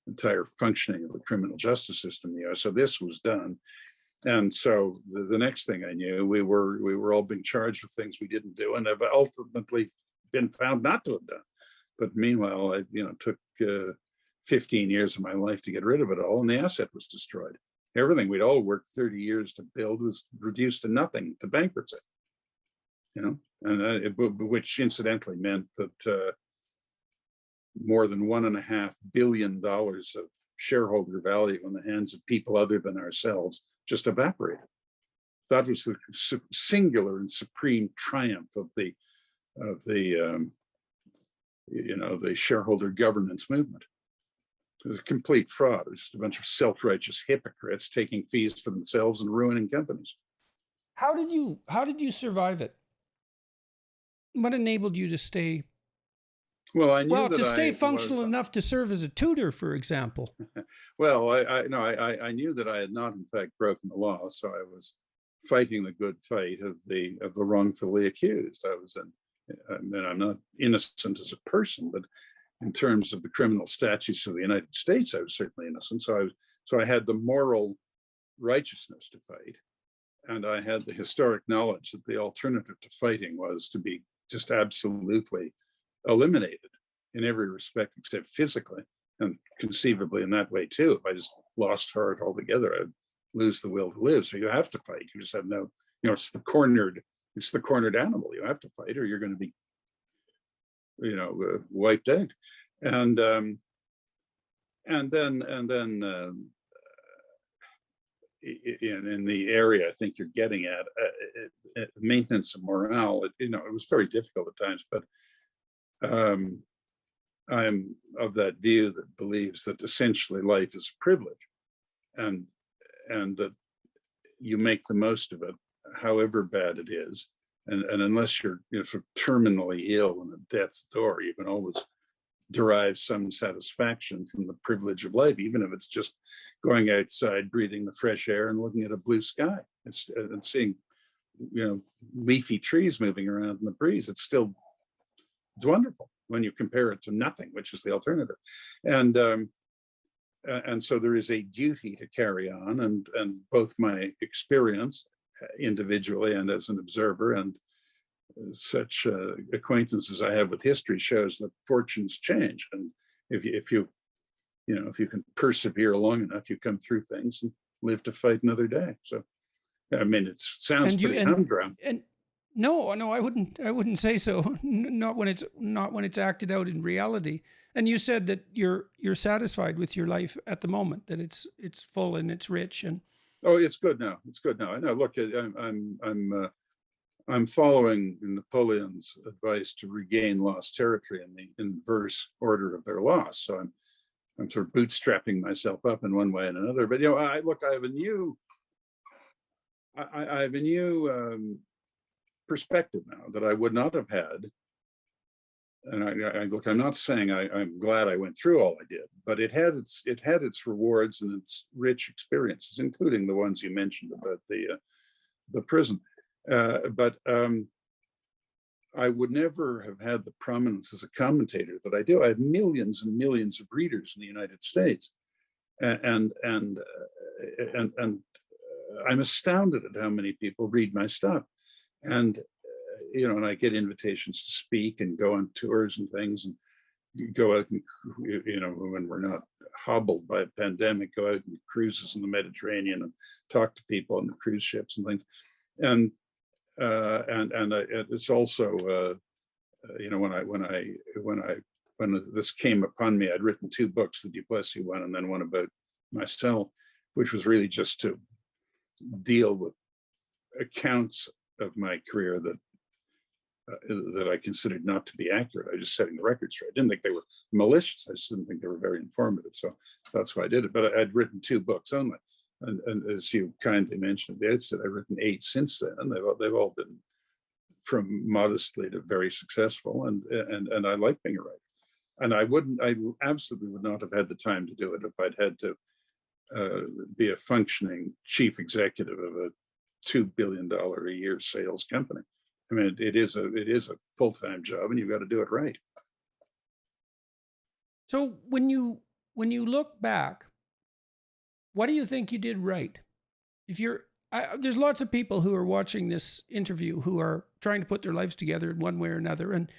entire functioning of the criminal justice system in the US. So this was done. And so the next thing I knew, we were all being charged with things we didn't do and have ultimately been found not to have done. But meanwhile, I took 15 years of my life to get rid of it all, and the asset was destroyed. Everything we'd all worked 30 years to build was reduced to nothing, to bankruptcy. And which incidentally meant that more than $1.5 billion of shareholder value in the hands of people other than ourselves just evaporated. That was the singular and supreme triumph of the shareholder governance movement. It was a complete fraud. It was just a bunch of self-righteous hypocrites taking fees for themselves and ruining companies. How did you survive it? What enabled you to stay? Well, I knew to stay functional enough to serve as a tutor, for example. Well, I knew that I had not, in fact, broken the law, so I was fighting the good fight of the wrongfully accused. I'm not innocent as a person, but in terms of the criminal statutes of the United States, I was certainly innocent. So I had the moral righteousness to fight, and I had the historic knowledge that the alternative to fighting was to be just absolutely eliminated in every respect except physically, and conceivably in that way too. If I just lost heart altogether, I'd lose the will to live. So you have to fight. You just have no, it's the cornered animal. You have to fight, or you're going to be, wiped out. And then in the area I think you're getting at, maintenance of morale, it was very difficult at times, but I'm of that view that believes that essentially life is a privilege, and that you make the most of it, however bad it is, and unless you're sort of terminally ill and at death's door, you can always derive some satisfaction from the privilege of life, even if it's just going outside, breathing the fresh air, and looking at a blue sky and seeing leafy trees moving around in the breeze. It's wonderful when you compare it to nothing, which is the alternative. And so there is a duty to carry on, and both my experience individually and as an observer and such acquaintances I have with history shows that fortunes change, and if you can persevere long enough, you come through things and live to fight another day. So I mean, it sounds pretty humdrum. No, no, I wouldn't say so. Not when it's acted out in reality. And you said that you're satisfied with your life at the moment, that it's full and it's rich. And Oh, it's good now. It's good now. I know. Look, I'm following Napoleon's advice to regain lost territory in the inverse order of their loss. So I'm sort of bootstrapping myself up in one way and another. But I have a new I have a new perspective now that I would not have had. And I'm not saying I'm glad I went through all I did, but it had its rewards and its rich experiences, including the ones you mentioned about the prison. But I would never have had the prominence as a commentator that I do. I have millions and millions of readers in the United States, and I'm astounded at how many people read my stuff. And and I get invitations to speak and go on tours and things, and go out and when we're not hobbled by a pandemic, go out and cruises in the Mediterranean and talk to people on the cruise ships and things. And it's also when this came upon me, I'd written 2 books, the Duplessis one and then one about myself, which was really just to deal with accounts of my career that I considered not to be accurate. I was just setting the record straight. I didn't think they were malicious. I just didn't think they were very informative. So that's why I did it. But I'd written 2 books only. And as you kindly mentioned at the outset, I've written 8 since then, and they've all been from modestly to very successful. And I like being a writer. And I absolutely would not have had the time to do it if I'd had to be a functioning chief executive of a $2 billion a year sales company. I mean, it is a full-time job, and you've got to do it right. So when you look back, what do you think you did right? There's lots of people who are watching this interview who are trying to put their lives together in one way or another and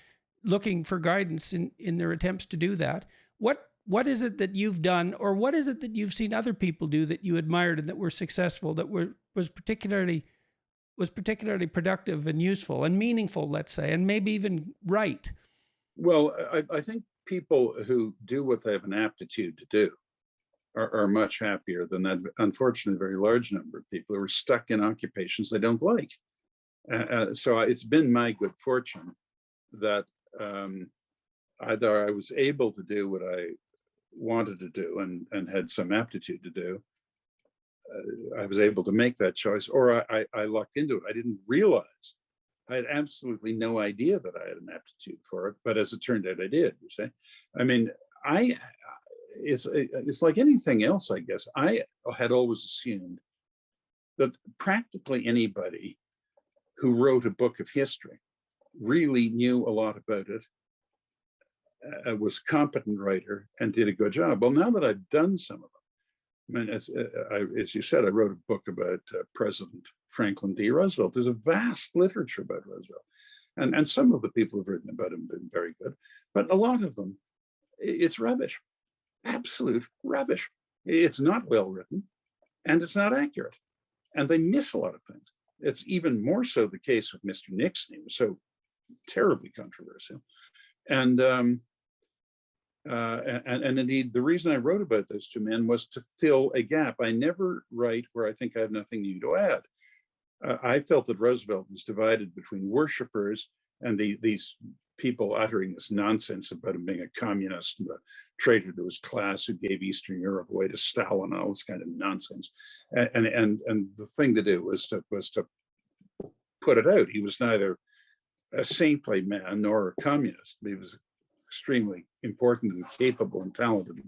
looking for guidance in their attempts to do that. What is it that you've done, or what is it that you've seen other people do that you admired and that were successful, that was particularly productive and useful and meaningful, let's say, and maybe even right? Well, I think people who do what they have an aptitude to do are much happier than that, unfortunately, very large number of people who are stuck in occupations they don't like. So it's been my good fortune that either I was able to do what I wanted to do and had some aptitude to do. I was able to make that choice, or I lucked into it. I didn't realize. I had absolutely no idea that I had an aptitude for it, but as it turned out, I did. You see, I mean, it's like anything else, I guess. I had always assumed that practically anybody who wrote a book of history really knew a lot about it, was a competent writer, and did a good job. Well, now that I've done some of them, I mean, as you said, I wrote a book about President Franklin D. Roosevelt. There's a vast literature about Roosevelt, and some of the people who've written about him have been very good, but a lot of them, it's rubbish, absolute rubbish. It's not well written, and it's not accurate, and they miss a lot of things. It's even more so the case with Mr. Nixon. He was so terribly controversial, and indeed, the reason I wrote about those 2 men was to fill a gap. I never write where I think I have nothing new to add. I felt that Roosevelt was divided between worshipers and these people uttering this nonsense about him being a communist and a traitor to his class who gave Eastern Europe away to Stalin, all this kind of nonsense. And the thing to do was to put it out. He was neither a saintly man nor a communist, but he was extremely important and capable and talented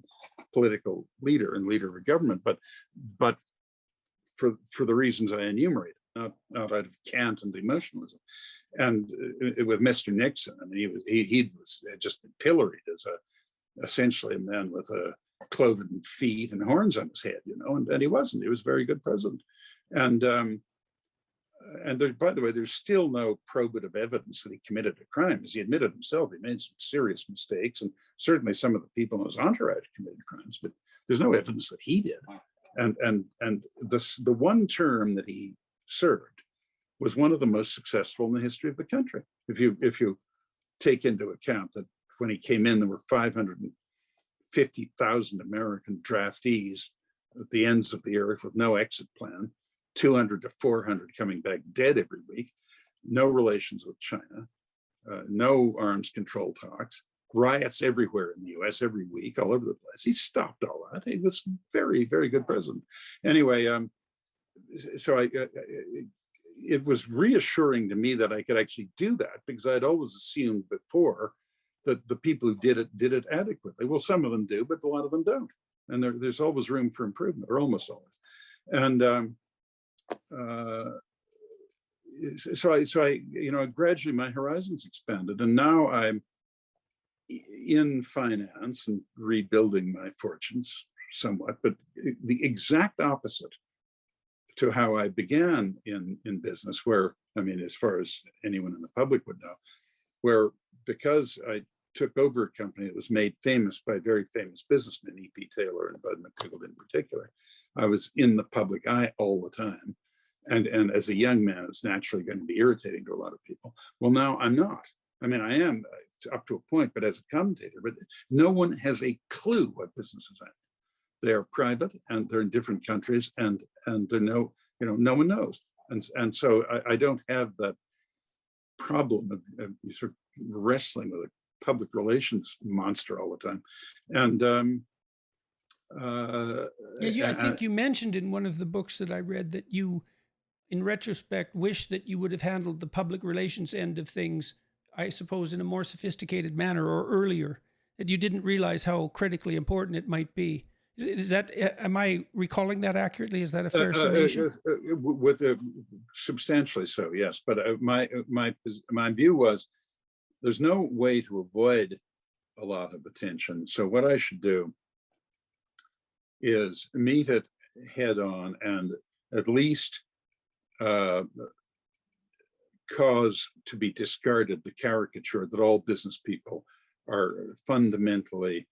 political leader and leader of a government, but for the reasons I enumerated, not out of cant and emotionalism. And with Mr. Nixon, I mean, he was just pilloried as essentially a man with cloven feet and horns on his head, and he wasn't. He was a very good president. And there, by the way, there's still no probative evidence that he committed a crime. As he admitted himself, he made some serious mistakes, and certainly some of the people in his entourage committed crimes, but there's no evidence that he did. And the one term that he served was one of the most successful in the history of the country. If you take into account that when he came in, there were 550,000 American draftees at the ends of the earth with no exit plan, 200 to 400 coming back dead every week, no relations with China, no arms control talks, riots everywhere in the US every week, all over the place. He stopped all that. He was very, very good president. Anyway, so it was reassuring to me that I could actually do that, because I'd always assumed before that the people who did it adequately. Well, some of them do, but a lot of them don't. And there's always room for improvement, or almost always. And so I gradually my horizons expanded, and now I'm in finance and rebuilding my fortunes somewhat, but the exact opposite to how I began in business, where, I mean, as far as anyone in the public would know, where because I took over a company that was made famous by very famous businessmen, E.P. Taylor and Bud McDougall in particular, I was in the public eye all the time. And as a young man, it's naturally going to be irritating to a lot of people. Well, now I'm not. I mean, I am up to a point, but as a commentator, but no one has a clue what business is at. They are private, and they're in different countries, and they're no one knows. And so I don't have that problem of sort of wrestling with a public relations monster all the time. And I think you mentioned in one of the books that I read that you, in retrospect, wish that you would have handled the public relations end of things, I suppose, in a more sophisticated manner or earlier, that you didn't realize how critically important it might be. Is that, am I recalling that accurately? Is that a fair summation? Substantially so, yes. But my view was there's no way to avoid a lot of attention. So what I should do is meet it head on and at least cause to be discarded the caricature that all business people are fundamentally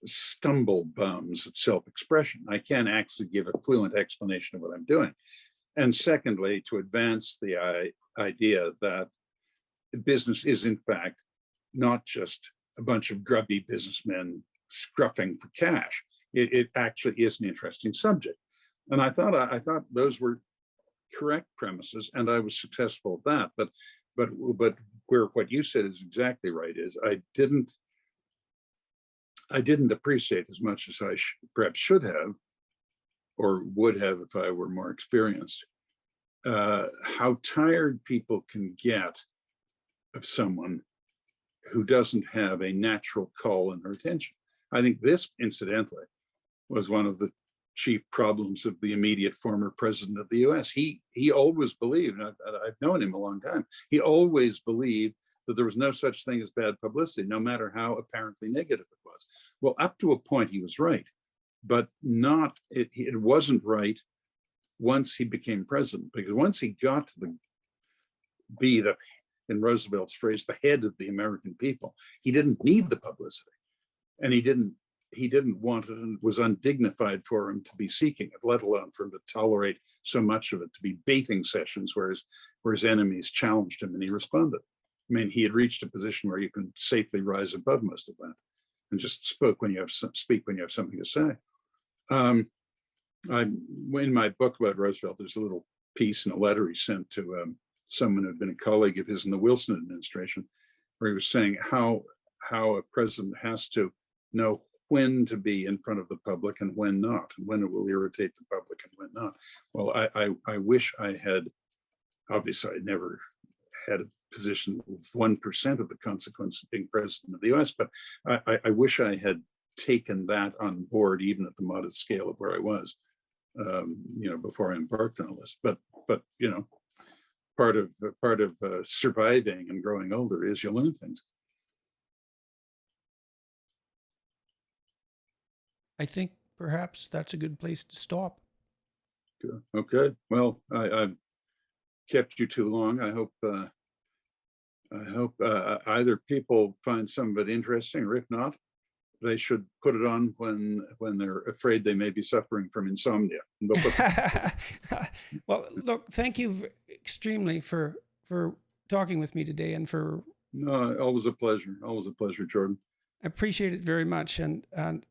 stumble bums at self-expression. I can't actually give a fluent explanation of what I'm doing. And secondly, to advance the idea that business is in fact not just a bunch of grubby businessmen scruffing for cash. It actually is an interesting subject. And I thought those were correct premises, and I was successful at that. But where what you said is exactly right is I didn't appreciate as much as I perhaps should have, or would have if I were more experienced, how tired people can get of someone who doesn't have a natural call in their attention. I think this, incidentally, was one of the chief problems of the immediate former president of the US. He always believed, and I've known him a long time, he always believed that there was no such thing as bad publicity, no matter how apparently negative it was. Well, up to a point he was right, but it wasn't right once he became president, because once he got to be the, in Roosevelt's phrase, the head of the American people, he didn't need the publicity, and he didn't want it, and it was undignified for him to be seeking it, let alone for him to tolerate so much of it, to be baiting sessions where his enemies challenged him and he responded. I mean, he had reached a position where you can safely rise above most of that and just speak when you have something to say. In my book about Roosevelt, there's a little piece in a letter he sent to someone who had been a colleague of his in the Wilson administration, where he was saying how a president has to know when to be in front of the public and when not, and when it will irritate the public and when not. Well, I wish I had, obviously I never had a position of 1% of the consequence of being president of the US, but I wish I had taken that on board, even at the modest scale of where I was, before I embarked on all this. But part of surviving and growing older is you learn things. I think perhaps that's a good place to stop. Sure. Okay. Well, I've kept you too long. I hope either people find some of it interesting, or if not, they should put it on when they're afraid they may be suffering from insomnia. Well, look, thank you extremely for talking with me today, and for No, always a pleasure. Always a pleasure, Jordan. I appreciate it very much, and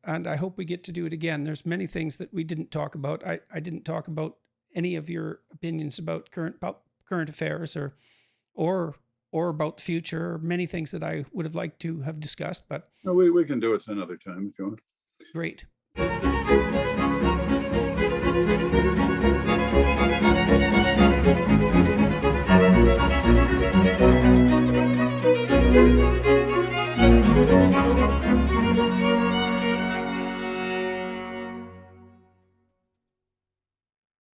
I hope we get to do it again. There's many things that we didn't talk about. I didn't talk about any of your opinions about current affairs or about the future, or many things that I would have liked to have discussed. But No, we can do it another time if you want. great.